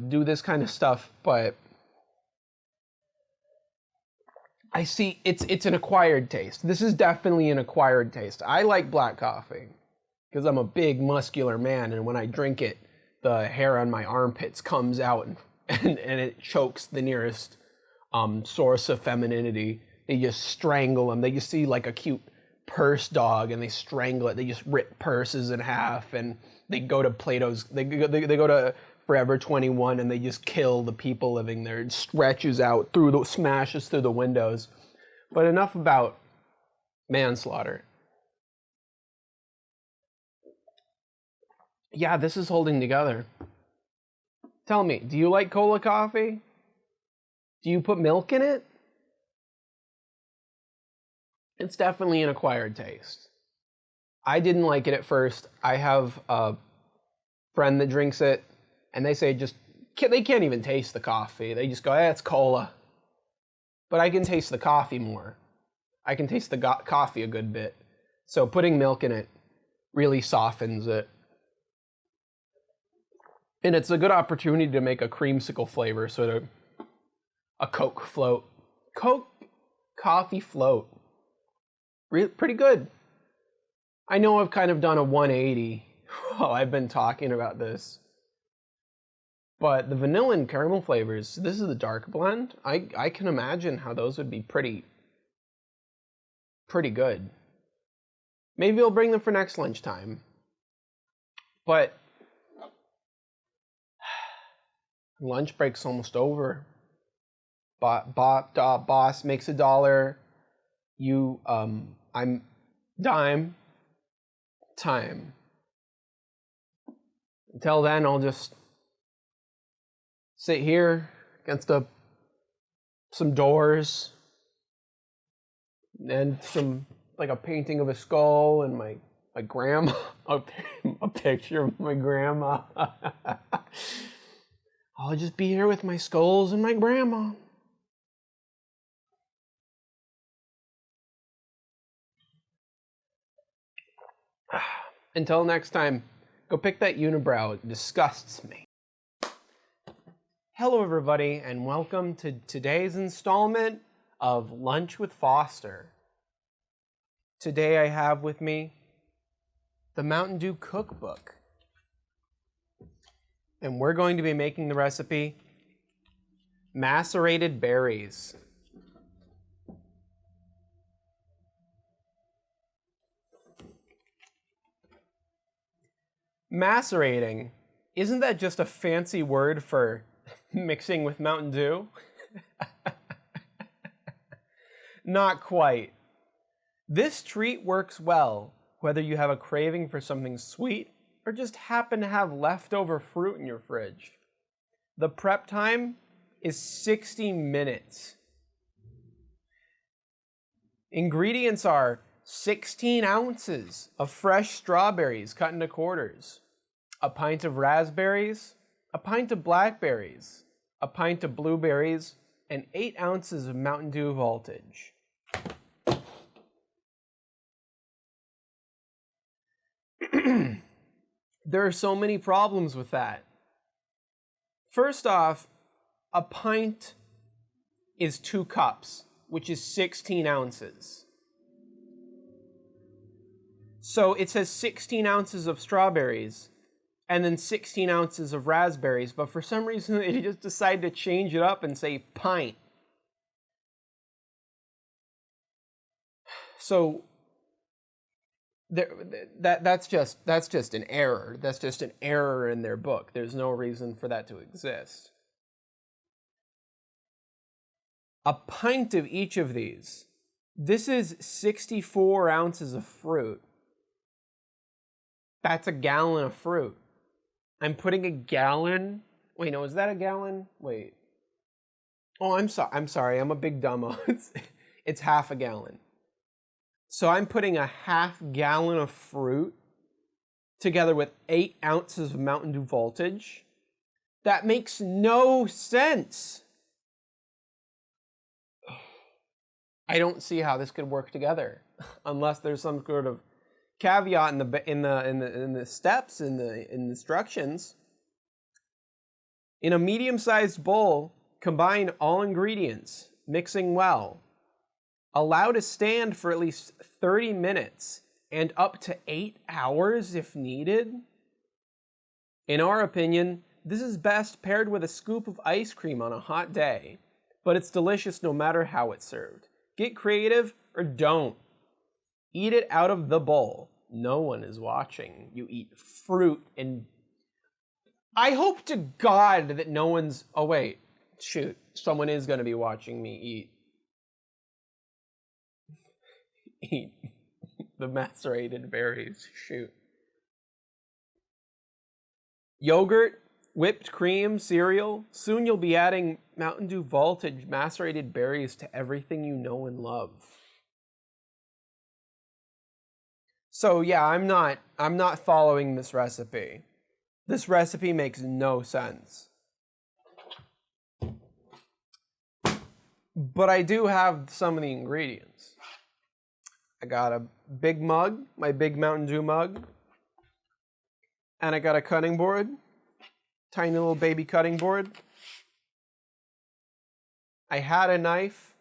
do this kind of stuff, but I see it's an acquired taste. This is definitely an acquired taste. I like black coffee because I'm a big muscular man, and when I drink it, the hair on my armpits comes out and it chokes the nearest source of femininity. They just strangle them. They just see like a cute purse dog and they strangle it. They just rip purses in half, and they go to Plato's. They go to Forever 21 and they just kill the people living there. It stretches out smashes through the windows. But enough about manslaughter. Yeah, this is holding together. Tell me, do you like cola coffee? Do you put milk in it? It's definitely an acquired taste. I didn't like it at first. I have a friend that drinks it, and they say they can't even taste the coffee. They just go, it's cola. But I can taste the coffee more. I can taste the coffee a good bit. So putting milk in it really softens it. And it's a good opportunity to make a creamsicle flavor, sort of a Coke float. Coke coffee float. Pretty good. I know I've kind of done a 180 while I've been talking about this. But the vanilla and caramel flavors, this is the dark blend. I can imagine how those would be pretty good. Maybe I'll bring them for next lunchtime. But lunch break's almost over. Boss makes $1. I'm dime time. Until then, I'll just sit here against some doors and like a painting of a skull and my grandma, a picture of my grandma. I'll just be here with my skulls and my grandma. Until next time, go pick that unibrow. It disgusts me. Hello, everybody, and welcome to today's installment of Lunch with Foster. Today I have with me the Mountain Dew cookbook. And we're going to be making the recipe macerated berries. Macerating, isn't that just a fancy word for mixing with Mountain Dew? Not quite. This treat works well whether you have a craving for something sweet or just happen to have leftover fruit in your fridge. The prep time is 60 minutes. Ingredients are 16 ounces of fresh strawberries cut into quarters, a pint of raspberries, a pint of blackberries, a pint of blueberries, and 8 ounces of Mountain Dew Voltage. There are so many problems with that. First off, a pint is 2 cups, which is 16 ounces. So it says 16 ounces of strawberries and then 16 ounces of raspberries, but for some reason they just decided to change it up and say pint. So that's just an error. That's just an error in their book. There's no reason for that to exist. A pint of each of these. This is 64 ounces of fruit. That's a gallon of fruit. I'm putting a gallon. Wait, no, is that a gallon? Wait. Oh, I'm sorry. I'm a big dumbo. It's half a gallon. So I'm putting a half gallon of fruit together with 8 ounces of Mountain Dew Voltage. That makes no sense. I don't see how this could work together unless there's some sort of caveat in the steps in the instructions. In a medium-sized bowl, combine all ingredients, mixing well. Allow to stand for at least 30 minutes and up to 8 hours if needed. In our opinion, this is best paired with a scoop of ice cream on a hot day, but it's delicious no matter how it's served. Get creative or don't. Eat it out of the bowl. No one is watching. You eat fruit and... I hope to God that no one's... Oh wait, shoot. Someone is going to be watching me eat the macerated berries. Shoot. Yogurt, whipped cream, cereal. Soon you'll be adding Mountain Dew Voltage macerated berries to everything you know and love. So yeah, I'm not following this recipe. This recipe makes no sense. But I do have some of the ingredients. I got a big mug, my big Mountain Dew mug. And I got a cutting board, tiny little baby cutting board. I had a knife.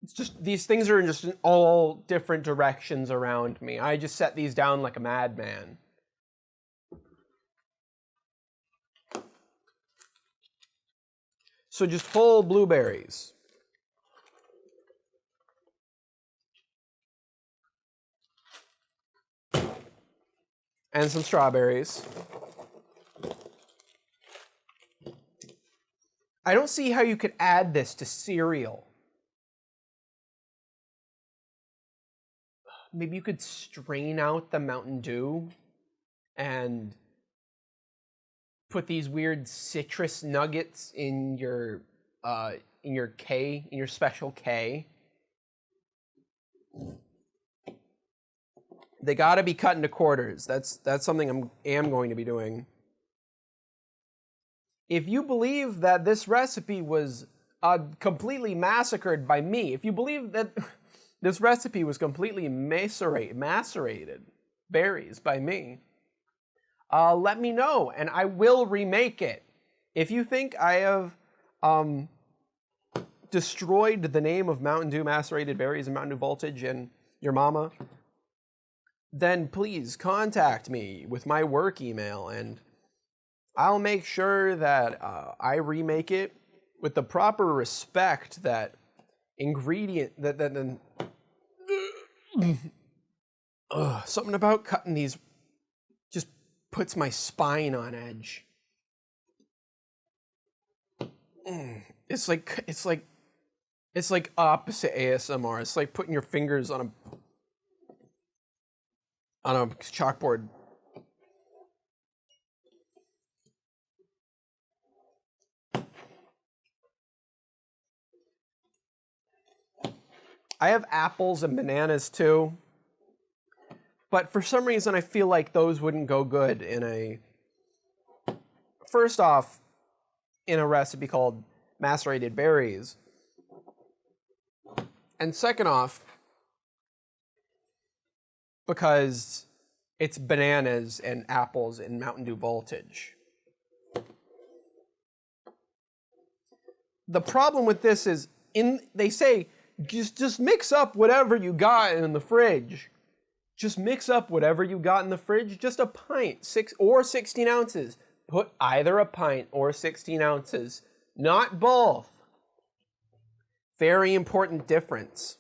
It's just, these things are just in all different directions around me. I just set these down like a madman. So just whole blueberries. And some strawberries. I don't see how you could add this to cereal. Maybe you could strain out the Mountain Dew and put these weird citrus nuggets in your special K. They got to be cut into quarters. That's something I am going to be doing. If you believe that this recipe was completely massacred by me, if you believe that this recipe was completely macerated berries by me, let me know, and I will remake it. If you think I have destroyed the name of Mountain Dew Macerated Berries and Mountain Dew Voltage and your mama, then please contact me with my work email, and I'll make sure that I remake it with the proper respect that something about cutting these just puts my spine on edge. It's like opposite ASMR. It's like putting your fingers on a chalkboard. I have apples and bananas too, but for some reason I feel like those wouldn't go good first off, in a recipe called macerated berries. And second off, because it's bananas and apples and Mountain Dew Voltage. The problem with this is, they say, just mix up whatever you got in the fridge. Just mix up whatever you got in the fridge, just a pint, 6 or 16 ounces. Put either a pint or 16 ounces, not both. Very important difference.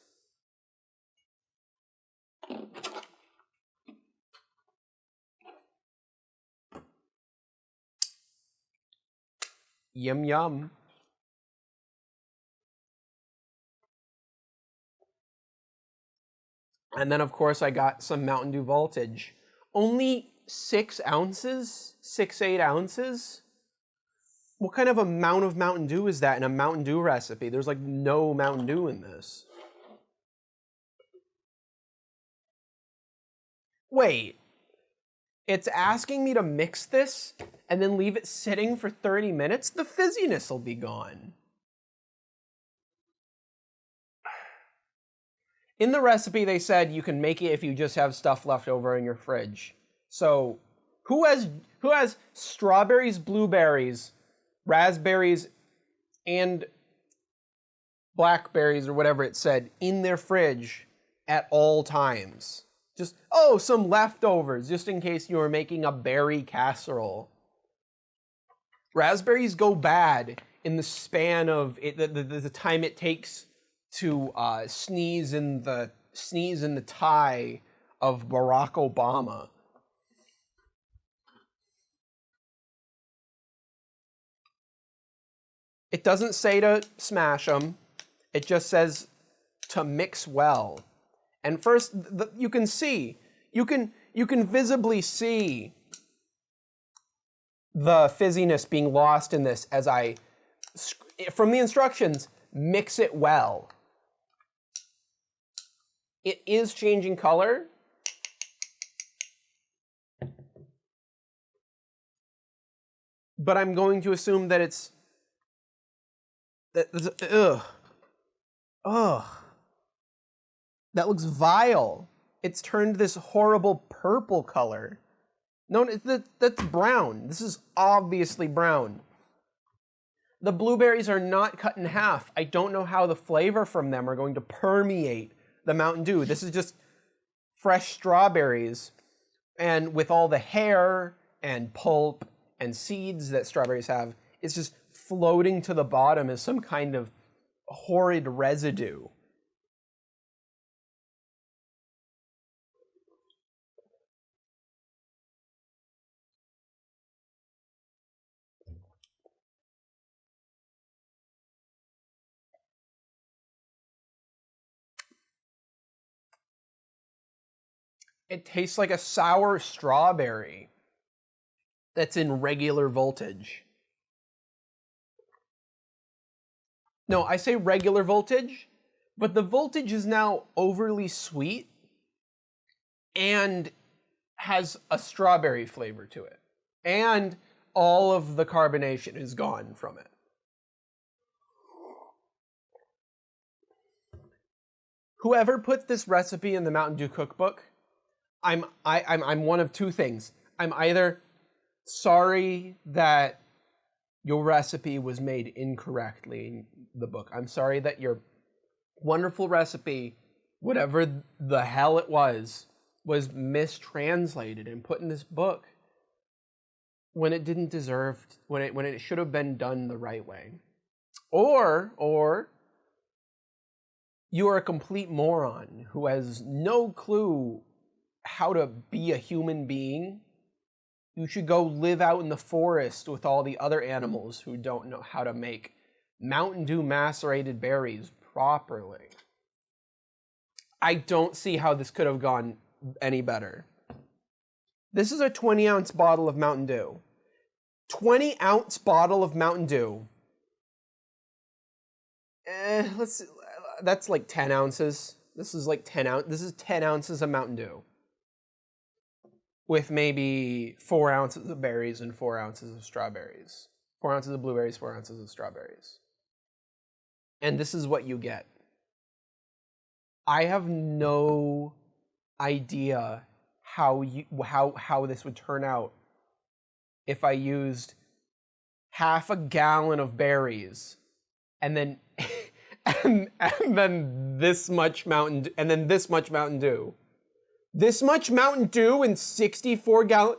Yum yum. And then, of course, I got some Mountain Dew Voltage. Only 6 ounces? 6-8 ounces? What kind of amount of Mountain Dew is that in a Mountain Dew recipe? There's like no Mountain Dew in this. Wait. It's asking me to mix this and then leave it sitting for 30 minutes? The fizziness will be gone. In the recipe, they said you can make it if you just have stuff left over in your fridge. So, who has strawberries, blueberries, raspberries, and blackberries, or whatever it said, in their fridge at all times? Just, some leftovers, just in case you were making a berry casserole. Raspberries go bad in the span of the time it takes to sneeze in the tie of Barack Obama. It doesn't say to smash them. It just says to mix well. And first, you can visibly see the fizziness being lost in this as from the instructions, mix it well. It is changing color. But I'm going to assume that it's... That looks vile. It's turned this horrible purple color. No, that's brown. This is obviously brown. The blueberries are not cut in half. I don't know how the flavor from them are going to permeate the Mountain Dew. This is just fresh strawberries, and with all the hair and pulp and seeds that strawberries have, it's just floating to the bottom as some kind of horrid residue. It tastes like a sour strawberry that's in regular voltage. No, I say regular voltage, but the voltage is now overly sweet and has a strawberry flavor to it. And all of the carbonation is gone from it. Whoever put this recipe in the Mountain Dew cookbook, I'm one of two things. I'm either sorry that your recipe was made incorrectly in the book. I'm sorry that your wonderful recipe, whatever the hell it was mistranslated and put in this book when it didn't deserve, when it should have been done the right way. Or you are a complete moron who has no clue how to be a human being. You should go live out in the forest with all the other animals who don't know how to make Mountain Dew macerated berries properly. I don't see how this could have gone any better. This is a 20-ounce bottle of Mountain Dew. 20-ounce bottle of Mountain Dew. That's like 10 ounces. This is 10 ounces of Mountain Dew. With maybe 4 ounces of berries and 4 ounces of strawberries. 4 ounces of blueberries, 4 ounces of strawberries. And this is what you get. I have no idea how this would turn out if I used half a gallon of berries and then and then this much Mountain Dew. This much Mountain Dew in 64 gallon.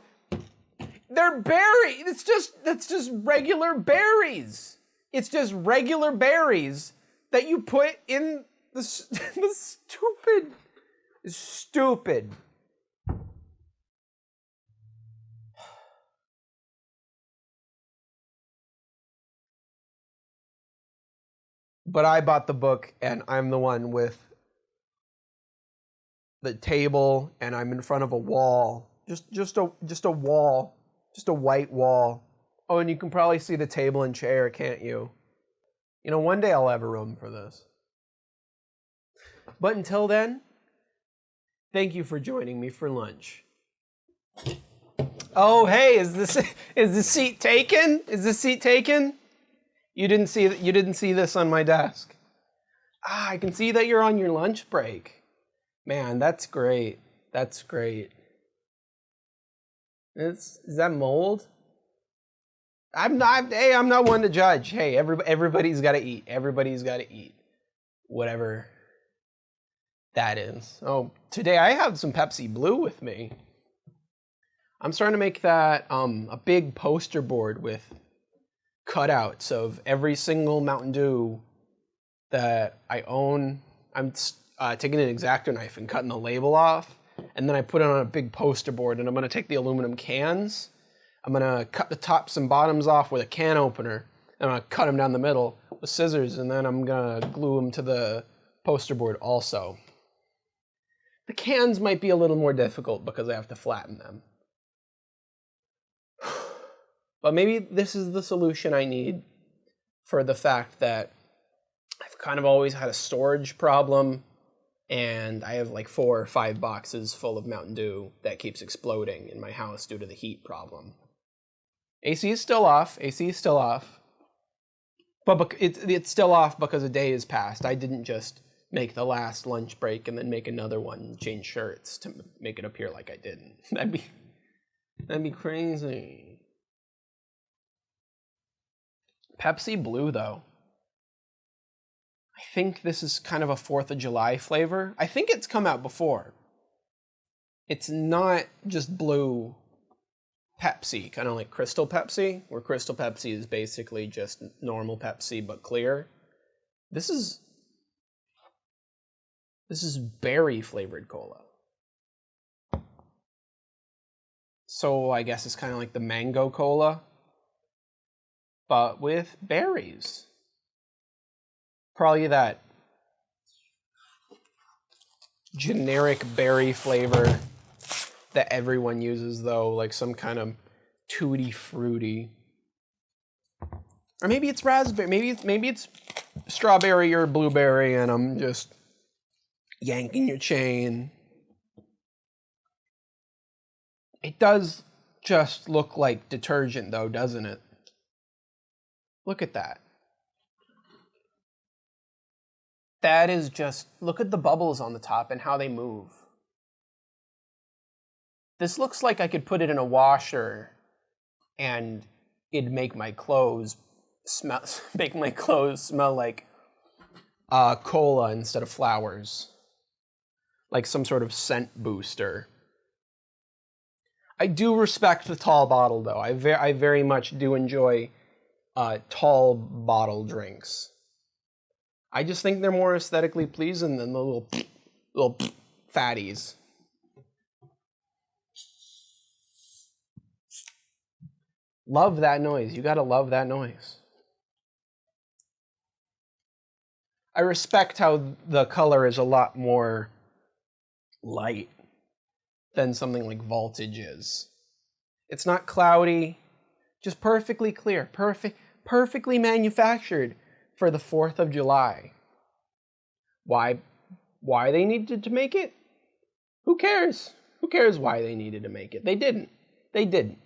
They're berries. That's just regular berries. It's just regular berries that you put in the stupid. But I bought the book, and I'm the one with the table, and I'm in front of a wall. Just a wall. Just a white wall. Oh, and you can probably see the table and chair, can't you? You know, one day I'll have a room for this. But until then, thank you for joining me for lunch. Oh, hey, is the seat taken? Is the seat taken? You didn't see this on my desk. I can see that you're on your lunch break. Man, that's great. That's great. Is that mold? I'm not one to judge. Hey, everybody's got to eat. Everybody's got to eat. Whatever that is. Oh, today I have some Pepsi Blue with me. I'm starting to make that a big poster board with cutouts of every single Mountain Dew that I own. I'm taking an X-Acto knife and cutting the label off, and then I put it on a big poster board, and I'm going to take the aluminum cans, I'm going to cut the tops and bottoms off with a can opener, and I'm going to cut them down the middle with scissors, and then I'm going to glue them to the poster board also. The cans might be a little more difficult because I have to flatten them. But maybe this is the solution I need for the fact that I've kind of always had a storage problem, and I have like 4 or 5 boxes full of Mountain Dew that keeps exploding in my house due to the heat problem. AC is still off. But it's still off because a day has passed. I didn't just make the last lunch break and then make another one and change shirts to make it appear like I didn't. That'd be crazy. Pepsi Blue, though. I think this is kind of a 4th of July flavor. I think it's come out before. It's not just blue Pepsi, kind of like Crystal Pepsi, where Crystal Pepsi is basically just normal Pepsi but clear. This is berry flavored cola. So I guess it's kind of like the mango cola, but with berries. Probably that generic berry flavor that everyone uses, though, like some kind of tutti fruity. Or maybe it's raspberry, maybe it's strawberry or blueberry, and I'm just yanking your chain. It does just look like detergent, though, doesn't it? Look at that. That is just, look at the bubbles on the top and how they move. This looks like I could put it in a washer and it'd make my clothes smell like cola instead of flowers, like some sort of scent booster. I do respect the tall bottle, though. I very much do enjoy tall bottle drinks. I just think they're more aesthetically pleasing than the little fatties. Love that noise. You gotta love that noise. I respect how the color is a lot more light than something like Voltage is. It's not cloudy, just perfectly clear, perfectly manufactured for the 4th of July. Why they needed to make it? Who cares? Who cares why they needed to make it? They didn't. They didn't.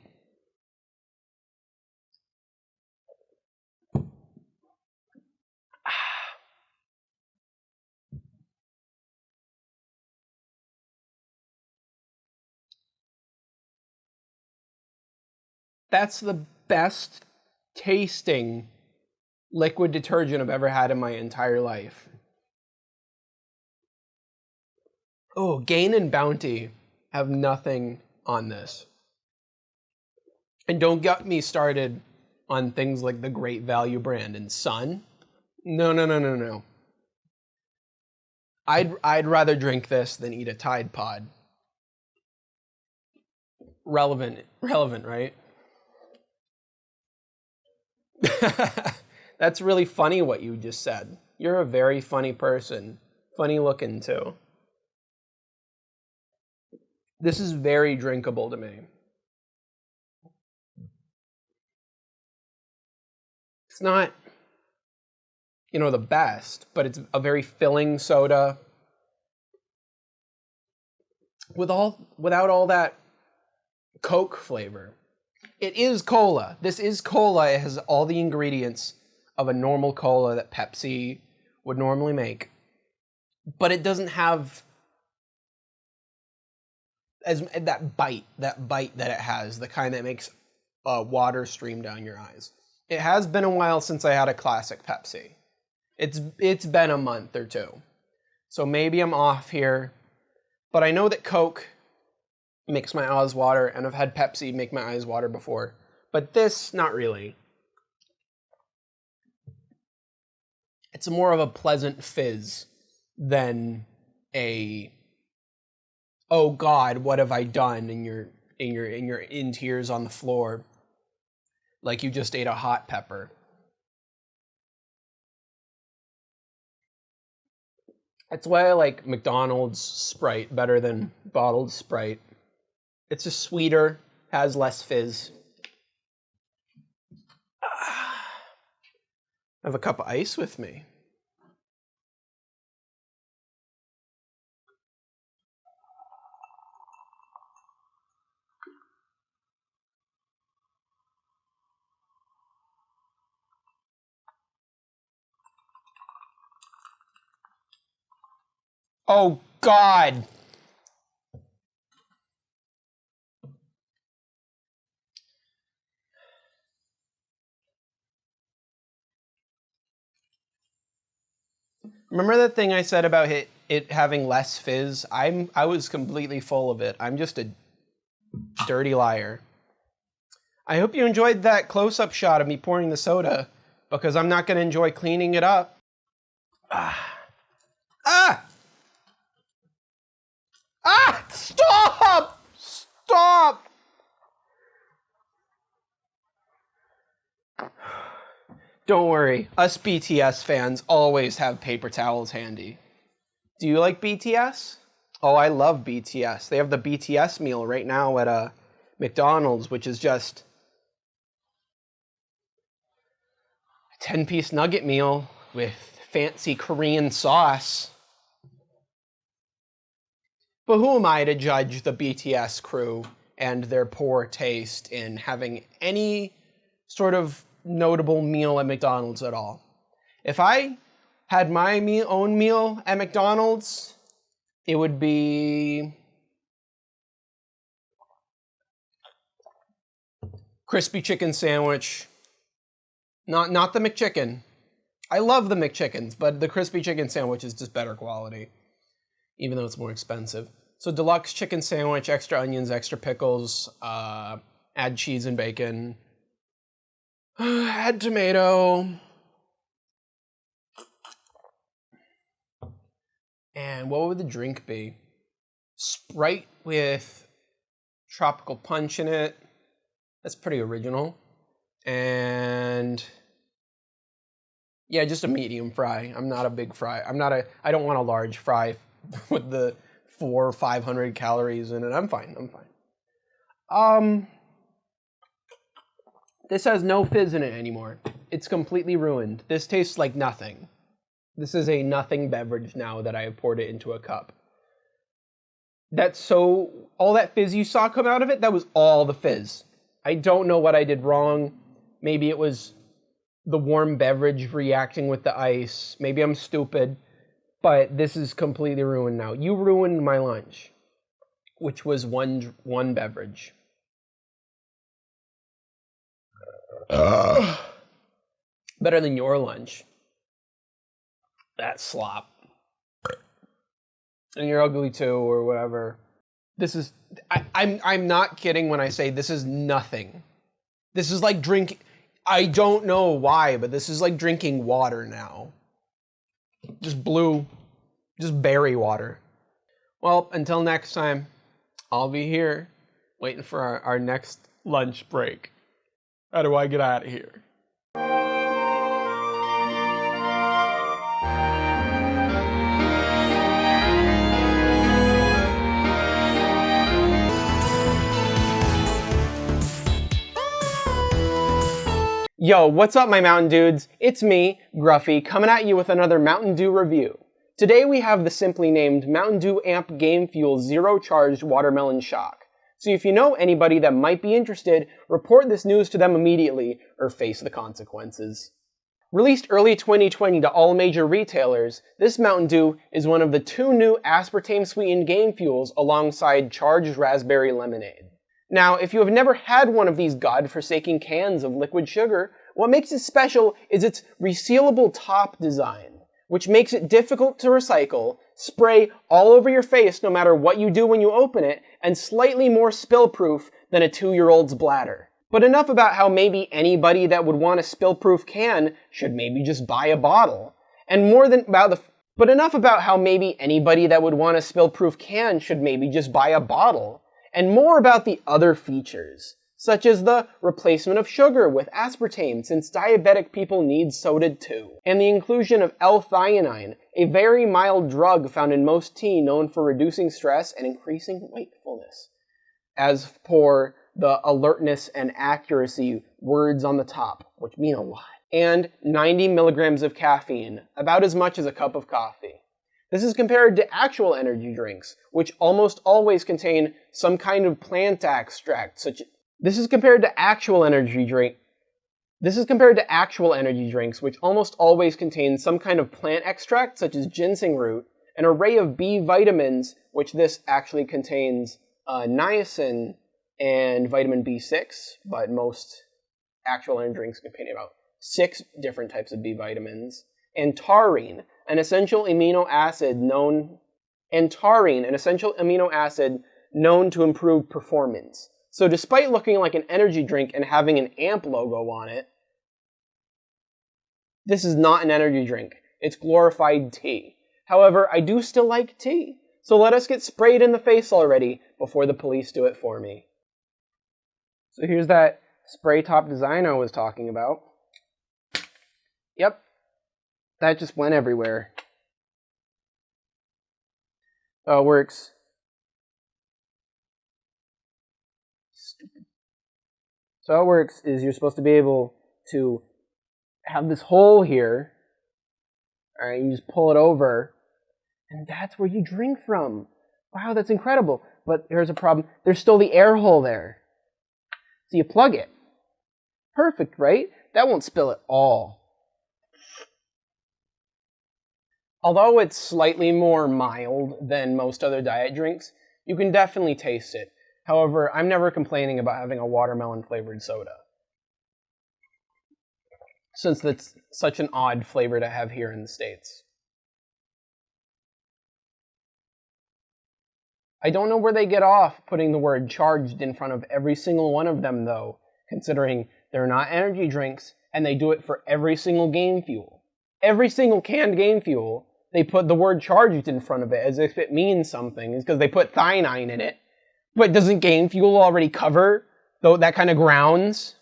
That's the best tasting liquid detergent I've ever had in my entire life. Oh, Gain and Bounty have nothing on this. And don't get me started on things like the Great Value brand and Sun. No. I'd rather drink this than eat a Tide Pod. Relevant, right? That's really funny what you just said. You're a very funny person. Funny looking too. This is very drinkable to me. It's not, the best, but it's a very filling soda. Without all that Coke flavor. It is cola. This is cola. It has all the ingredients of a normal cola that Pepsi would normally make. But it doesn't have that bite that it has, the kind that makes water stream down your eyes. It has been a while since I had a classic Pepsi. It's been a month or two. So maybe I'm off here. But I know that Coke makes my eyes water, and I've had Pepsi make my eyes water before. But this, not really. It's more of a pleasant fizz than a, oh God, what have I done? And you're in tears on the floor, like you just ate a hot pepper. That's why I like McDonald's Sprite better than bottled Sprite. It's just sweeter, has less fizz. I have a cup of ice with me. Oh, God. Remember that thing I said about it having less fizz? I was completely full of it. I'm just a dirty liar. I hope you enjoyed that close-up shot of me pouring the soda, because I'm not going to enjoy cleaning it up. Stop! Stop! Don't worry, us BTS fans always have paper towels handy. Do you like BTS? Oh, I love BTS. They have the BTS meal right now at McDonald's, which is just a 10-piece nugget meal with fancy Korean sauce. But who am I to judge the BTS crew and their poor taste in having any sort of notable meal at McDonald's at all? If I had my own meal at McDonald's, it would be crispy chicken sandwich. Not the McChicken. I love the McChickens, but the crispy chicken sandwich is just better quality, even though it's more expensive. So deluxe chicken sandwich, extra onions, extra pickles, add cheese and bacon, add tomato. And what would the drink be? Sprite with tropical punch in it. That's pretty original. And yeah, just a medium fry. I'm not a big fry. I don't want a large fry with the 400 or 500 calories in it. I'm fine. This has no fizz in it anymore. It's completely ruined. This tastes like nothing. This is a nothing beverage now that I have poured it into a cup. All that fizz you saw come out of it, that was all the fizz. I don't know what I did wrong. Maybe it was the warm beverage reacting with the ice. Maybe I'm stupid, but this is completely ruined now. You ruined my lunch, which was one beverage. Better than your lunch. That slop. And you're ugly too, or whatever. This is, I'm not kidding when I say this is nothing. This is like I don't know why, but this is like drinking water now. Just berry water. Well, until next time, I'll be here waiting for our next lunch break. How do I get out of here? Yo, what's up, my Mountain Dudes? It's me, Gruffy, coming at you with another Mountain Dew review. Today we have the simply named Mountain Dew Amp Game Fuel Zero Charged Watermelon Shock. So if you know anybody that might be interested, report this news to them immediately or face the consequences. Released early 2020 to all major retailers, this Mountain Dew is one of the 2 new aspartame-sweetened game fuels alongside charged raspberry lemonade. Now, if you have never had one of these godforsaken cans of liquid sugar, what makes it special is its resealable top design, which makes it difficult to recycle, spray all over your face no matter what you do when you open it, and slightly more spill-proof than a 2-year-old's bladder. But enough about how maybe anybody that would want a spill-proof can should maybe just buy a bottle. But enough about how maybe anybody that would want a spill-proof can should maybe just buy a bottle. And more about the other features, such as the replacement of sugar with aspartame since diabetic people need soda too, and the inclusion of L-theanine, a very mild drug found in most tea known for reducing stress and increasing wakefulness. As for the alertness and accuracy words on the top, which mean a lot, and 90 milligrams of caffeine, about as much as a cup of coffee. This is compared to actual energy drinks, which almost always contain some kind of plant extract, This is compared to actual energy drinks, which almost always contain some kind of plant extract, such as ginseng root, an array of B vitamins, which this actually contains niacin and vitamin B6, but most actual energy drinks contain about 6 different types of B vitamins, and taurine, an essential amino acid known to improve performance. So despite looking like an energy drink and having an AMP logo on it, this is not an energy drink. It's glorified tea. However, I do still like tea. So let us get sprayed in the face already before the police do it for me. So here's that spray top design I was talking about. Yep. That just went everywhere. Oh, it works. Stupid. So how it works is you're supposed to be able to have this hole here. Alright, you just pull it over, and that's where you drink from. Wow, that's incredible. But here's a problem. There's still the air hole there. So you plug it. Perfect, right? That won't spill at all. Although it's slightly more mild than most other diet drinks, you can definitely taste it. However, I'm never complaining about having a watermelon flavored soda, since that's such an odd flavor to have here in the States. I don't know where they get off putting the word charged in front of every single one of them, though, considering they're not energy drinks, and they do it for every single game fuel. Every single canned game fuel, they put the word charged in front of it as if it means something. It's because they put thionine in it. But doesn't game fuel already cover that kind of grounds?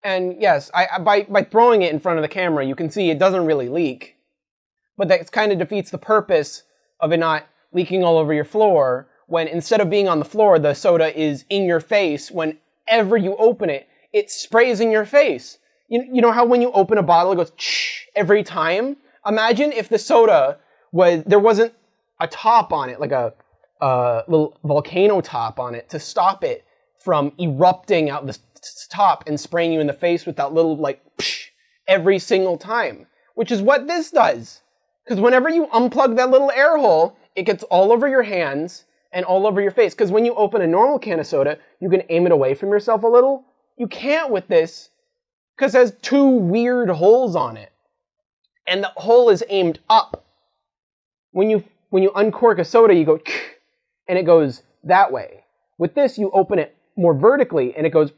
And yes, by throwing it in front of the camera, you can see it doesn't really leak. But that kind of defeats the purpose of it not leaking all over your floor, when instead of being on the floor, the soda is in your face. Whenever you open it, it sprays in your face. You know how when you open a bottle, it goes every time? Imagine if the soda there wasn't a top on it, like a little volcano top on it, to stop it from erupting out the top and spraying you in the face with that little, every single time. Which is what this does. Because whenever you unplug that little air hole, it gets all over your hands and all over your face. Because when you open a normal can of soda, you can aim it away from yourself a little. You can't with this, because it has two weird holes on it. And the hole is aimed up. When you uncork a soda, you go, and it goes that way. With this, you open it more vertically, and it goes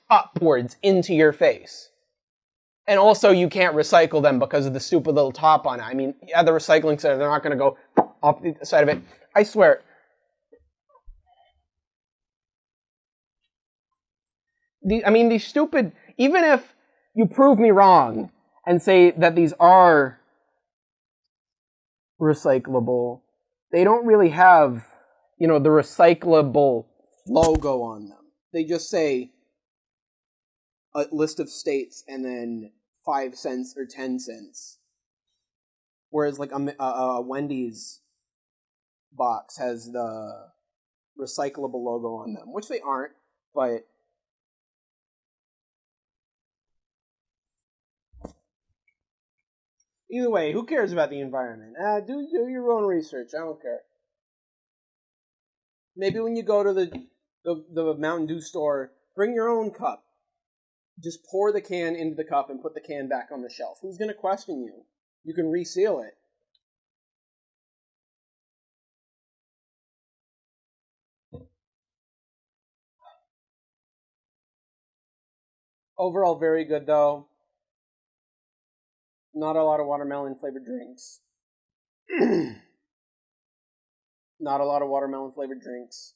upwards into your face. And also, you can't recycle them because of the stupid little top on it. I mean, yeah, the recycling center, they're not going to go off the side of it. I swear. These stupid... Even if you prove me wrong and say that these are recyclable, they don't really have, the recyclable logo on them. They just say a list of states and then 5 cents or 10 cents. Whereas like a Wendy's box has the recyclable logo on them, which they aren't, but either way, who cares about the environment? Do your own research. I don't care. Maybe when you go to the Mountain Dew store, bring your own cup. Just pour the can into the cup and put the can back on the shelf. Who's going to question you? You can reseal it. Overall, very good, though. Not a lot of watermelon flavored drinks. Not a lot of watermelon flavored drinks.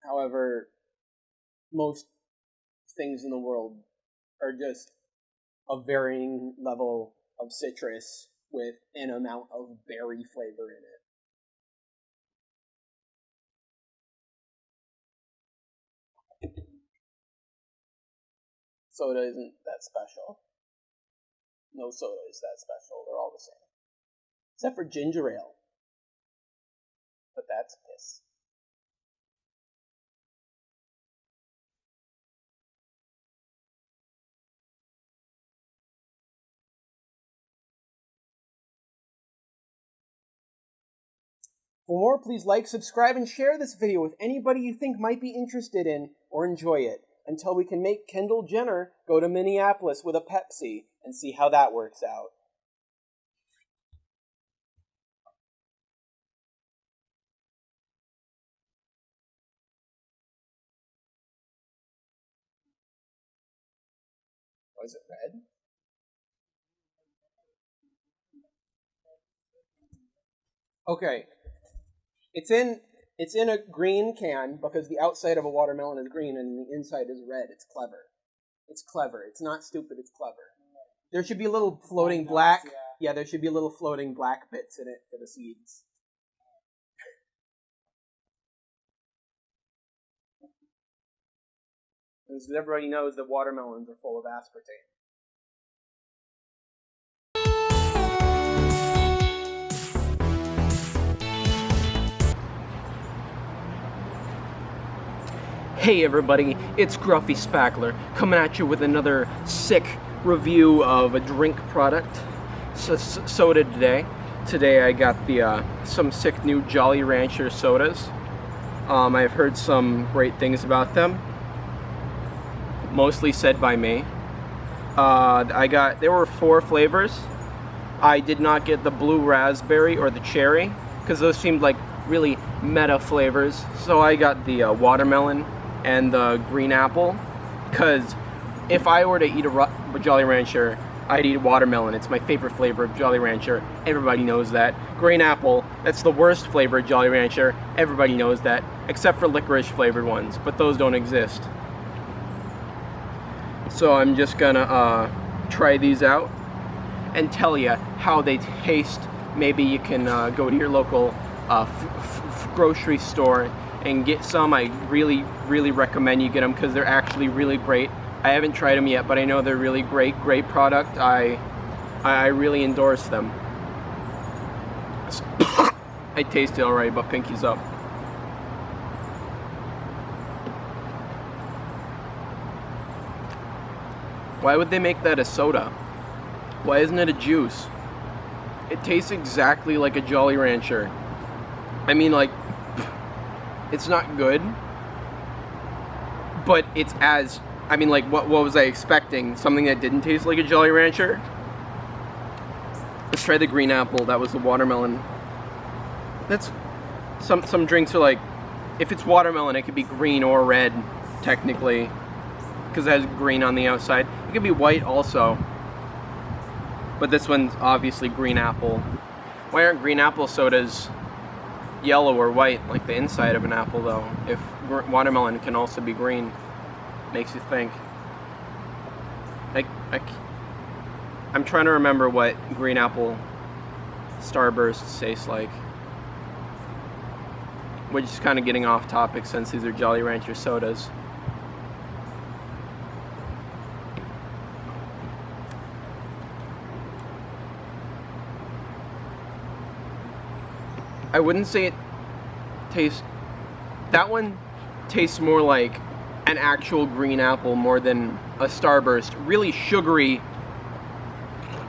However, most things in the world are just a varying level of citrus with an amount of berry flavor in it. Soda isn't that special. No soda is that special. They're all the same. Except for ginger ale. But that's piss. For more, please like, subscribe, and share this video with anybody you think might be interested in or enjoy it, until we can make Kendall Jenner go to Minneapolis with a Pepsi and see how that works out. Was it red? Okay. It's in a green can because the outside of a watermelon is green and the inside is red. It's clever. It's clever. It's not stupid. It's clever. There should be a little floating black. Yeah, there should be a little floating black bits in it for the seeds. Because everybody knows that watermelons are full of aspartame. Hey everybody, it's Gruffy Spackler coming at you with another sick review of a drink product, soda today. today I got the some sick new Jolly Rancher sodas. I've heard some great things about them, mostly said by me. There were 4 flavors. I did not get the blue raspberry or the cherry, because those seemed like really meta flavors. So I got the watermelon and the green apple, because if I were to eat a Jolly Rancher, I'd eat watermelon. It's my favorite flavor of Jolly Rancher. Everybody knows that. Green apple, that's the worst flavor of Jolly Rancher. Everybody knows that, except for licorice flavored ones, but those don't exist. So I'm just gonna try these out and tell you how they taste. Maybe you can go to your local grocery store and get some. I really recommend you get them, because they're actually really great. I haven't tried them yet, but I know they're really great product. I really endorse them. I tasted already, but pinky's up. Why would they make that a soda? Why isn't it a juice? It tastes exactly like a Jolly Rancher. I mean, like, it's not good, but it's as, I mean, like, what was I expecting? Something that didn't taste like a Jolly Rancher? Let's try the green apple. That was the watermelon. That's, some drinks are like, if it's watermelon, it could be green or red, technically, because it has green on the outside. It could be white also, but this one's obviously green apple. Why aren't green apple sodas yellow or white like the inside of an apple, though? If watermelon can also be green, makes you think. I'm trying to remember what green apple Starburst tastes like. We're just kind of getting off topic since these are Jolly Rancher sodas. I wouldn't say it tastes... That one tastes more like an actual green apple more than a Starburst. Really sugary,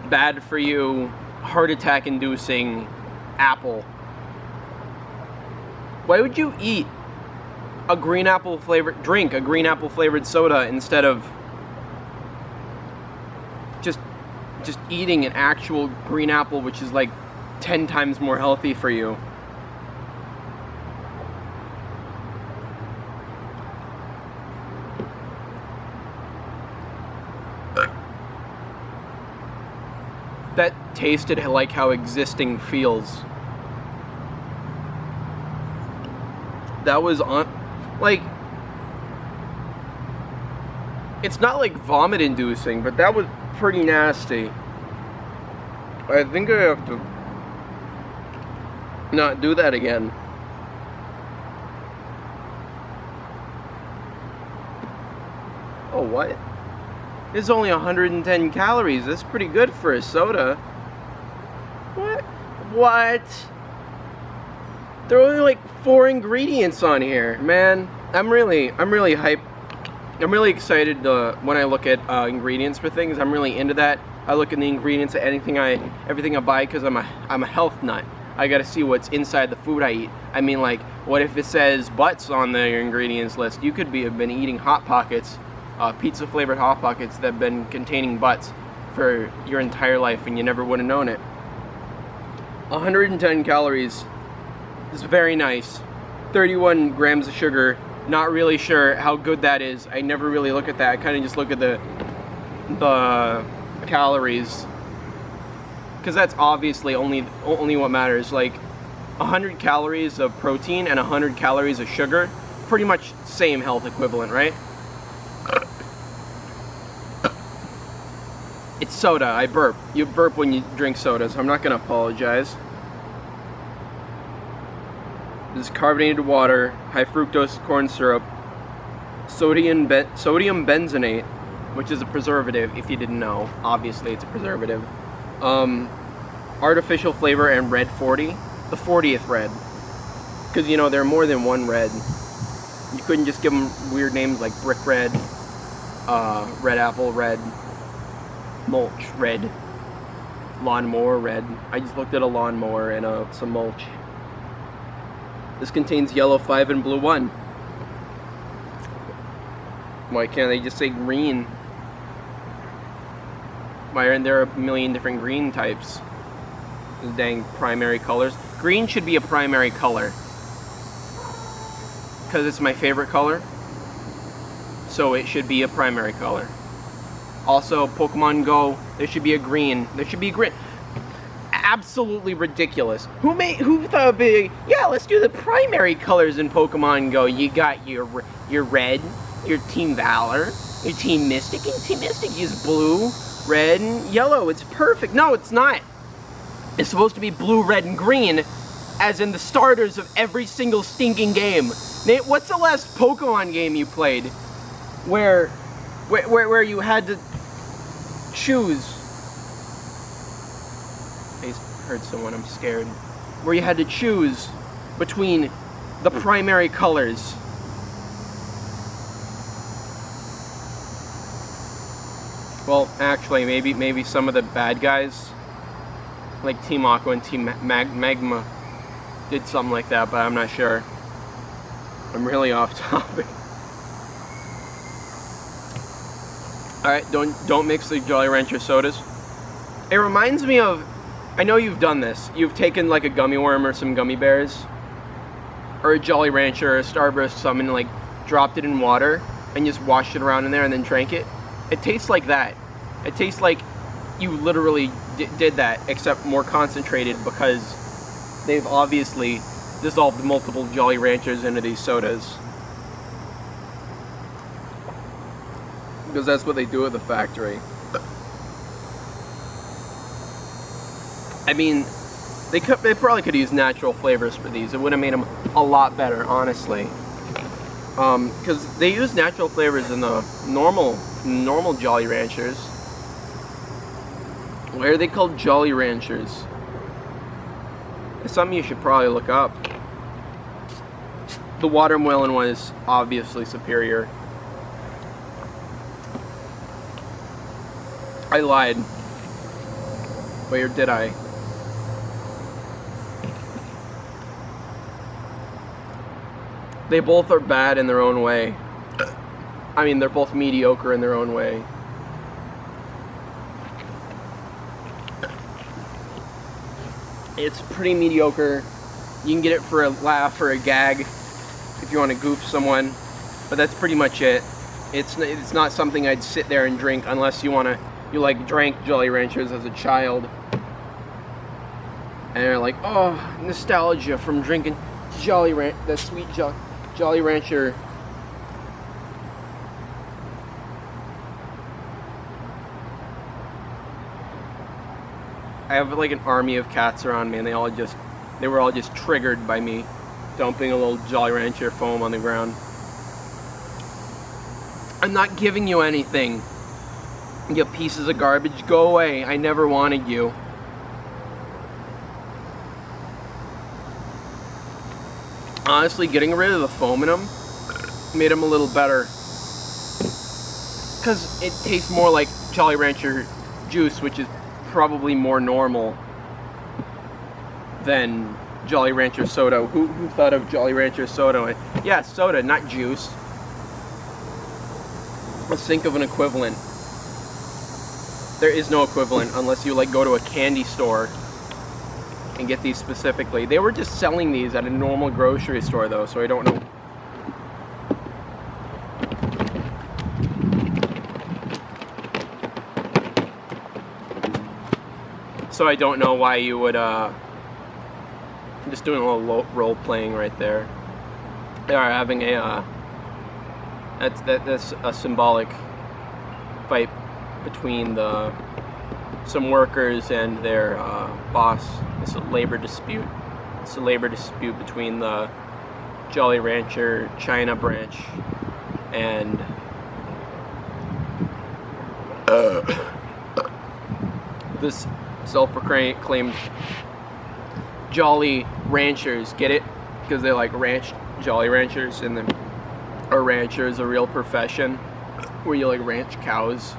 bad for you, heart attack inducing apple. Why would you eat a green apple flavored, drink a green apple flavored soda instead of just eating an actual green apple, which is like 10 times more healthy for you? That tasted like how existing feels. That was on, like, it's not like vomit inducing, but that was pretty nasty. I think I have to not do that again. Oh, what? It's only 110 calories. That's pretty good for a soda. What? What? There are only like 4 ingredients on here, man. I'm really hyped. I'm really excited when I look at ingredients for things. I'm really into that. I look at the ingredients of everything I buy, because I'm a health nut. I gotta see what's inside the food I eat. I mean, like, what if it says butts on the ingredients list? You could have been eating Hot Pockets. Pizza flavored Hot Pockets that have been containing butts for your entire life, and you never would have known it. 110 calories is very nice. 31 grams of sugar. Not really sure how good that is. I never really look at that. I kind of just look at the calories, because that's obviously only what matters. Like 100 calories of protein and 100 calories of sugar, pretty much same health equivalent, right? It's soda. I burp. You burp when you drink soda, so I'm not going to apologize. This is carbonated water, high fructose corn syrup, sodium benzenate, which is a preservative, if you didn't know. Obviously, it's a preservative. Artificial flavor, and red 40. The 40th red. Because, you know, there are more than one red. You couldn't just give them weird names like brick red, red apple red, mulch red. lawnmower red. I just looked at a lawnmower and some mulch. This contains yellow 5 and blue 1. Why can't they just say green? Why aren't there a million different green types? The dang primary colors. Green should be a primary color. Because it's my favorite color. So it should be a primary color. Also, Pokemon Go, there should be a green. There should be a green. Absolutely ridiculous. Who thought big? Yeah, let's do the primary colors in Pokemon Go. You got your red, your Team Valor, your Team Mystic, and Team Mystic is blue, red, and yellow. It's perfect. No, it's not. It's supposed to be blue, red, and green, as in the starters of every single stinking game. Nate, what's the last Pokemon game you played where you had to choose? I heard someone, I'm scared. Where you had to choose between the primary colors. Well, actually, maybe some of the bad guys, like Team Aqua and Team Magma, did something like that, but I'm not sure. I'm really off topic. Alright, don't mix the Jolly Rancher sodas. It reminds me of, I know you've done this. You've taken like a gummy worm or some gummy bears, or a Jolly Rancher or a Starburst, something, and like dropped it in water and just washed it around in there and then drank it. It tastes like that. It tastes like you literally did that, except more concentrated, because they've obviously dissolved multiple Jolly Ranchers into these sodas. Because that's what they do at the factory. I mean, they probably could use natural flavors for these. It would have made them a lot better, honestly. Because they use natural flavors in the normal Jolly Ranchers. Why are they called Jolly Ranchers? It's something you should probably look up. The watermelon one is obviously superior. I lied. Wait, or did I? They both are bad in their own way. I mean, they're both mediocre in their own way. It's pretty mediocre. You can get it for a laugh or a gag if you want to goof someone, but that's pretty much it. It's not something I'd sit there and drink unless you like drank Jolly Ranchers as a child. And you're like, oh, nostalgia from drinking that sweet Jolly Rancher. I have like an army of cats around me, and they were all just triggered by me dumping a little Jolly Rancher foam on the ground. I'm not giving you anything. You pieces of garbage, go away. I never wanted you. Honestly, getting rid of the foam in them made them a little better. Because it tastes more like Jolly Rancher juice, which is probably more normal than Jolly Rancher soda. Who thought of Jolly Rancher soda? Yeah, soda, not juice. Let's think of an equivalent. There is no equivalent unless you like go to a candy store and get these specifically. They were just selling these at a normal grocery store though, so I don't know. So I don't know why you would, I'm just doing a little role playing right there. They are having a, that's a symbolic fight between some workers and their boss. It's a labor dispute. It's a labor dispute between the Jolly Rancher China branch and this self-proclaimed Jolly Ranchers. Get it? Because they like ranch Jolly Ranchers, and a rancher is a real profession where you like ranch cows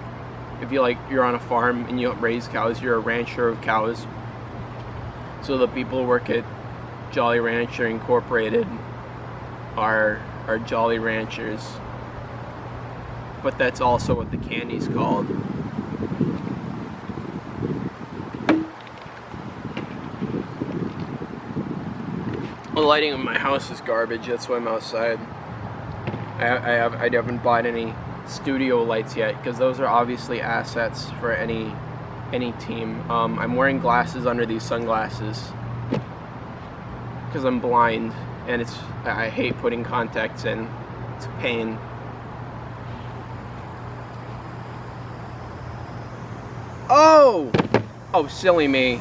if you're on a farm and you raise cows, you're a rancher of cows. So the people who work at Jolly Rancher Incorporated are Jolly Ranchers. But that's also what the candy's called. The lighting of my house is garbage, that's why I'm outside. I haven't bought any studio lights yet, because those are obviously assets for any team. I'm wearing glasses under these sunglasses because I'm blind, and I hate putting contacts in. It's a pain. Oh, silly me.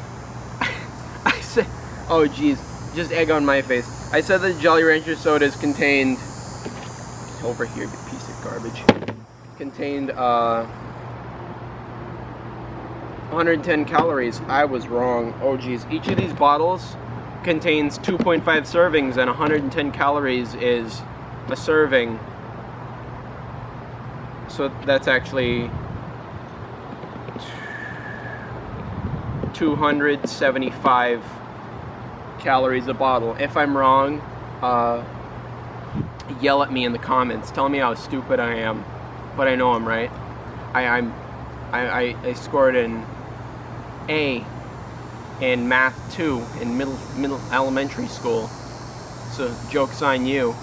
I said, oh geez, just egg on my face. I said that Jolly Rancher sodas contained, over here, you piece of garbage, contained 110 calories. I was wrong. Oh geez, each of these bottles contains 2.5 servings, and 110 calories is a serving. So that's actually 275 calories a bottle. If I'm wrong, yell at me in the comments. Tell me how stupid I am, but I know I'm right. I scored an A in Math 2 in middle elementary school. So joke's on you.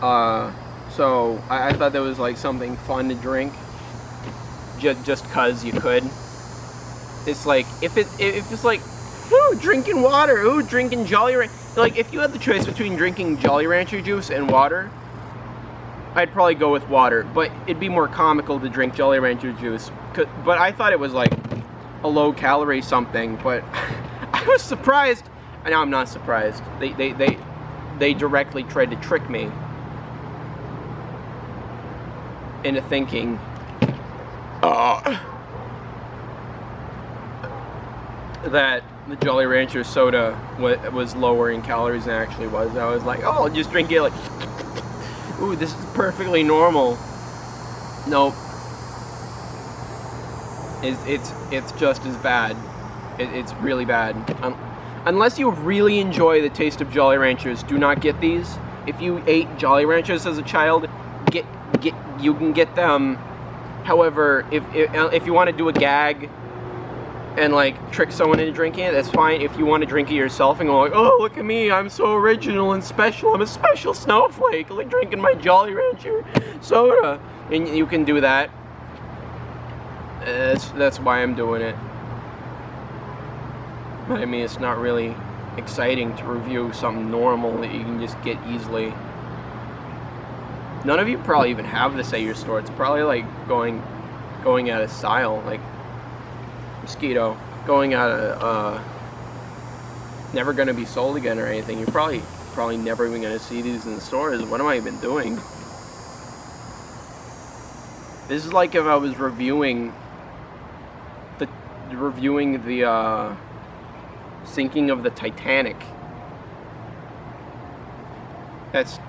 So I thought that was like something fun to drink, just cause you could. It's like if it's like, ooh, drinking water, ooh, drinking Jolly Rancher. Like if you had the choice between drinking Jolly Rancher juice and water, I'd probably go with water. But it'd be more comical to drink Jolly Rancher juice. But I thought it was like a low calorie something. But I was surprised. And now I'm not surprised. They directly tried to trick me into thinking that the Jolly Rancher soda was lower in calories than it actually was. I was like, oh, I'll just drink it like, ooh, this is perfectly normal. Nope. It's just as bad. It's really bad. Unless you really enjoy the taste of Jolly Ranchers, do not get these. If you ate Jolly Ranchers as a child, you can get them. However, if you want to do a gag and like trick someone into drinking it, that's fine. If you want to drink it yourself and go like, oh, look at me, I'm so original and special, I'm a special snowflake, like drinking my Jolly Rancher soda, and you can do that. That's why I'm doing it. But I mean, it's not really exciting to review something normal that you can just get easily. None of you probably even have this at your store. It's probably like going out of style, like Mosquito, going out of never gonna be sold again or anything. You're probably never even gonna see these in the stores. What am I even doing? This is like if I was reviewing the sinking of the Titanic. That's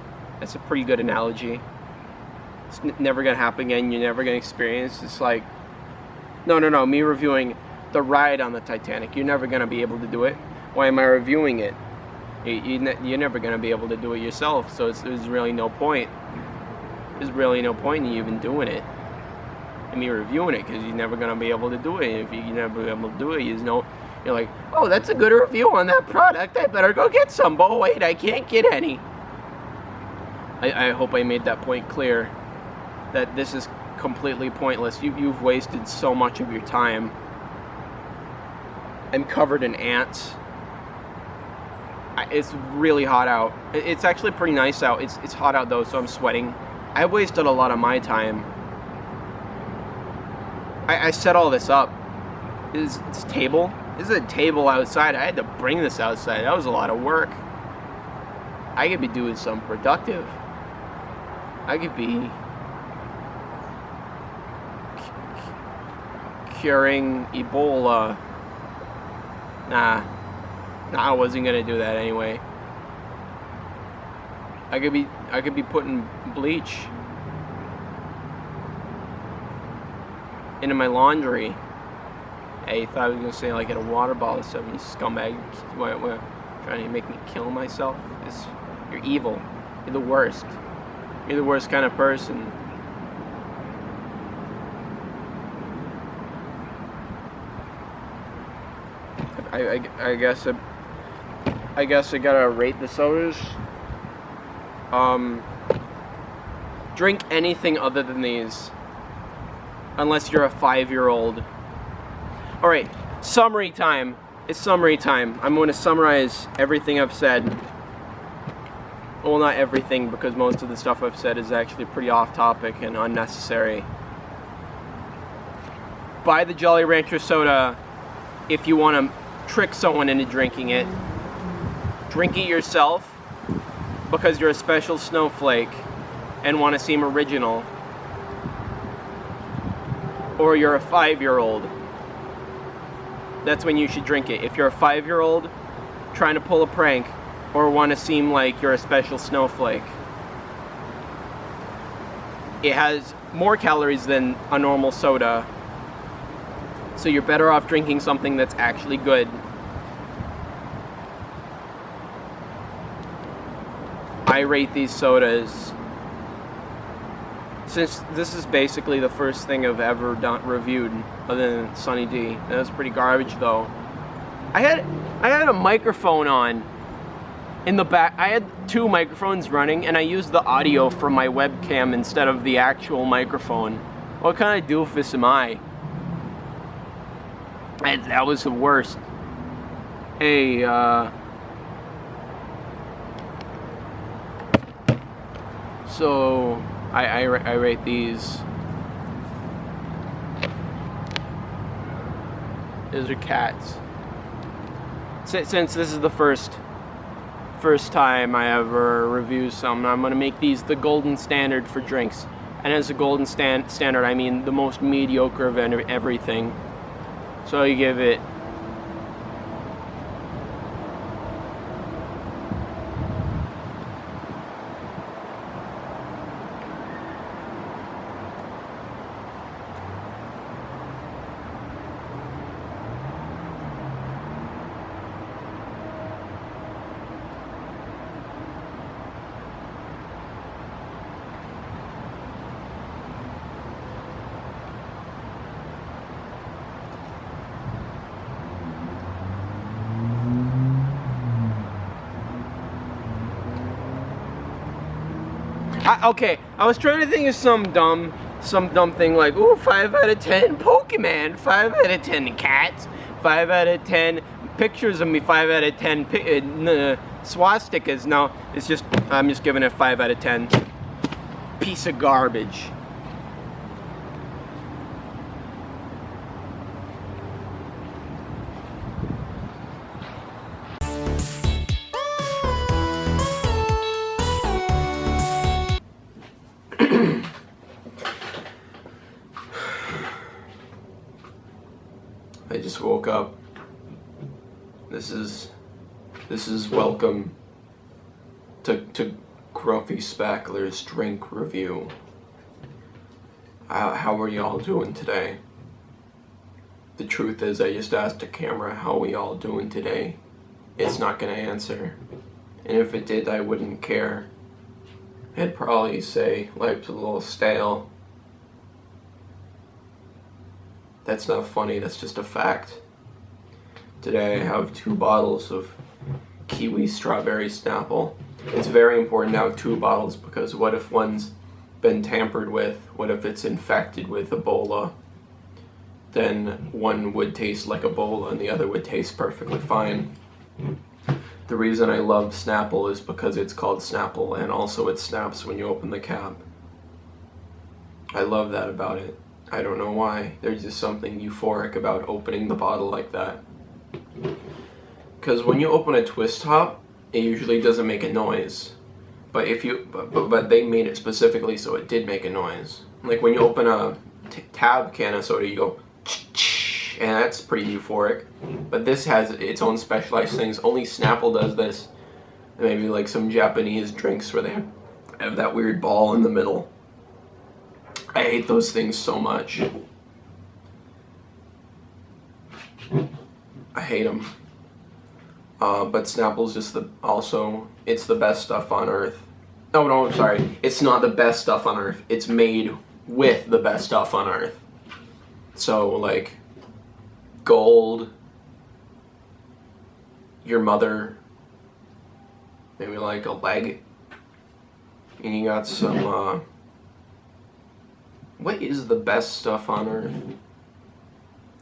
a pretty good analogy. It's never gonna happen again. You're never gonna experience. It's like, no. Me reviewing the ride on the Titanic. You're never gonna be able to do it. Why am I reviewing it? You're never gonna be able to do it yourself. So there's really no point. There's really no point in you even doing it. And me reviewing it, because you're never gonna be able to do it. And if you're never able to do it, you're like, oh, that's a good review on that product. I better go get some. But wait, I can't get any. I hope I made that point clear, that this is completely pointless. You've wasted so much of your time. I'm covered in ants. It's really hot out. It's actually pretty nice out. It's hot out though, so I'm sweating. I wasted a lot of my time. I set all this up. This table? This is a table outside. I had to bring this outside. That was a lot of work. I could be doing something productive. I could be curing Ebola. Nah, I wasn't gonna do that anyway. I could be putting bleach into my laundry. I thought I was gonna say like in a water bottle or something. You scumbag! What, trying to make me kill myself? You're evil. You're the worst. You're the worst kind of person. I guess I gotta rate the sodas. Drink anything other than these, unless you're a 5-year-old. All right, summary time. It's summary time. I'm going to summarize everything I've said. Well, not everything, because most of the stuff I've said is actually pretty off topic and unnecessary. Buy the Jolly Rancher soda if you want to trick someone into drinking it. Drink it yourself because you're a special snowflake and want to seem original. Or you're a 5-year-old. That's when you should drink it. If you're a 5-year-old trying to pull a prank or want to seem like you're a special snowflake, it has more calories than a normal soda, so you're better off drinking something that's actually good. I rate these sodas, since this is basically the first thing I've ever reviewed other than Sunny D. That was pretty garbage though. I had a microphone on in the back. I had 2 microphones running and I used the audio from my webcam instead of the actual microphone. What kind of doofus am I? That was the worst. Hey, so I rate these. Those are cats. Since this is the first time I ever review something, I'm gonna make these the golden standard for drinks. And as a golden standard, I mean the most mediocre of everything. So you give it okay, I was trying to think of some dumb thing like, ooh, 5 out of 10 Pokemon, 5 out of 10 cats, 5 out of 10 pictures of me, 5 out of 10 swastikas. No, it's just, I'm just giving it 5 out of 10. Piece of garbage. I just woke up. This is welcome to Grumpy Spackler's drink review. How are y'all doing today? The truth is, I just asked the camera how we all doing today. It's not gonna answer. And if it did, I wouldn't care. I'd probably say life's a little stale. That's not funny, that's just a fact. Today I have 2 bottles of Kiwi Strawberry Snapple. It's very important to have 2 bottles because what if one's been tampered with? What if it's infected with Ebola? Then one would taste like Ebola and the other would taste perfectly fine. The reason I love Snapple is because it's called Snapple and also it snaps when you open the cap. I love that about it. I don't know why. There's just something euphoric about opening the bottle like that. Because when you open a twist top, it usually doesn't make a noise. But if you, but they made it specifically so it did make a noise. Like when you open a tab can of soda, you go, and that's pretty euphoric. But this has its own specialized things. Only Snapple does this. Maybe like some Japanese drinks where they have that weird ball in the middle. I hate those things so much. I hate them. But Snapple's just it's the best stuff on earth. Oh no, I'm sorry. It's not the best stuff on earth. It's made with the best stuff on earth. So, like, gold, your mother, maybe like a leg, and you got some, what is the best stuff on earth?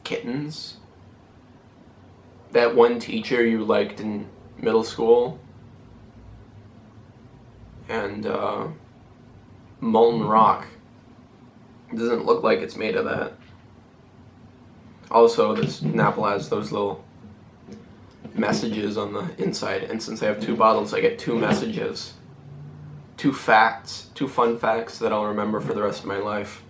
Kittens? That one teacher you liked in middle school? And, Molten Rock. It doesn't look like it's made of that. Also, this Snapple has those little messages on the inside, and since I have 2 bottles, I get 2 messages. 2 facts, 2 fun facts that I'll remember for the rest of my life.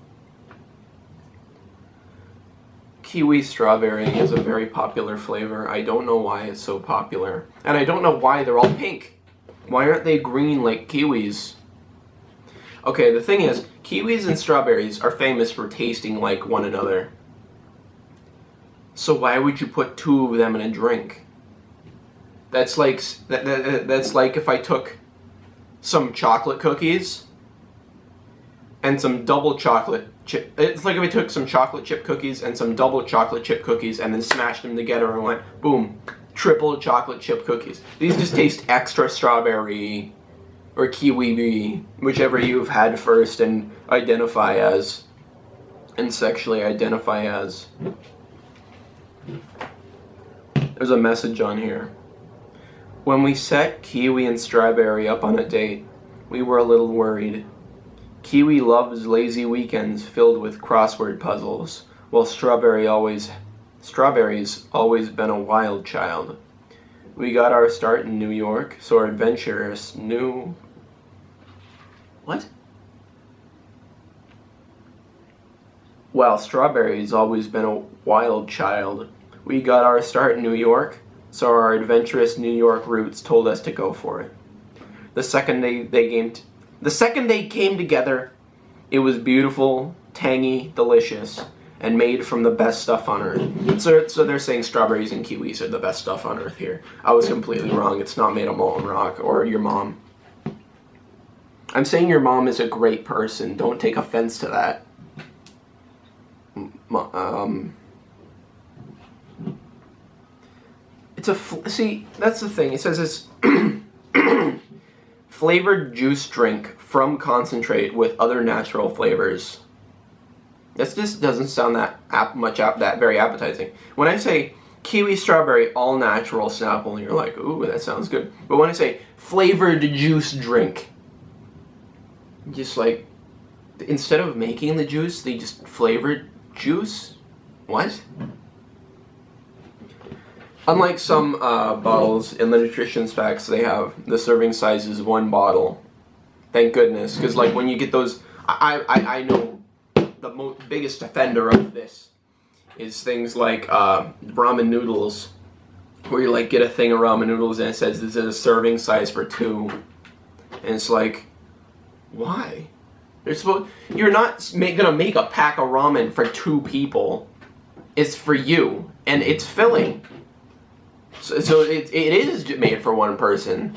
Kiwi strawberry is a very popular flavor. I don't know why it's so popular. And I don't know why they're all pink. Why aren't they green like kiwis? Okay, the thing is, kiwis and strawberries are famous for tasting like one another. So why would you put 2 of them in a drink? That's like that's like if I took some chocolate cookies and some double chocolate chip. It's like if I took some chocolate chip cookies and some double chocolate chip cookies and then smashed them together and went boom, triple chocolate chip cookies. These just taste extra strawberry or kiwi, whichever you've had first and identify as and sexually identify as. There's a message on here. When we set Kiwi and Strawberry up on a date, we were a little worried. Kiwi loves lazy weekends filled with crossword puzzles, while Strawberry's always been a wild child. We got our start in New York, so our adventurous new... What? While Strawberry's always been a wild child, we got our start in New York, so our adventurous New York roots told us to go for it. The second they came together, it was beautiful, tangy, delicious, and made from the best stuff on earth. So they're saying strawberries and kiwis are the best stuff on earth here. I was completely wrong. It's not made of molten rock or your mom. I'm saying your mom is a great person. Don't take offense to that. See, that's the thing. It says it's flavored juice drink from concentrate with other natural flavors. This just doesn't sound that very appetizing. When I say kiwi strawberry all natural Snapple, you're like, ooh, that sounds good. But when I say flavored juice drink, just like instead of making the juice, they just flavored juice. What? Unlike some bottles in the nutrition specs, they have the serving size is 1 bottle. Thank goodness, because like when you get those, I know the biggest offender of this is things like ramen noodles, where you like get a thing of ramen noodles and it says this is a serving size for 2, and it's like, why? You're not gonna make a pack of ramen for 2 people. It's for you, and it's filling. So it is made for 1 person.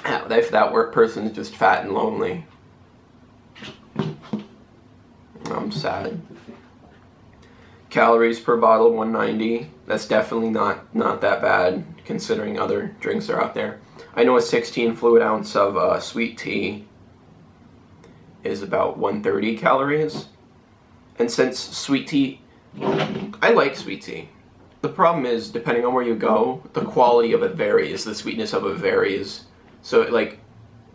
If that person is just fat and lonely. I'm sad. Calories per bottle, 190. That's definitely not that bad, considering other drinks are out there. I know a 16 fluid ounce of sweet tea is about 130 calories. And since sweet tea, I like sweet tea. The problem is, depending on where you go, the quality of it varies, the sweetness of it varies. So, like,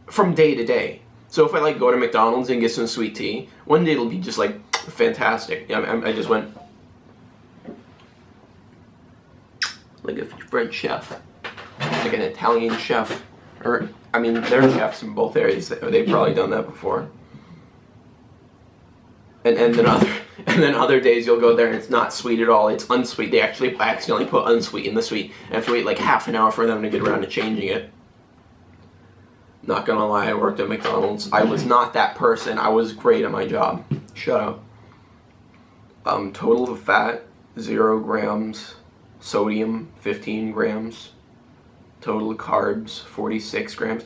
from day to day. So if I, like, go to McDonald's and get some sweet tea, one day it'll be just, like, fantastic. I just went, like a French chef, like an Italian chef, or, I mean, there are chefs in both areas, they've probably done that before. And then other days you'll go there and it's not sweet at all. It's unsweet. They actually accidentally put unsweet in the sweet. And I have to wait like half an hour for them to get around to changing it. Not gonna lie, I worked at McDonald's. I was not that person. I was great at my job. Shut up. Total of fat, 0 grams. Sodium, 15 grams. Total carbs, 46 grams.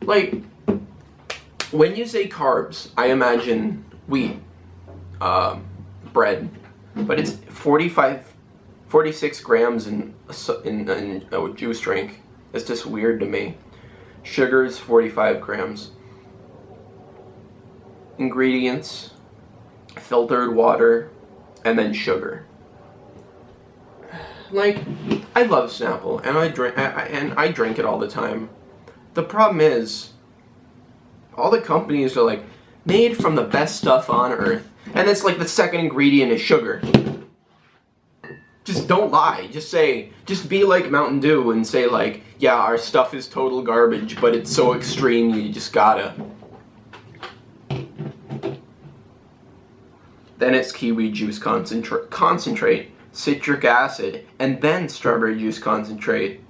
Like, when you say carbs, I imagine wheat, bread, but it's 46 grams in a juice drink. It's just weird to me. Sugars, 45 grams. Ingredients, filtered water, and then sugar. Like, I love Snapple, and I drink it all the time. The problem is, all the companies are like, made from the best stuff on earth, and it's like the second ingredient is sugar. Just don't lie. Just be like Mountain Dew and say like, yeah, our stuff is total garbage, but it's so extreme you just gotta. Then it's kiwi juice concentrate, citric acid, and then strawberry juice concentrate.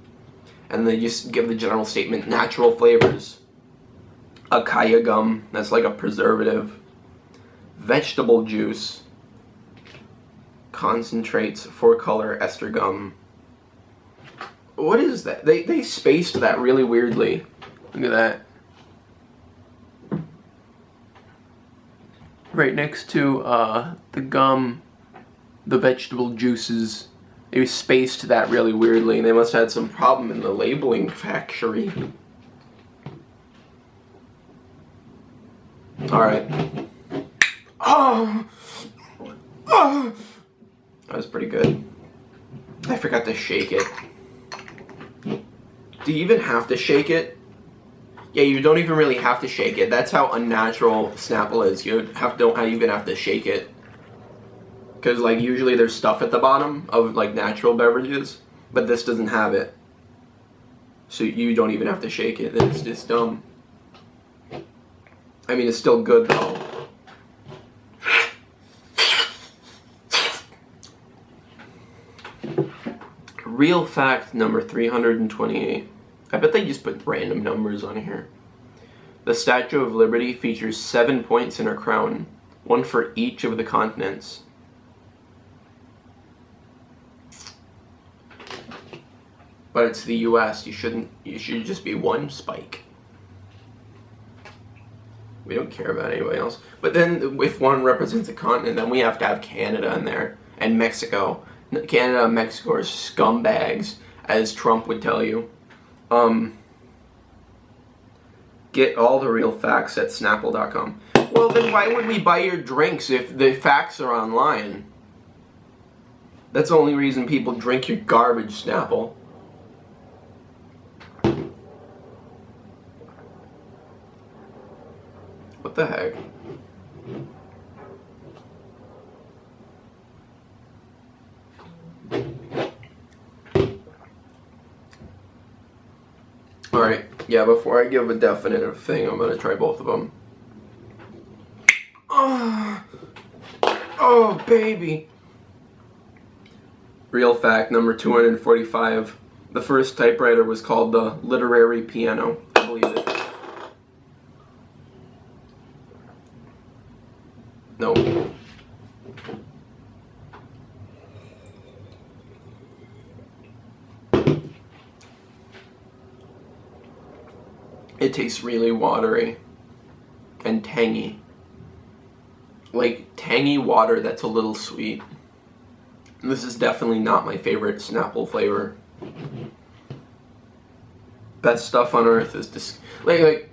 And they just give the general statement, natural flavors. Acai gum, that's like a preservative. Vegetable juice. Concentrates, 4-color ester gum. What is that? They spaced that really weirdly. Look at that. Right next to the gum, the vegetable juices, they spaced that really weirdly. They must have had some problem in the labeling factory. Alright. Oh! Oh! That was pretty good. I forgot to shake it. Do you even have to shake it? Yeah, you don't even really have to shake it. That's how unnatural Snapple is. You don't even have to shake it. Because, like, usually there's stuff at the bottom of, like, natural beverages. But this doesn't have it. So you don't even have to shake it. It's just dumb. I mean, it's still good, though. Real fact number 328. I bet they just put random numbers on here. The Statue of Liberty features 7 points in her crown, one for each of the continents. But it's the US, you should just be one spike. We don't care about anybody else. But then if one represents a continent, then we have to have Canada in there, and Mexico. Canada and Mexico are scumbags, as Trump would tell you. Get all the real facts at Snapple.com. Well, then why would we buy your drinks if the facts are online? That's the only reason people drink your garbage, Snapple. What the heck? Alright, yeah, before I give a definitive thing, I'm gonna try both of them. Oh, baby! Real fact number 245. The first typewriter was called the Literary Piano. I believe it. No. It tastes really watery and tangy. Like tangy water that's a little sweet. This is definitely not my favorite Snapple flavor. Best stuff on earth is like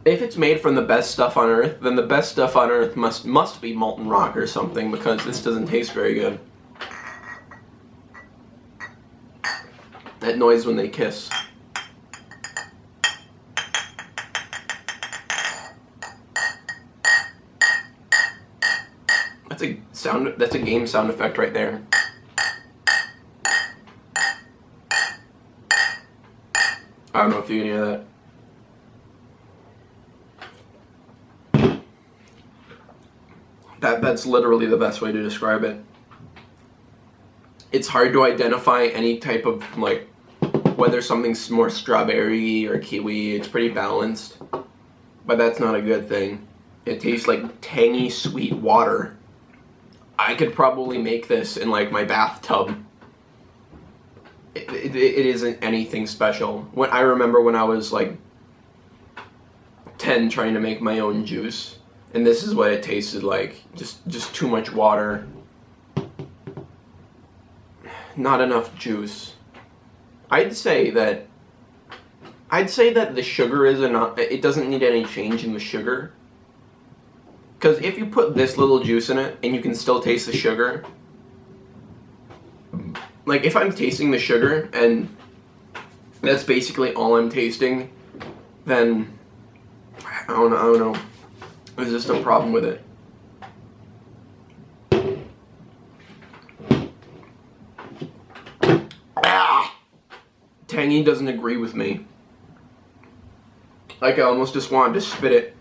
if it's made from the best stuff on earth, then the best stuff on earth must be Molten Rock or something, because this doesn't taste very good. That noise when they kiss. That's a game sound effect right there. I don't know if you can hear that. That's literally the best way to describe it. It's hard to identify any type of, like, whether something's more strawberry or kiwi. It's pretty balanced, but that's not a good thing. It tastes like tangy, sweet water. I could probably make this in, like, my bathtub. it isn't anything special. When I remember when I was like 10 trying to make my own juice, and this is what it tasted like. Just too much water. Not enough juice. I'd say that the sugar is enough. It doesn't need any change in the sugar. Because if you put this little juice in it and you can still taste the sugar, like if I'm tasting the sugar and that's basically all I'm tasting, then I don't know. There's just a problem with it. Tangy doesn't agree with me. Like I almost just wanted to spit it.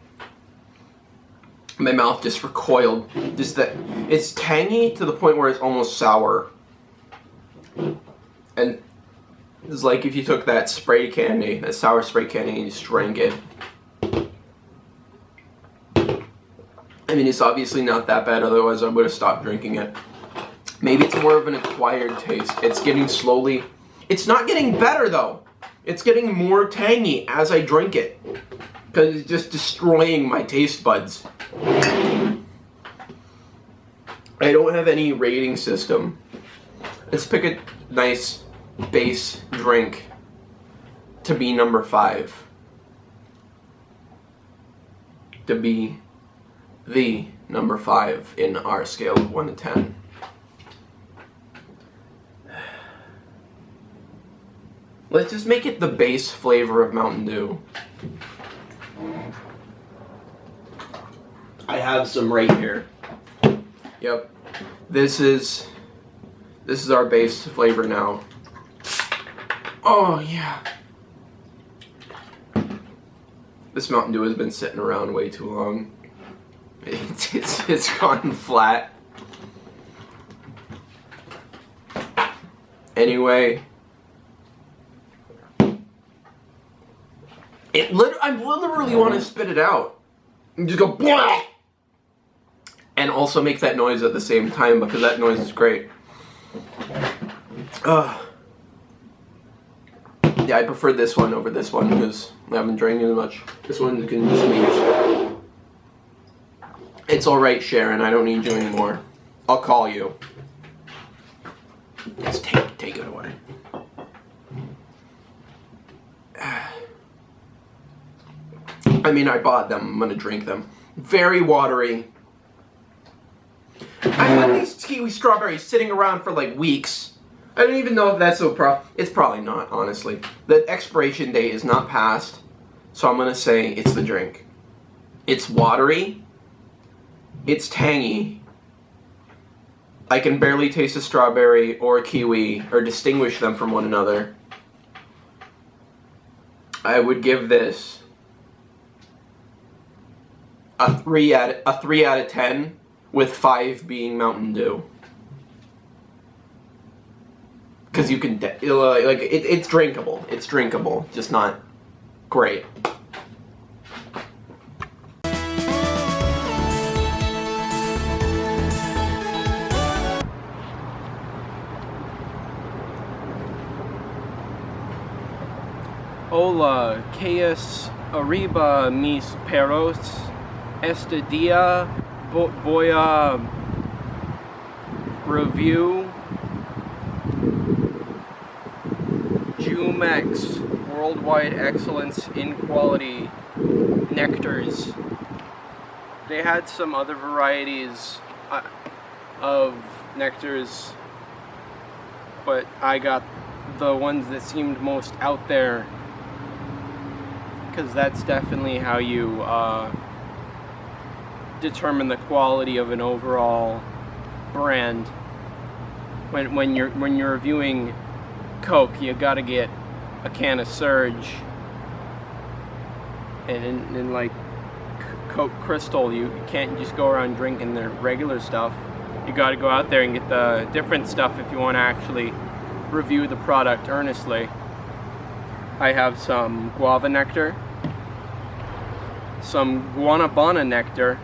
My mouth just recoiled. Just that it's tangy to the point where it's almost sour. And it's like if you took that spray candy, that sour spray candy, and you just drank it. I mean, it's obviously not that bad, otherwise I would have stopped drinking it. Maybe it's more of an acquired taste. It's getting slowly... It's not getting better, though. It's getting more tangy as I drink it. Because it's just destroying my taste buds. I don't have any rating system. Let's pick a nice base drink to be number 5. To be the number 5 in our scale of 1 to 10. Let's just make it the base flavor of Mountain Dew. I have some right here. Yep. This is our base flavor now. Oh yeah. This Mountain Dew has been sitting around way too long. It's gone flat. Anyway, I literally want to spit it out and just go blah! And also make that noise at the same time because that noise is great. Yeah, I prefer this one over this one because I haven't drank as much. This one can just leave. It's alright, Sharon, I don't need you anymore. I'll call you. Just take it away. I mean, I bought them. I'm gonna drink them. Very watery. I've had these kiwi strawberries sitting around for like weeks. I don't even know if that's it's probably not, honestly. The expiration date is not passed, so I'm gonna say it's the drink. It's watery. It's tangy. I can barely taste a strawberry or a kiwi or distinguish them from one another. I would give this a 3 out of 10, with 5 being Mountain Dew. Because you can like it's drinkable. It's drinkable, just not great. Hola, ¿qué arriba mis perros? Este día voy a review Jumex Worldwide Excellence in Quality Nectars. They had some other varieties of nectars, but I got the ones that seemed most out there, because that's definitely how you determine the quality of an overall brand. When you're reviewing Coke, you gotta get a can of Surge, and like Coke Crystal, you can't just go around drinking the regular stuff. You gotta go out there and get the different stuff if you want to actually review the product earnestly. I have some guava nectar, some guanabana nectar,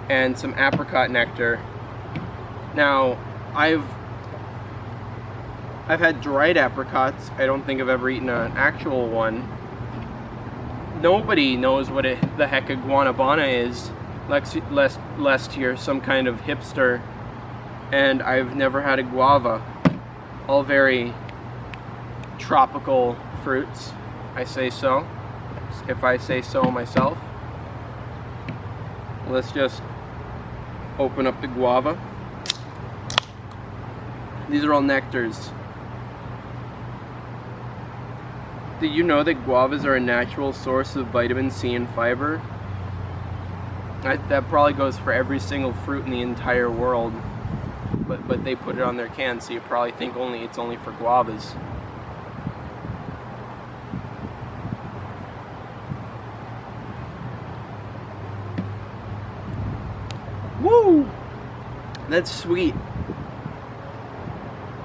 and some apricot nectar. Now, I've had dried apricots. I don't think I've ever eaten an actual one. Nobody knows what the heck a guanabana is, lest you're some kind of hipster. And I've never had a guava. All very tropical fruits, I say so, if I say so myself. Let's just open up the guava. These are all nectars. Did you know that guavas are a natural source of vitamin C and fiber? That probably goes for every single fruit in the entire world. But they put it on their can, so you probably think it's only for guavas. Woo! That's sweet.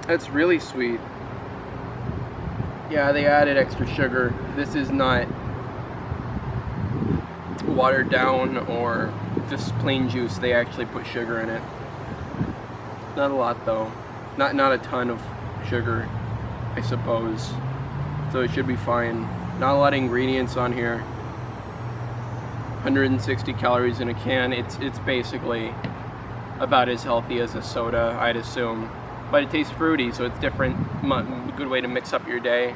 That's really sweet. Yeah, they added extra sugar. This is not watered down or just plain juice. They actually put sugar in it. Not a lot though. Not a ton of sugar, I suppose. So it should be fine. Not a lot of ingredients on here. 160 calories in a can. It's basically about as healthy as a soda, I'd assume. But it tastes fruity, so it's different. A good way to mix up your day.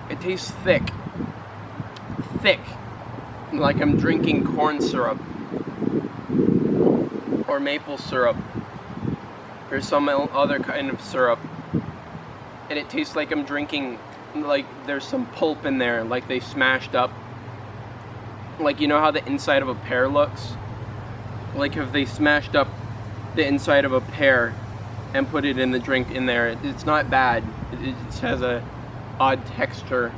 It tastes thick. Thick. Like I'm drinking corn syrup. Or maple syrup. Or some other kind of syrup. And it tastes like I'm drinking, like there's some pulp in there, like they smashed up. Like, you know how the inside of a pear looks? Like if they smashed up the inside of a pear and put it in the drink in there. It's not bad. It just has a odd texture.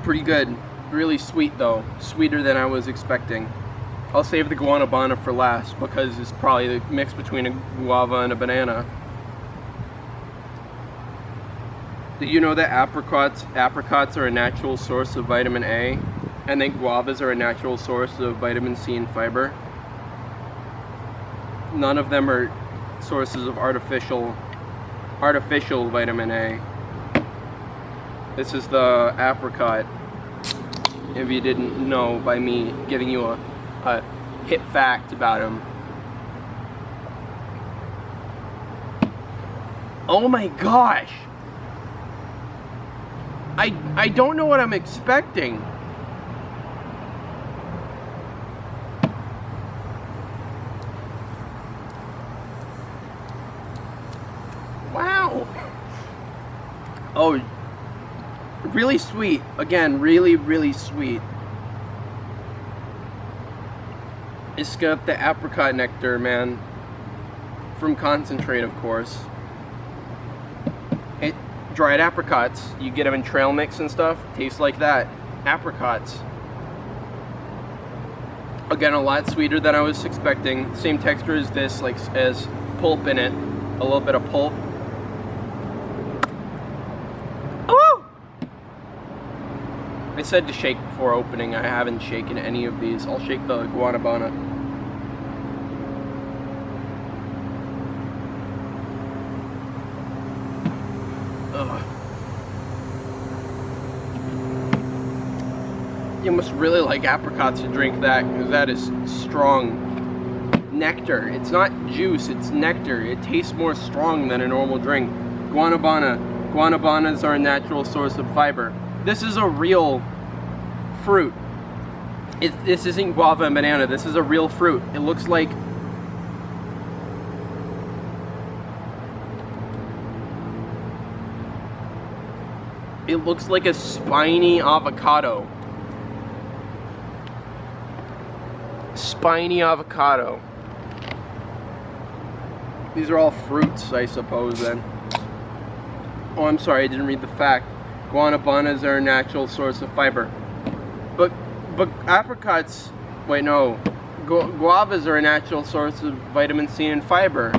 Pretty good. Really sweet though. Sweeter than I was expecting. I'll save the guanabana for last because it's probably the mix between a guava and a banana. Did you know that apricots are a natural source of vitamin A, and that guavas are a natural source of vitamin C and fiber? None of them are sources of artificial vitamin A. This is the apricot, if you didn't know by me giving you a hit fact about him. Oh my gosh! I don't know what I'm expecting. Wow. Oh, really sweet. Again, really, really sweet. It's got the apricot nectar, man. From concentrate, of course. Dried apricots, you get them in trail mix and stuff, tastes like that. Apricots. Again, a lot sweeter than I was expecting. Same texture as this, like as pulp in it. A little bit of pulp. Oh! I said to shake before opening. I haven't shaken any of these. I'll shake the guanabana. You must really like apricots to drink that, because that is strong nectar. It's not juice, it's nectar. It tastes more strong than a normal drink. Guanabanas are a natural source of fiber. This is a real fruit. This isn't guava and banana. This is a real fruit. It looks like a spiny avocado. Spiny avocado. These are all fruits, I suppose, then. Oh, I'm sorry, I didn't read the fact. Guanabanas are a natural source of fiber. But apricots, wait, no. Guavas are a natural source of vitamin C and fiber.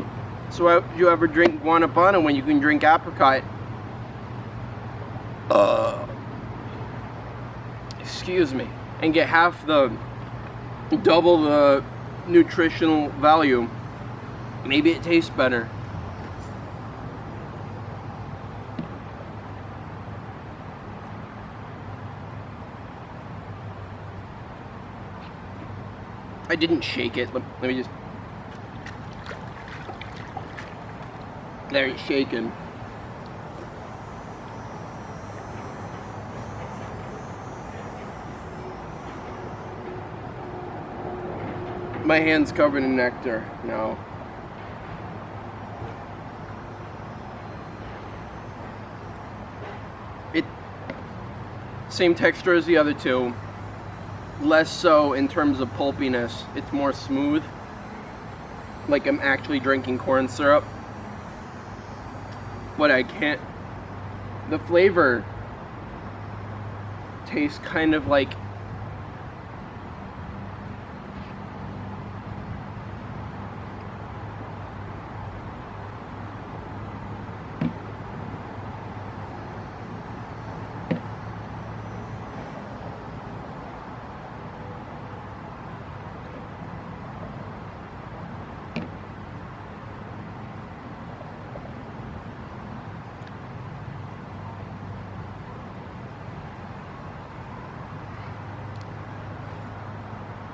So why would you ever drink guanabana when you can drink apricot? excuse me, and get double the nutritional value, maybe it tastes better. I didn't shake it. Let me just... There, it's shaken. My hand's covered in nectar now. Same texture as the other two. Less so in terms of pulpiness. It's more smooth. Like I'm actually drinking corn syrup. But I can't... The flavor tastes kind of like...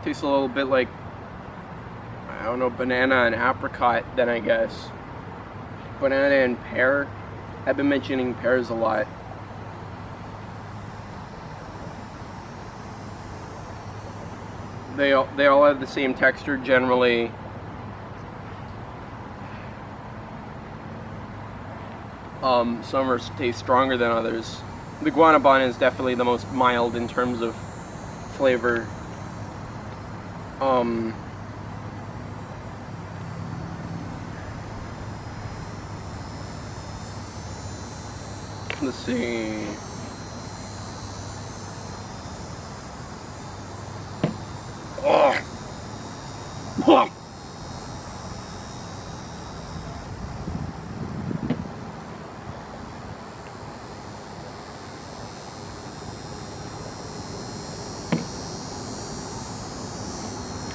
Tastes a little bit like, I don't know, banana and apricot then, I guess. Banana and pear. I've been mentioning pears a lot. They all have the same texture generally. Some taste stronger than others. The Guanabana is definitely the most mild in terms of flavor. Let's see. Oh. Oh.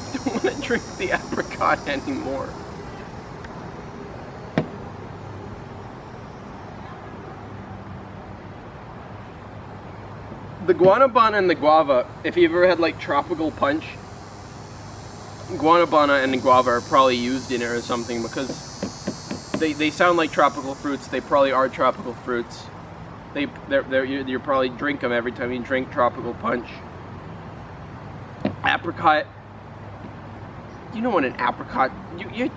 I don't want to drink the apricot anymore. The Guanabana and the guava, if you've ever had like tropical punch, Guanabana and the guava are probably used in it or something because they sound like tropical fruits. They probably are tropical fruits. You probably drink them every time you drink tropical punch. Apricot. You know what an apricot... You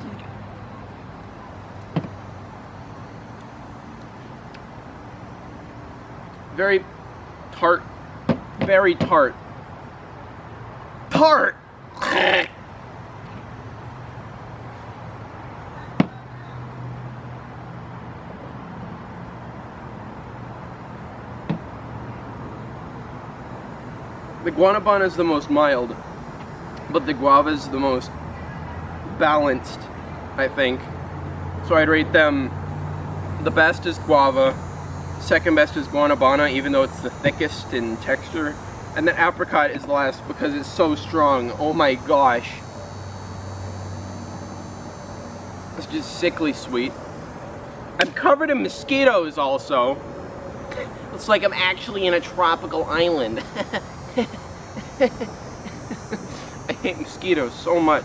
very tart. Very tart. Tart! The Guanabana is the most mild, but the guava is the most balanced, I think. So I'd rate them, the best is guava, second best is Guanabana, even though it's the thickest in texture, and then apricot is last because it's so strong. Oh my gosh. It's just sickly sweet. I'm covered in mosquitoes also. Looks like I'm actually in a tropical island. I hate mosquitoes so much.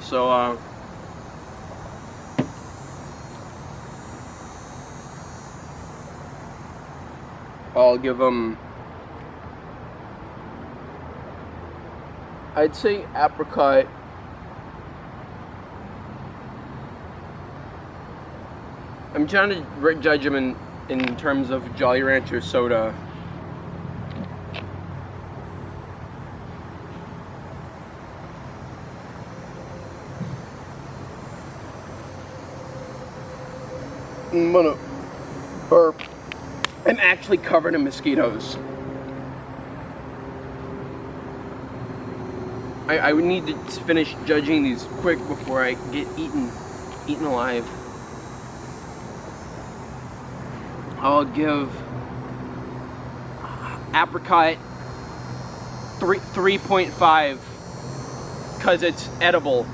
So, I'll give them, I'd say apricot. I'm trying to judge them in terms of Jolly Rancher soda. I'm gonna burp. I'm actually covered in mosquitoes. I would need to finish judging these quick before I get eaten alive. Apricot 3.5 because it's edible,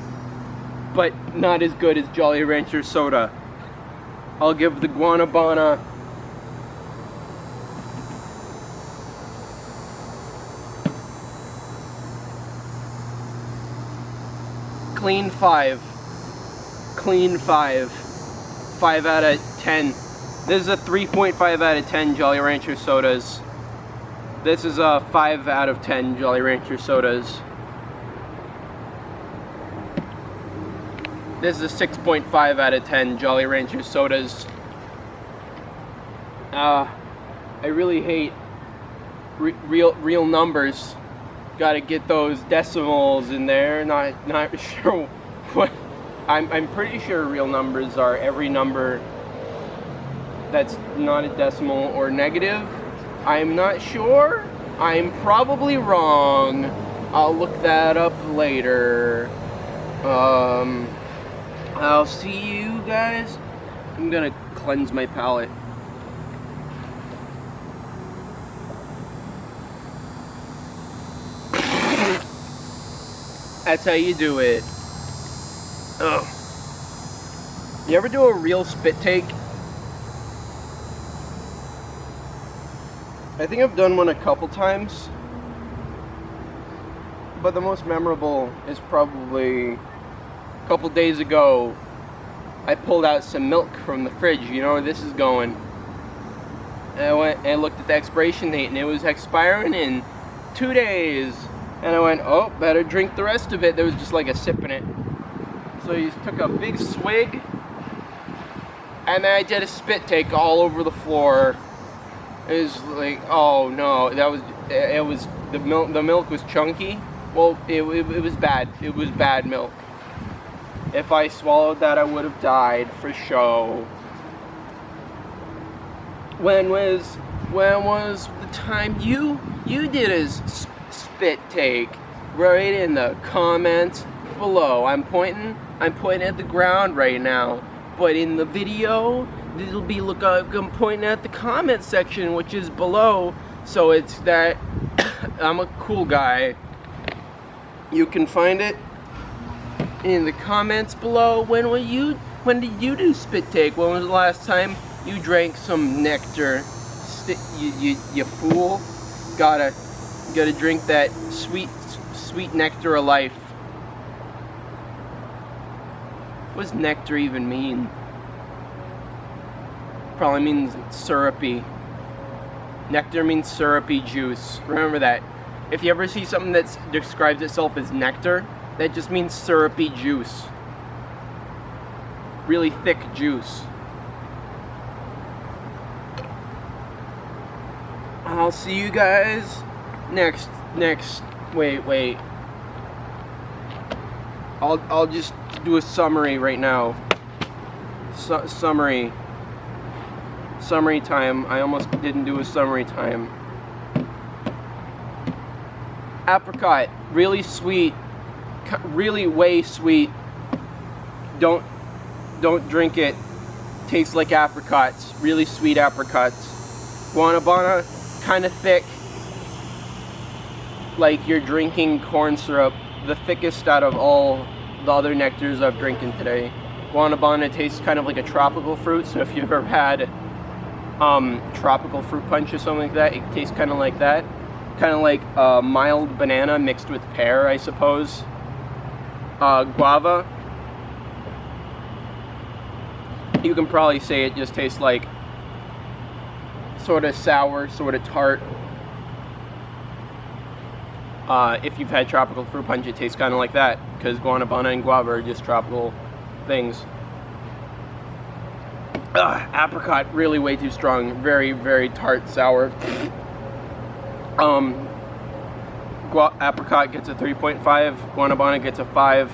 but not as good as Jolly Rancher soda. I'll give the Guanabana clean 5. Clean 5. 5 out of 10. This is a 3.5 out of 10 Jolly Rancher sodas. This is a 5 out of 10 Jolly Rancher sodas. This is a 6.5 out of 10 Jolly Rancher sodas. I really hate real numbers. Gotta get those decimals in there. Not sure what. I'm pretty sure real numbers are every number that's not a decimal or negative. I'm not sure. I'm probably wrong. I'll look that up later. I'll see you guys. I'm gonna cleanse my palate. That's how you do it. Ugh. You ever do a real spit take? I think I've done one a couple times, but the most memorable is probably a couple days ago. I pulled out some milk from the fridge. You know where this is going. And I went and looked at the expiration date, and it was expiring in 2 days. And I went, oh, better drink the rest of it. There was just like a sip in it. So he took a big swig, and then I did a spit take all over the floor. It was like, oh no, it was the milk was chunky. Well, it was bad. It was bad milk. If I swallowed that, I would have died for show. When was the time you did a spit take? Right in the comments below. I'm pointing at the ground right now, but in the video it'll be I'm pointing at the comment section, which is below. So it's that I'm a cool guy. You can find it in the comments below. When did you do spit take? When was the last time you drank some nectar? You fool! Gotta drink that sweet nectar of life. What does nectar even mean? Probably means syrupy. Nectar means syrupy juice. Remember that. If you ever see something that describes itself as nectar, that just means syrupy juice. Really thick juice. I'll see you guys next. Wait. I'll just do a summary right now. Summary time. I almost didn't do a summary time. Apricot, really sweet, really way sweet. Don't drink it. Tastes like apricots, really sweet apricots. Guanabana, kind of thick, like you're drinking corn syrup. The thickest out of all the other nectars I've drinking today. Guanabana tastes kind of like a tropical fruit, so if you've ever had tropical fruit punch or something like that, it tastes kind of like that. Kind of like mild banana mixed with pear, I suppose. Guava, you can probably say it just tastes like sort of sour, sort of tart. If you've had tropical fruit punch, it tastes kind of like that, because Guanabana and Guava are just tropical things. Apricot, really way too strong. Very, very tart, sour. Apricot gets a 3.5, Guanabana gets a 5,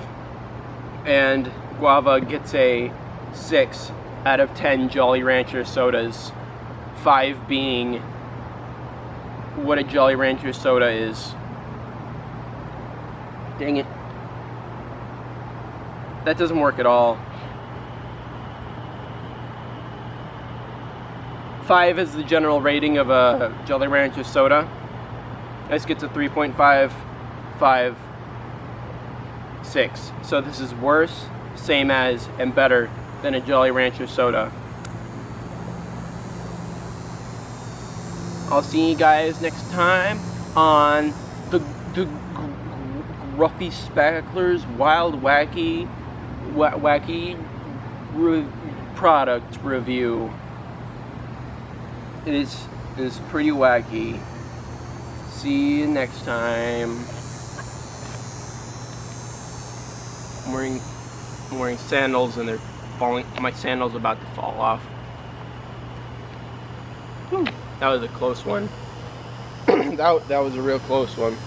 and Guava gets a 6 out of 10 Jolly Rancher sodas. 5 being what a Jolly Rancher soda is. Dang it. That doesn't work at all. 5 is the general rating of a Jolly Rancher soda. This gets a 3.556. So this is worse, same as, and better than a Jolly Rancher soda. I'll see you guys next time on the Gruffy Spackler's Wild Wacky product review. It is pretty wacky. See you next time. I'm wearing sandals and they're falling. My sandals about to fall off. That was a close one. that was a real close one.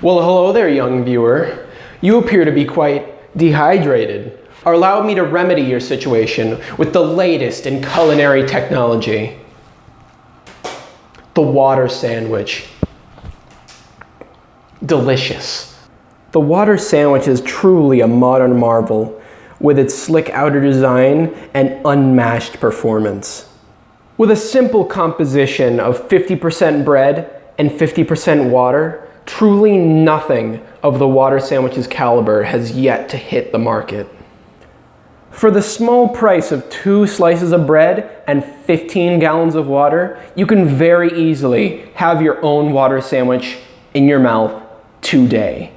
Well, hello there, young viewer. You appear to be quite dehydrated. Allow me to remedy your situation with the latest in culinary technology. The water sandwich. Delicious. The water sandwich is truly a modern marvel with its slick outer design and unmatched performance. With a simple composition of 50% bread and 50% water, truly nothing of the water sandwich's caliber has yet to hit the market. For the small price of 2 slices of bread and 15 gallons of water, you can very easily have your own water sandwich in your mouth today.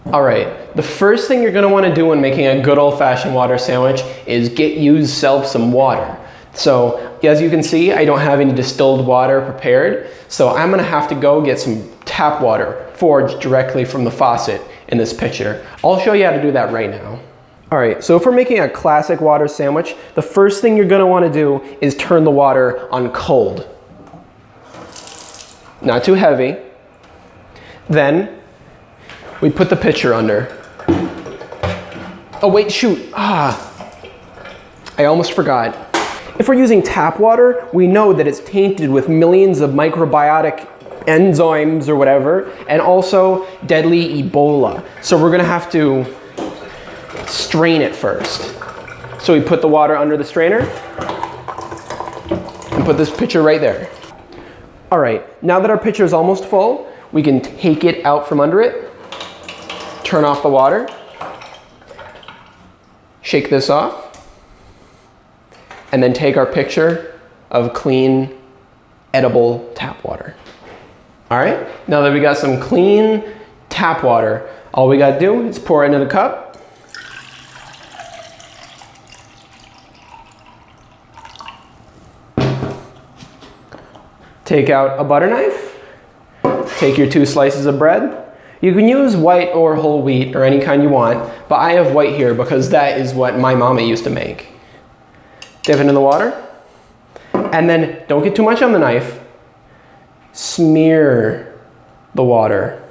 All right, the first thing you're gonna wanna do when making a good old-fashioned water sandwich is get yourself some water. So, as you can see, I don't have any distilled water prepared, so I'm gonna have to go get some tap water forged directly from the faucet in this pitcher. I'll show you how to do that right now. All right, so if we're making a classic water sandwich, the first thing you're gonna wanna do is turn the water on cold. Not too heavy. Then, we put the pitcher under. Oh wait, shoot, I almost forgot. If we're using tap water, we know that it's tainted with millions of microbiotic enzymes or whatever, and also deadly Ebola. So we're gonna have to strain it first. So we put the water under the strainer and put this pitcher right there. All right, now that our pitcher is almost full, we can take it out from under it, turn off the water, shake this off, and then take our pitcher of clean, edible tap water. All right, now that we got some clean tap water, all we gotta do is pour it into the cup. Take out a butter knife, take your 2 slices of bread. You can use white or whole wheat or any kind you want, but I have white here because that is what my mama used to make. Dip it in the water, and then don't get too much on the knife. Smear the water.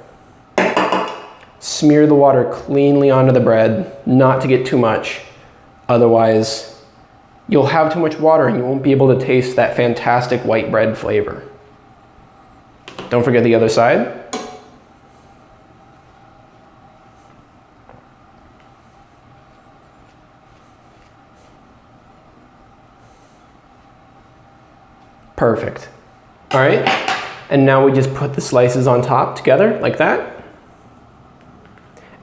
Smear the water cleanly onto the bread, not to get too much. Otherwise, you'll have too much water and you won't be able to taste that fantastic white bread flavor. Don't forget the other side. Perfect. All right, and now we just put the slices on top together like that.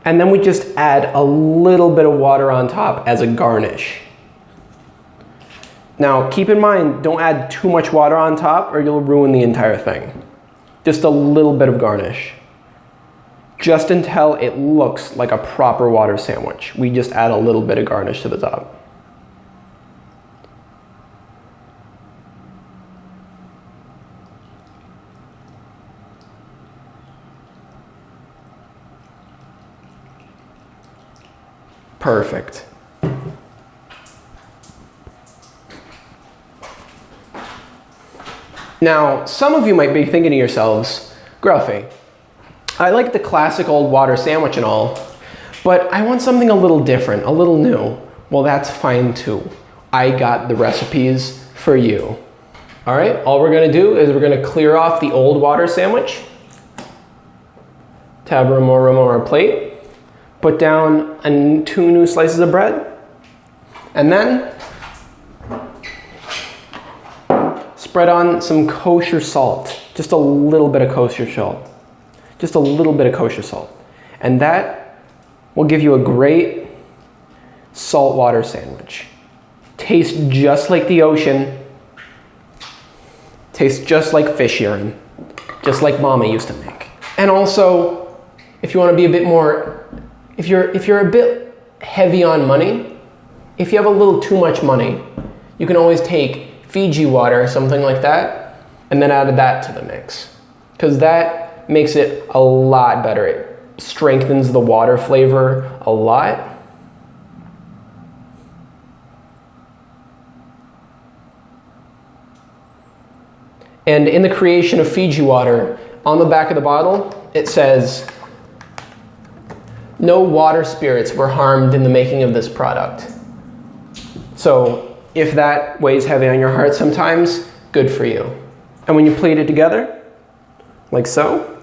And then we just add a little bit of water on top as a garnish. Now keep in mind, don't add too much water on top or you'll ruin the entire thing. Just a little bit of garnish. Just until it looks like a proper water sandwich. We just add a little bit of garnish to the top. Perfect. Now, some of you might be thinking to yourselves, Gruffy, I like the classic old water sandwich and all, but I want something a little different, a little new. Well, that's fine too. I got the recipes for you. All right, all we're gonna do is we're gonna clear off the old water sandwich, to have more room on our plate. Put down 2 new slices of bread, and then spread on some kosher salt. Just a little bit of kosher salt. Just a little bit of kosher salt. And that will give you a great saltwater sandwich. Tastes just like the ocean. Tastes just like fish urine. Just like Mama used to make. And also, if you want to be a bit more, if you're a bit heavy on money, if you have a little too much money, you can always take Fiji water, something like that, and then add that to the mix. Because that makes it a lot better. It strengthens the water flavor a lot. And in the creation of Fiji water, on the back of the bottle, it says, no water spirits were harmed in the making of this product. So if that weighs heavy on your heart sometimes, good for you. And when you plate it together, like so,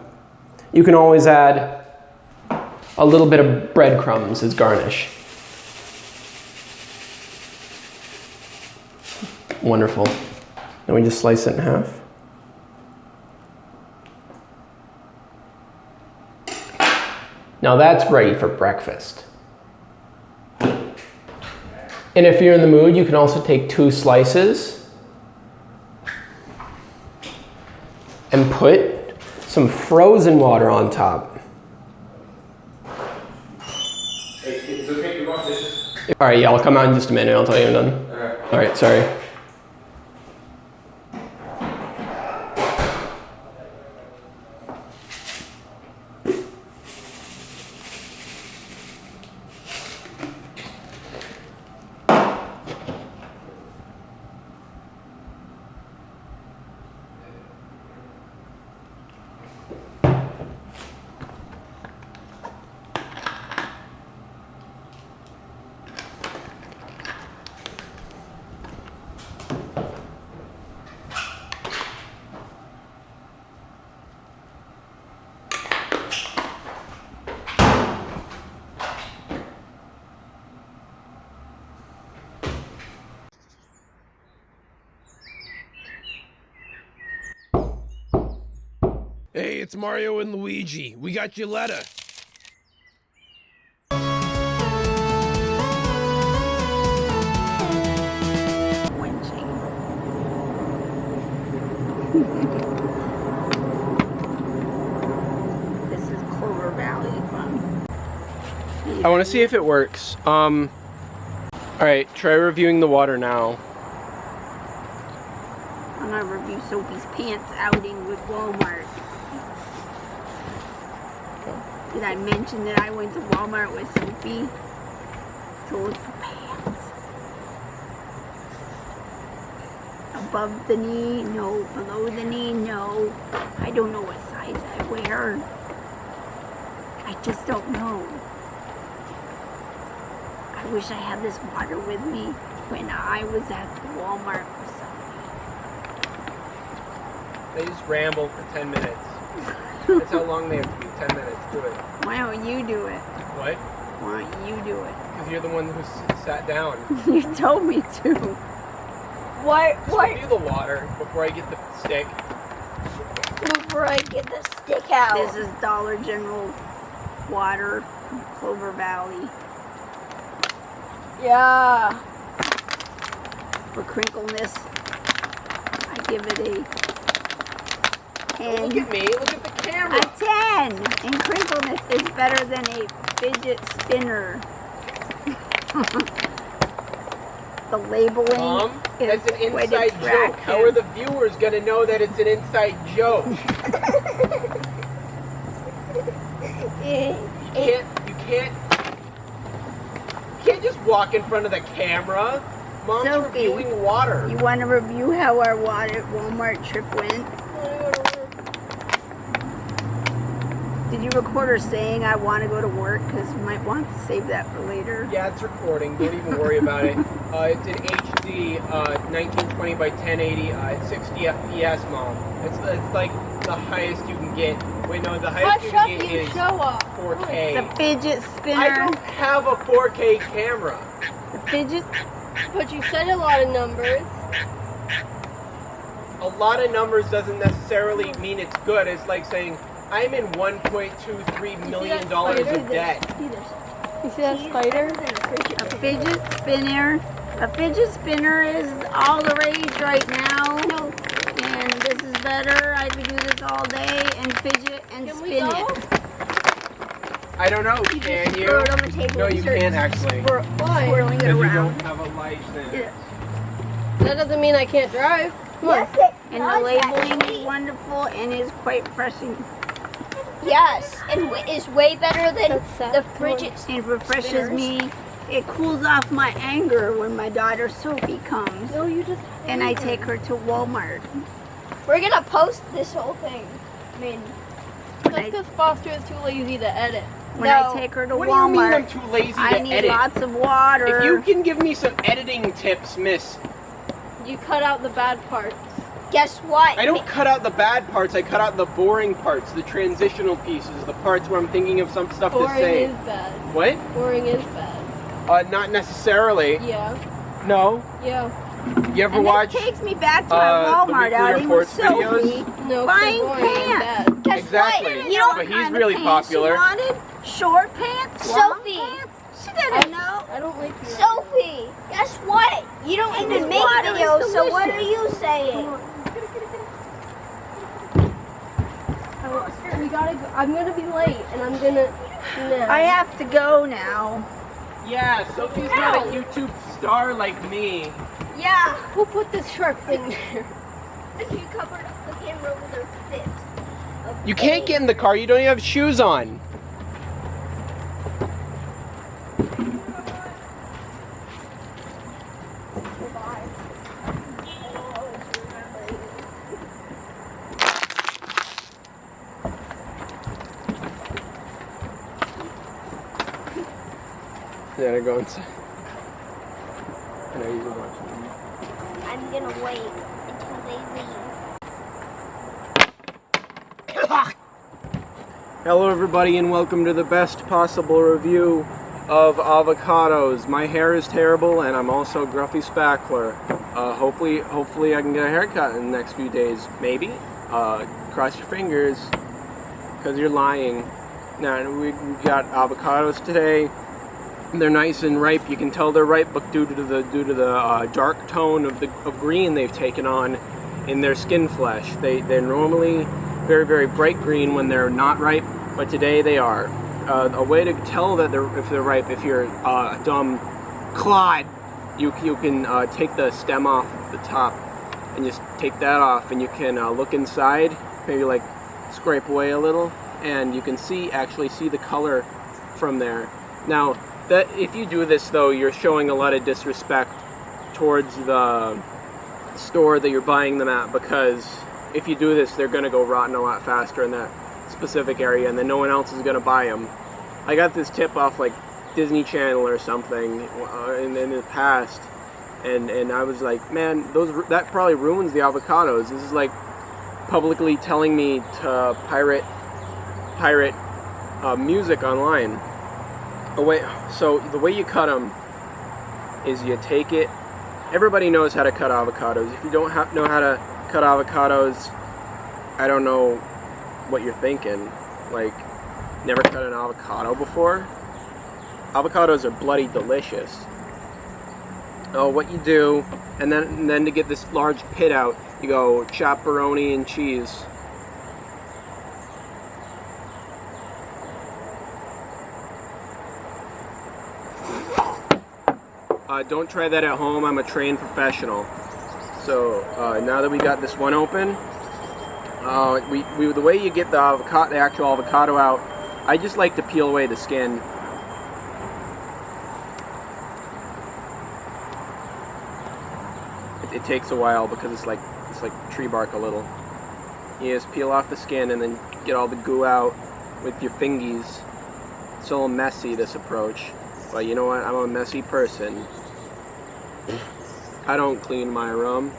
you can always add a little bit of breadcrumbs as garnish. Wonderful. Then we just slice it in half. Now that's ready for breakfast. And if you're in the mood, you can also take 2 slices and put some frozen water on top. It's okay to wash this. All right, yeah, I'll come out in just a minute. I'll tell you I'm done. All right, sorry. Hey, it's Mario and Luigi. We got your letter. This is Clover Valley fun. I want to see if it works. All right, try reviewing the water now. I'm gonna review Sophie's pants outing with Walmart. Did I mention that I went to Walmart with Sophie to look for pants? Above the knee? No. Below the knee? No. I don't know what size I wear. I just don't know. I wish I had this water with me when I was at the Walmart with Sophie. They just ramble for 10 minutes. That's how long they have to be, 10 minutes. Do it. Why don't you do it? What? Why don't you do it? Because you're the one who sat down. You told me to. Why? Feel the water before I get the stick. Before I get the stick out. This is Dollar General water from Clover Valley. Yeah. For crinkleness, I give it a 10. Look at me, look at the camera. A 10! And crinkleness is better than a fidget spinner. The labeling Mom, is that's an quite inside joke. How are the viewers going to know that it's an inside joke? You can't just walk in front of the camera. Mom's Sophie, reviewing water. You want to review how our Walmart trip went? Did you record her saying I want to go to work? Because you might want to save that for later. Yeah, it's recording. Don't even worry about it. It's an HD 1920 by 1080. It's 60 FPS, Mom. It's like the highest you can get. Wait, no, the highest you can get is 4K. The fidget spinner. I don't have a 4K camera. The fidget. But you said a lot of numbers. A lot of numbers doesn't necessarily mean it's good. It's like saying, I'm in $1.23 million of debt. You see that spider? A fidget spinner. A fidget spinner is all the rage right now. No. And this is better. I could do this all day and fidget and Can we spin go? it. I don't know, can you? Throw it on the table No, and you start can't actually. Why? Swirling it Because you around. don't have a license. Yeah. That doesn't mean I can't drive. Come on. And the labeling is wonderful and is quite refreshing. Yes, and is way better than That's sad. the fidget. It refreshes me. It cools off my anger when my daughter Sophie comes No, you just. and I take her to Walmart. We're gonna post this whole thing. I mean, Just because Foster is too lazy to edit. When I take her to What do you mean I'm Walmart, too lazy to I need edit? lots of water. If you can give me some editing tips, miss. You cut out the bad parts. Guess what? I don't cut out the bad parts, I cut out the boring parts, the transitional pieces, the parts where I'm thinking of some stuff to Boring say. is bad. What? Boring is bad. Not necessarily. Yeah. No. Yeah. You ever and watch? this takes me back to my the Walmart weekly outing with reports videos? Sophie. No, 'cause Buying boring is pants. bad. Guess Exactly. what? You know But what he's kind really of pants popular. She wanted? Short pants? long Sophie. pants? She didn't know. I don't like you. Sophie, guess what? You don't And even this make water is videos, so what are delicious. you saying? We gotta go. I'm gonna be late, and I'm gonna. Nah. I have to go now. Yeah, Sophie's not a YouTube star like me. Yeah. Who put this shark thing there? She covered up the camera with her fist. You can't get in the car, you don't even have shoes on. Yeah, I go inside. I know you can watch it. I'm gonna wait until they leave. Hello everybody and welcome to the best possible review of avocados. My hair is terrible and I'm also gruffy spackler. Hopefully I can get a haircut in the next few days. Maybe. Cross your fingers, because you're lying. Now we got avocados today. They're nice and ripe. You can tell they're ripe, but due to the dark tone of green they've taken on in their skin flesh. They're normally very, very bright green when they're not ripe, but today they are. A way to tell that if they're ripe, if you're a dumb clod, you can take the stem off the top and just take that off, and you can look inside, maybe like scrape away a little, and you can actually see the color from there. Now, that if you do this though, you're showing a lot of disrespect towards the store that you're buying them at, because if you do this, they're gonna go rotten a lot faster in that specific area, and then no one else is gonna buy them. I got this tip off like Disney Channel or something in the past, and I was like, man, that probably ruins the avocados. This is like publicly telling me to pirate music online. So the way you cut them is you take it. Everybody knows how to cut avocados. If you don't know how to cut avocados, I don't know what you're thinking. Like, never cut an avocado before? Avocados are bloody delicious. What you do, and then to get this large pit out, you go chopperoni and cheese. Don't try that at home. I'm a trained professional. So now that we got this one open, the way you get the actual avocado out, I just like to peel away the skin. It takes a while because it's like tree bark a little. You just peel off the skin and then get all the goo out with your fingies. It's a little messy, this approach, but you know what? I'm a messy person. I don't clean my rum.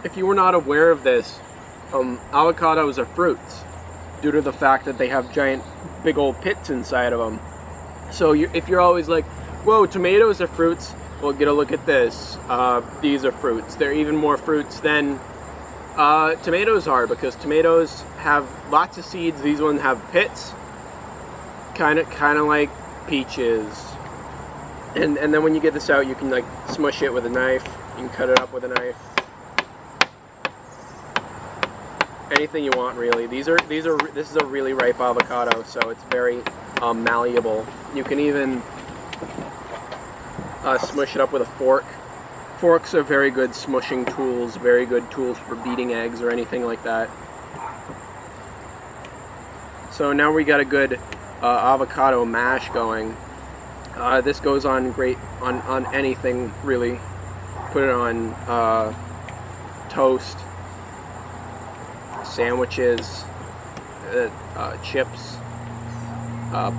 If you were not aware of this, avocados are fruits due to the fact that they have giant, big old pits inside of them. So if you're always like, whoa, tomatoes are fruits, well, get a look at this. These are fruits. They're even more fruits than tomatoes are, because tomatoes have lots of seeds. These ones have pits, kind of like peaches. And then when you get this out, you can like smush it with a knife. You can cut it up with a knife. Anything you want, really. This is a really ripe avocado, so it's very malleable. You can even smush it up with a fork. Forks are very good smushing tools, very good tools for beating eggs or anything like that. So now we got a good avocado mash going. This goes on great on anything, really. Put it on toast, sandwiches, chips.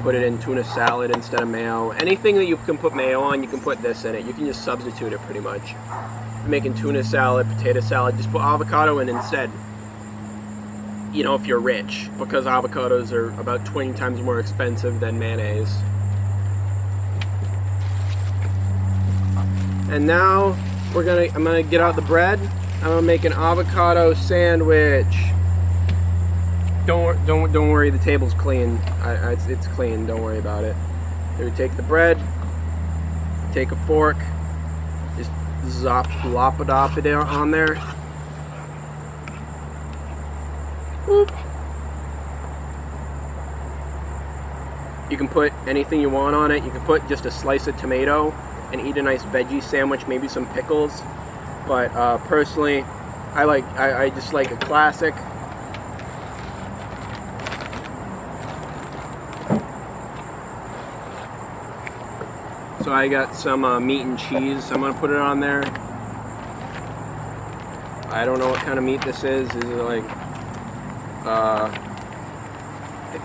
Put it in tuna salad instead of mayo. Anything that you can put mayo on, you can put this in it. You can just substitute it pretty much. If you're making tuna salad, potato salad, just put avocado in instead. You know, if you're rich, because avocados are about 20 times more expensive than mayonnaise. And now I'm gonna get out the bread. I'm gonna make an avocado sandwich. Don't worry, the table's clean. It's clean. Don't worry about it. So we take the bread, take a fork, just lop it on there. Boop. You can put anything you want on it. You can put just a slice of tomato and eat a nice veggie sandwich, maybe some pickles. But personally, I just like a classic. So I got some meat and cheese. I'm gonna put it on there. I don't know what kind of meat this is. Is it like, I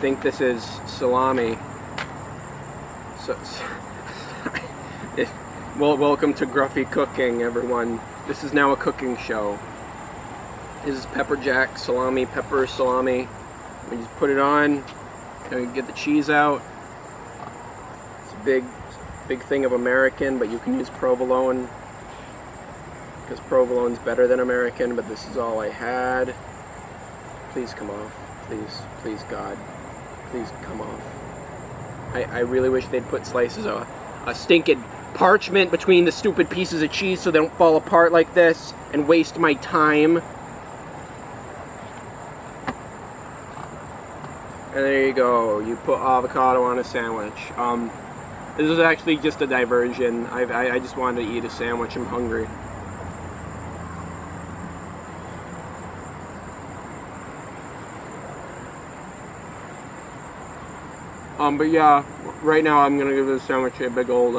think this is salami. Well, welcome to Gruffy Cooking, everyone. This is now a cooking show. This is pepper jack salami, pepper salami. We just put it on, and we get the cheese out. It's a big thing of American, but you can use provolone because provolone's better than American. But this is all I had. Please come off. Please God, please come off. I really wish they'd put slices of a stinking parchment between the stupid pieces of cheese so they don't fall apart like this and waste my time. And there you go. You put avocado on a sandwich. This is actually just a diversion. I just wanted to eat a sandwich. I'm hungry. But yeah, right now I'm gonna give this sandwich a big old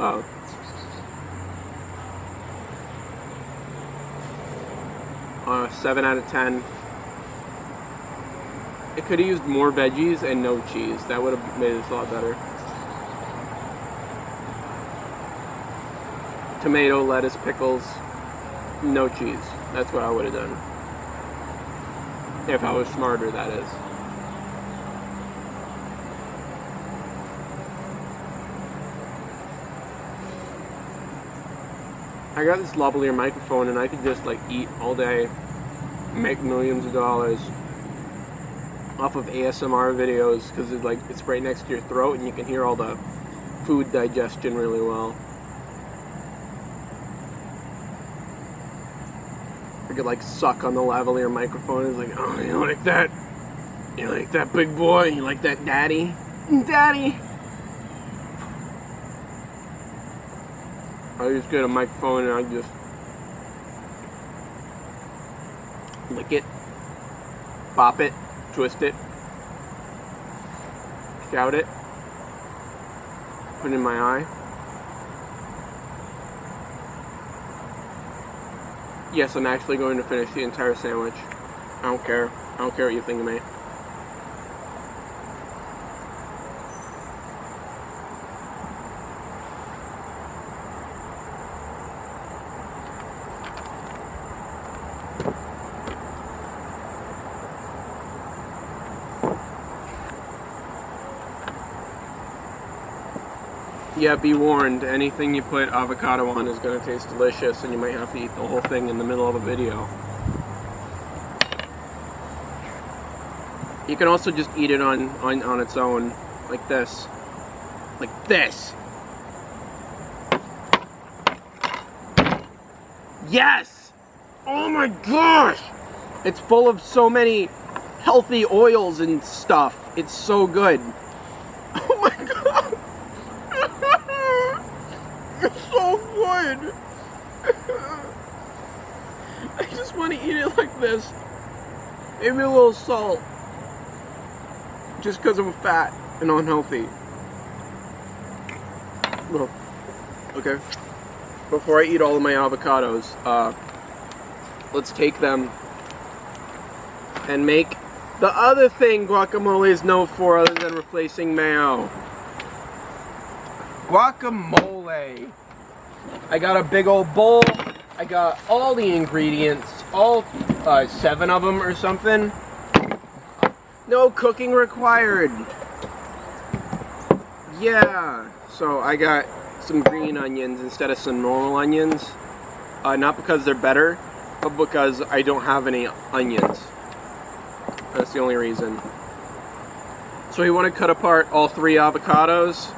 7 out of 10. It could have used more veggies and no cheese. That would have made this a lot better. Tomato, lettuce, pickles, no cheese. That's what I would have done. If I was smarter, that is. I got this lavalier microphone and I could just like eat all day, make millions of dollars off of ASMR videos because it's right next to your throat and you can hear all the food digestion really well. I could like suck on the lavalier microphone. It's like, oh, you like that? You like that, big boy? You like that, daddy? Daddy! I just get a microphone and I just lick it, bop it, twist it, shout it, put it in my eye. Yes, I'm actually going to finish the entire sandwich. I don't care. I don't care what you think of me. Yeah, be warned, anything you put avocado on is going to taste delicious and you might have to eat the whole thing in the middle of a video. You can also just eat it on its own, like this. Like this! Yes! Oh my gosh! It's full of so many healthy oils and stuff. It's so good. Oh my god! It's so good! I just want to eat it like this. Maybe a little salt. Just because I'm fat and unhealthy. Well, okay. Before I eat all of my avocados, let's take them and make the other thing guacamole is known for other than replacing mayo. Guacamole. I got a big old bowl. I got all the ingredients, all 7 of them or something. No cooking required. Yeah. So I got some green onions instead of some normal onions. Not because they're better, but because I don't have any onions. That's the only reason. So you want to cut apart all 3 avocados.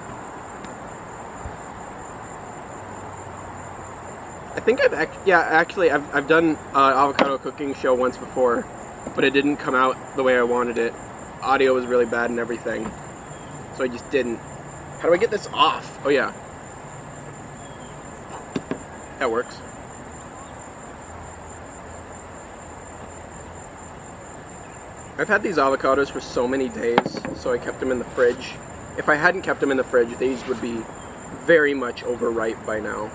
I think I've done an avocado cooking show once before, but it didn't come out the way I wanted it. Audio was really bad and everything, so I just didn't. How do I get this off? Oh yeah, that works. I've had these avocados for so many days, so I kept them in the fridge. If I hadn't kept them in the fridge, these would be very much overripe by now.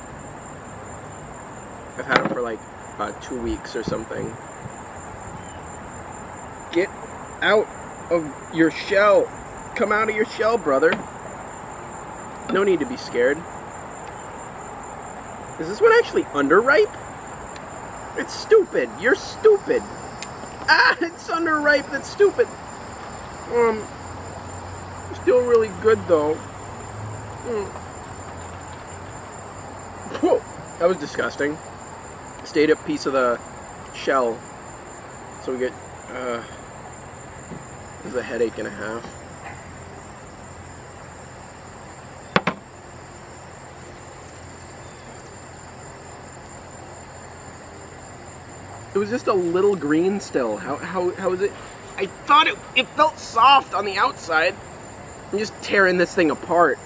I've had them for like 2 weeks or something. Get out of your shell. Come out of your shell, brother. No need to be scared. Is this one actually underripe? It's stupid. You're stupid. Ah, it's underripe. That's stupid. Still really good though. Whoa, that was disgusting. Stayed up piece of the shell, so we get this is a headache and a half. It was just a little green still. How is it? I thought it felt soft on the outside. I'm just tearing this thing apart.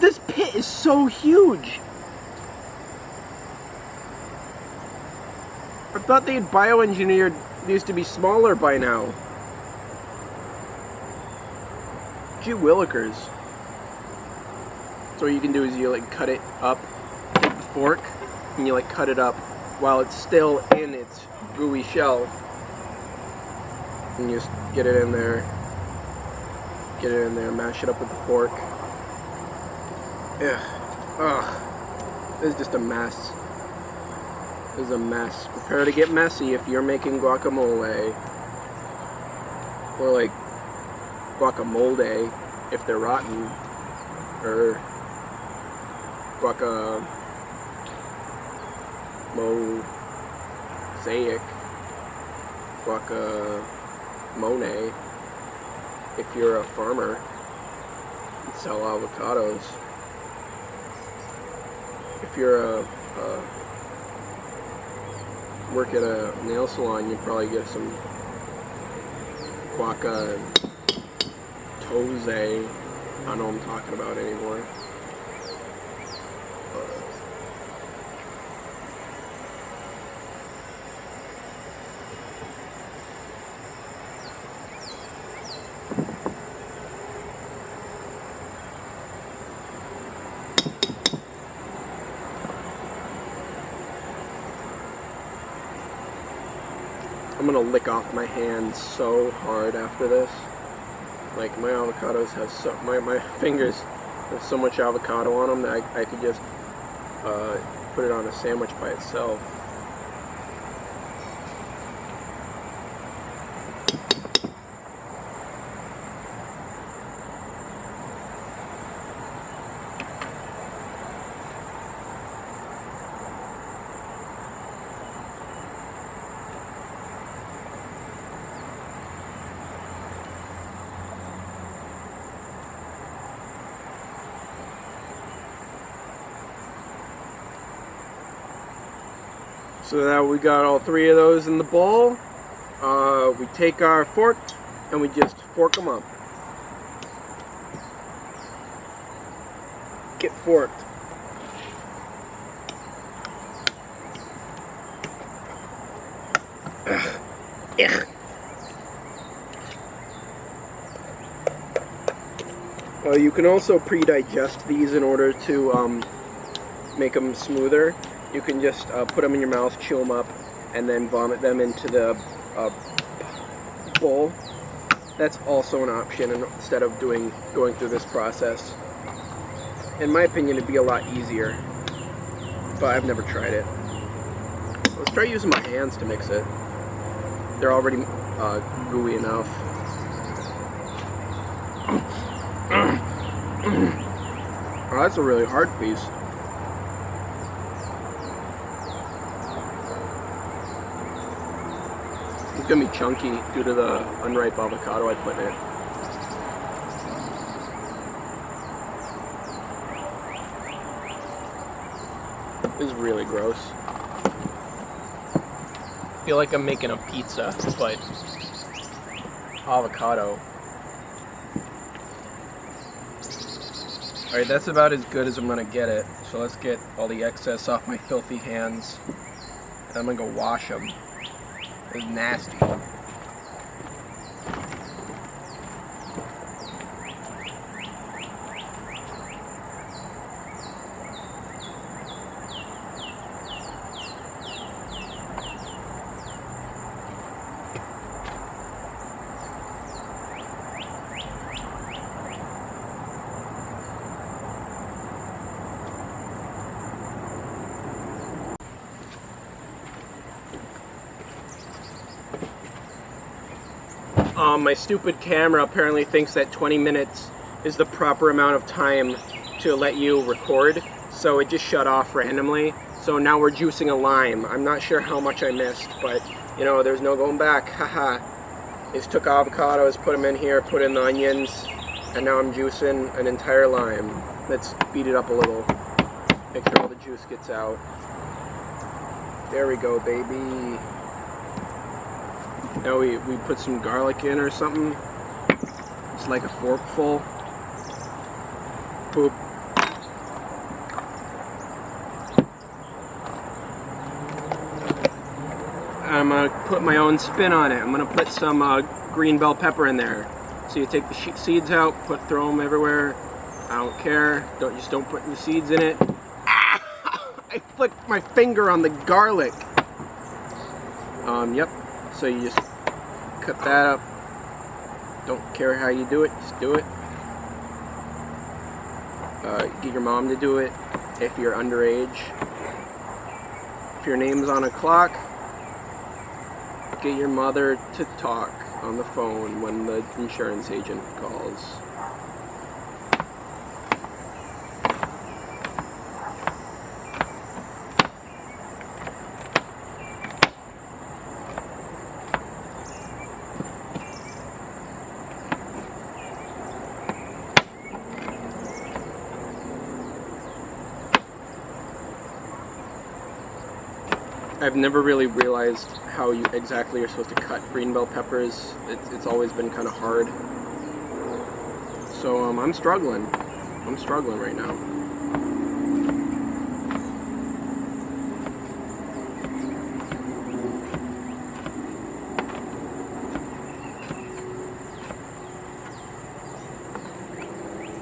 This pit is so huge. I thought they had bioengineered these to be smaller by now. Gee willikers. So what you can do is you like cut it up, take the fork, and you like cut it up while it's still in its gooey shell. And you just get it in there, mash it up with the fork. Ugh. This is just a mess. This is a mess. Prepare to get messy if you're making guacamole. Or like guacamole if they're rotten. Or mosaic. Guacamole if you're a farmer and sell avocados. If you're work at a nail salon, you'd probably get some guacatose. I don't know what I'm talking about anymore. I'm gonna lick off my hands so hard after this. Like my avocados have my fingers have so much avocado on them that I could just put it on a sandwich by itself. So now we got all 3 of those in the bowl. We take our fork and we just fork them up. Get forked. Ugh. You can also pre-digest these in order to make them smoother. You can just put them in your mouth, chew them up, and then vomit them into the bowl. That's also an option instead of going through this process. In my opinion, it'd be a lot easier, but I've never tried it. Let's try using my hands to mix it. They're already gooey enough. Oh, that's a really hard piece. It's gonna be chunky due to the unripe avocado I put in it. This is really gross. I feel like I'm making a pizza, but avocado. Alright, that's about as good as I'm gonna get it. So let's get all the excess off my filthy hands. And I'm gonna go wash them. It's nasty. My stupid camera apparently thinks that 20 minutes is the proper amount of time to let you record, so it just shut off randomly. So now we're juicing a lime. I'm not sure how much I missed, but you know, there's no going back. Haha. Just took avocados, put them in here, put in the onions, and now I'm juicing an entire lime. Let's beat it up a little. Make sure all the juice gets out. There we go, baby. Now we put some garlic in or something. It's like a forkful. Boop. I'm gonna put my own spin on it. I'm gonna put some green bell pepper in there. So you take the seeds out, throw them everywhere. I don't care. Just don't put the seeds in it. Ah! I flicked my finger on the garlic. Yep. So you just cut that up. Don't care how you do it, just do it. Get your mom to do it if you're underage. If your name's on a clock, get your mother to talk on the phone when the insurance agent calls. I've never really realized how you exactly are supposed to cut green bell peppers. It's always been kind of hard. So I'm struggling. I'm struggling right now.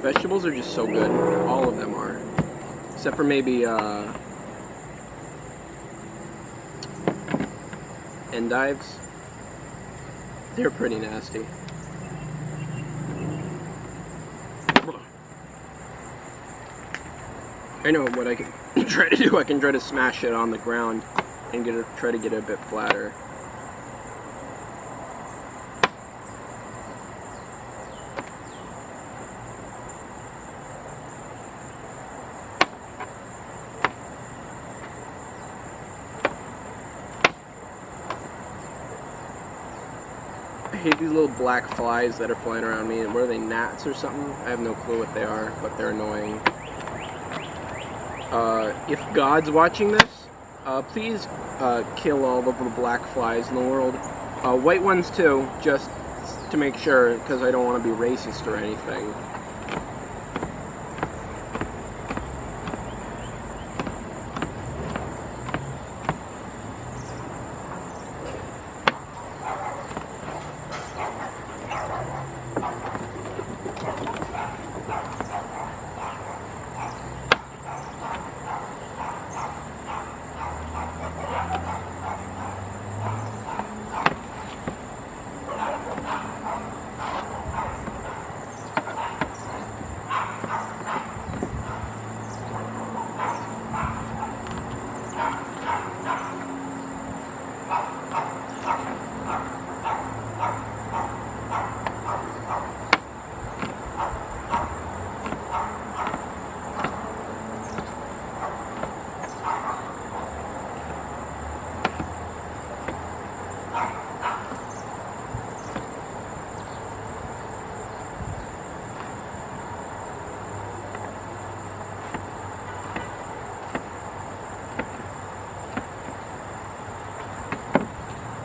Vegetables are just so good. All of them are. Except for maybe endives. They're pretty nasty. I know what I can try to do. I can try to smash it on the ground and try to get it a bit flatter. I hate these little black flies that are flying around me. And what are they, gnats or something? I have no clue what they are, but they're annoying. If God's watching this, please kill all of the black flies in the world. White ones too, just to make sure, because I don't want to be racist or anything.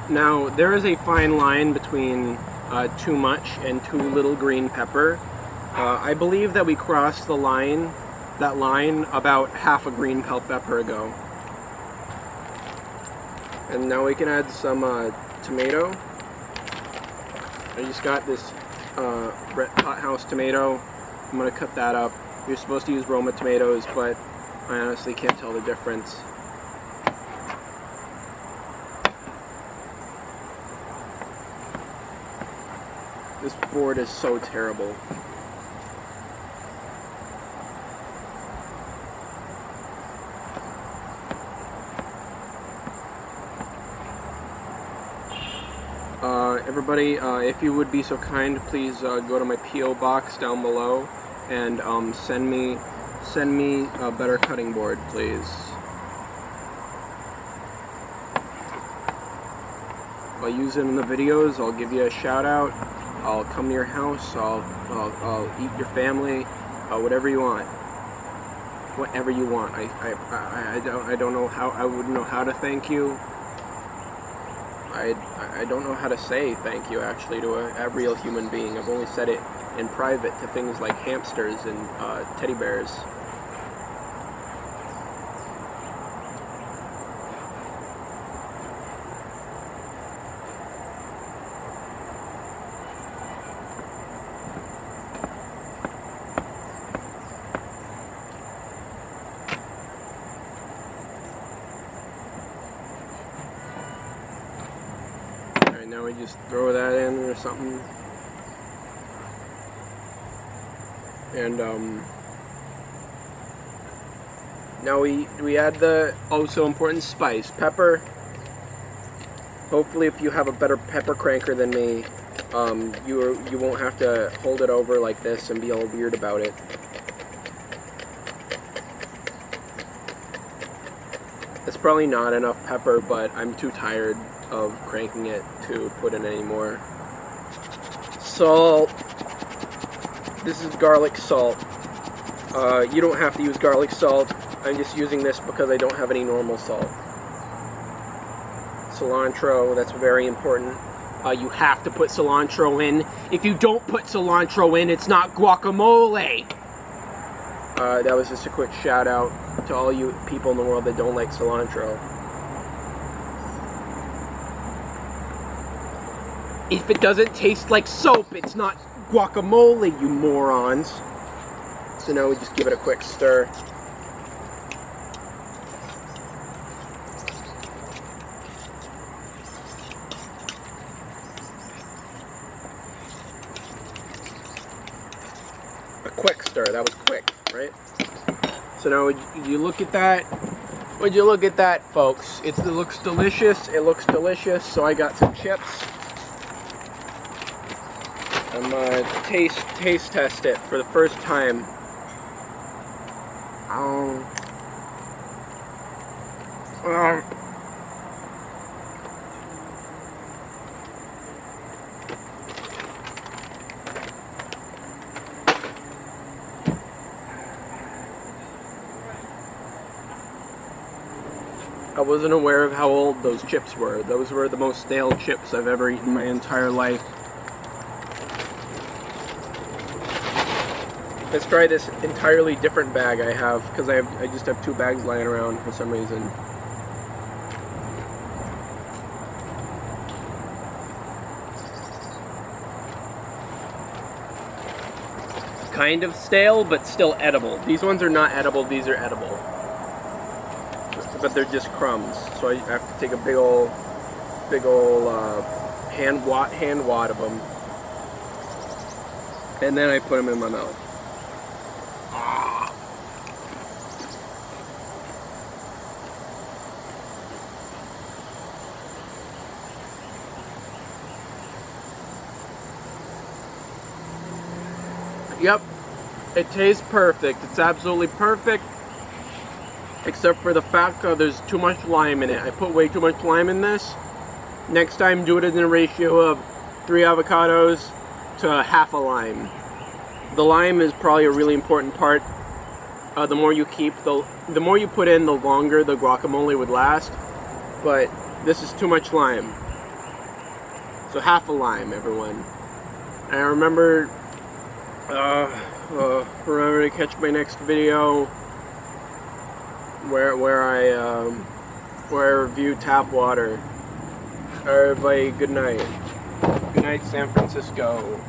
Now, there is a fine line between too much and too little green pepper. I believe that we crossed that line about half a green bell pepper ago. And now we can add some tomato. I just got this hothouse tomato. I'm gonna cut that up. You're supposed to use Roma tomatoes, but I honestly can't tell the difference. This board is so terrible. Everybody, if you would be so kind, please go to my P.O. box down below and send me a better cutting board, please. I'll use it in the videos. I'll give you a shout out. I'll come to your house. I'll eat your family. Whatever you want. Whatever you want. I don't know how. I wouldn't know how to thank you. I don't know how to say thank you actually to a real human being. I've only said it in private to things like hamsters and teddy bears. Now we just throw that in or something, and now we add the also important spice, pepper. Hopefully, if you have a better pepper cranker than me, you won't have to hold it over like this and be all weird about it. It's probably not enough pepper, but I'm too tired of cranking it to put in any more. Salt. This is garlic salt. You don't have to use garlic salt. I'm just using this because I don't have any normal salt. Cilantro, that's very important. You have to put cilantro in. If you don't put cilantro in, it's not guacamole. That was just a quick shout out to all you people in the world that don't like cilantro. If it doesn't taste like soap, it's not guacamole, you morons. So now we just give it a quick stir. A quick stir, that was quick, right? So now would you look at that? Would you look at that, folks? It looks delicious, it looks delicious. So I got some chips. I'm gonna taste test it for the first time. I wasn't aware of how old those chips were. Those were the most stale chips I've ever eaten in my entire life. Let's try this entirely different bag I have, because I just have two bags lying around for some reason. Kind of stale, but still edible. These ones are not edible, these are edible. But they're just crumbs, so I have to take a big ol' hand wad of them. And then I put them in my mouth. Yep, it tastes perfect. It's absolutely perfect, except for the fact that there's too much lime in it. I put way too much lime in this. Next time, do it in a ratio of 3 avocados to half a lime. The lime is probably a really important part. The more you keep, the more you put in, the longer the guacamole would last. But this is too much lime. So half a lime, everyone. And I remember to catch my next video where I review tap water. Everybody, good night. Good night, San Francisco.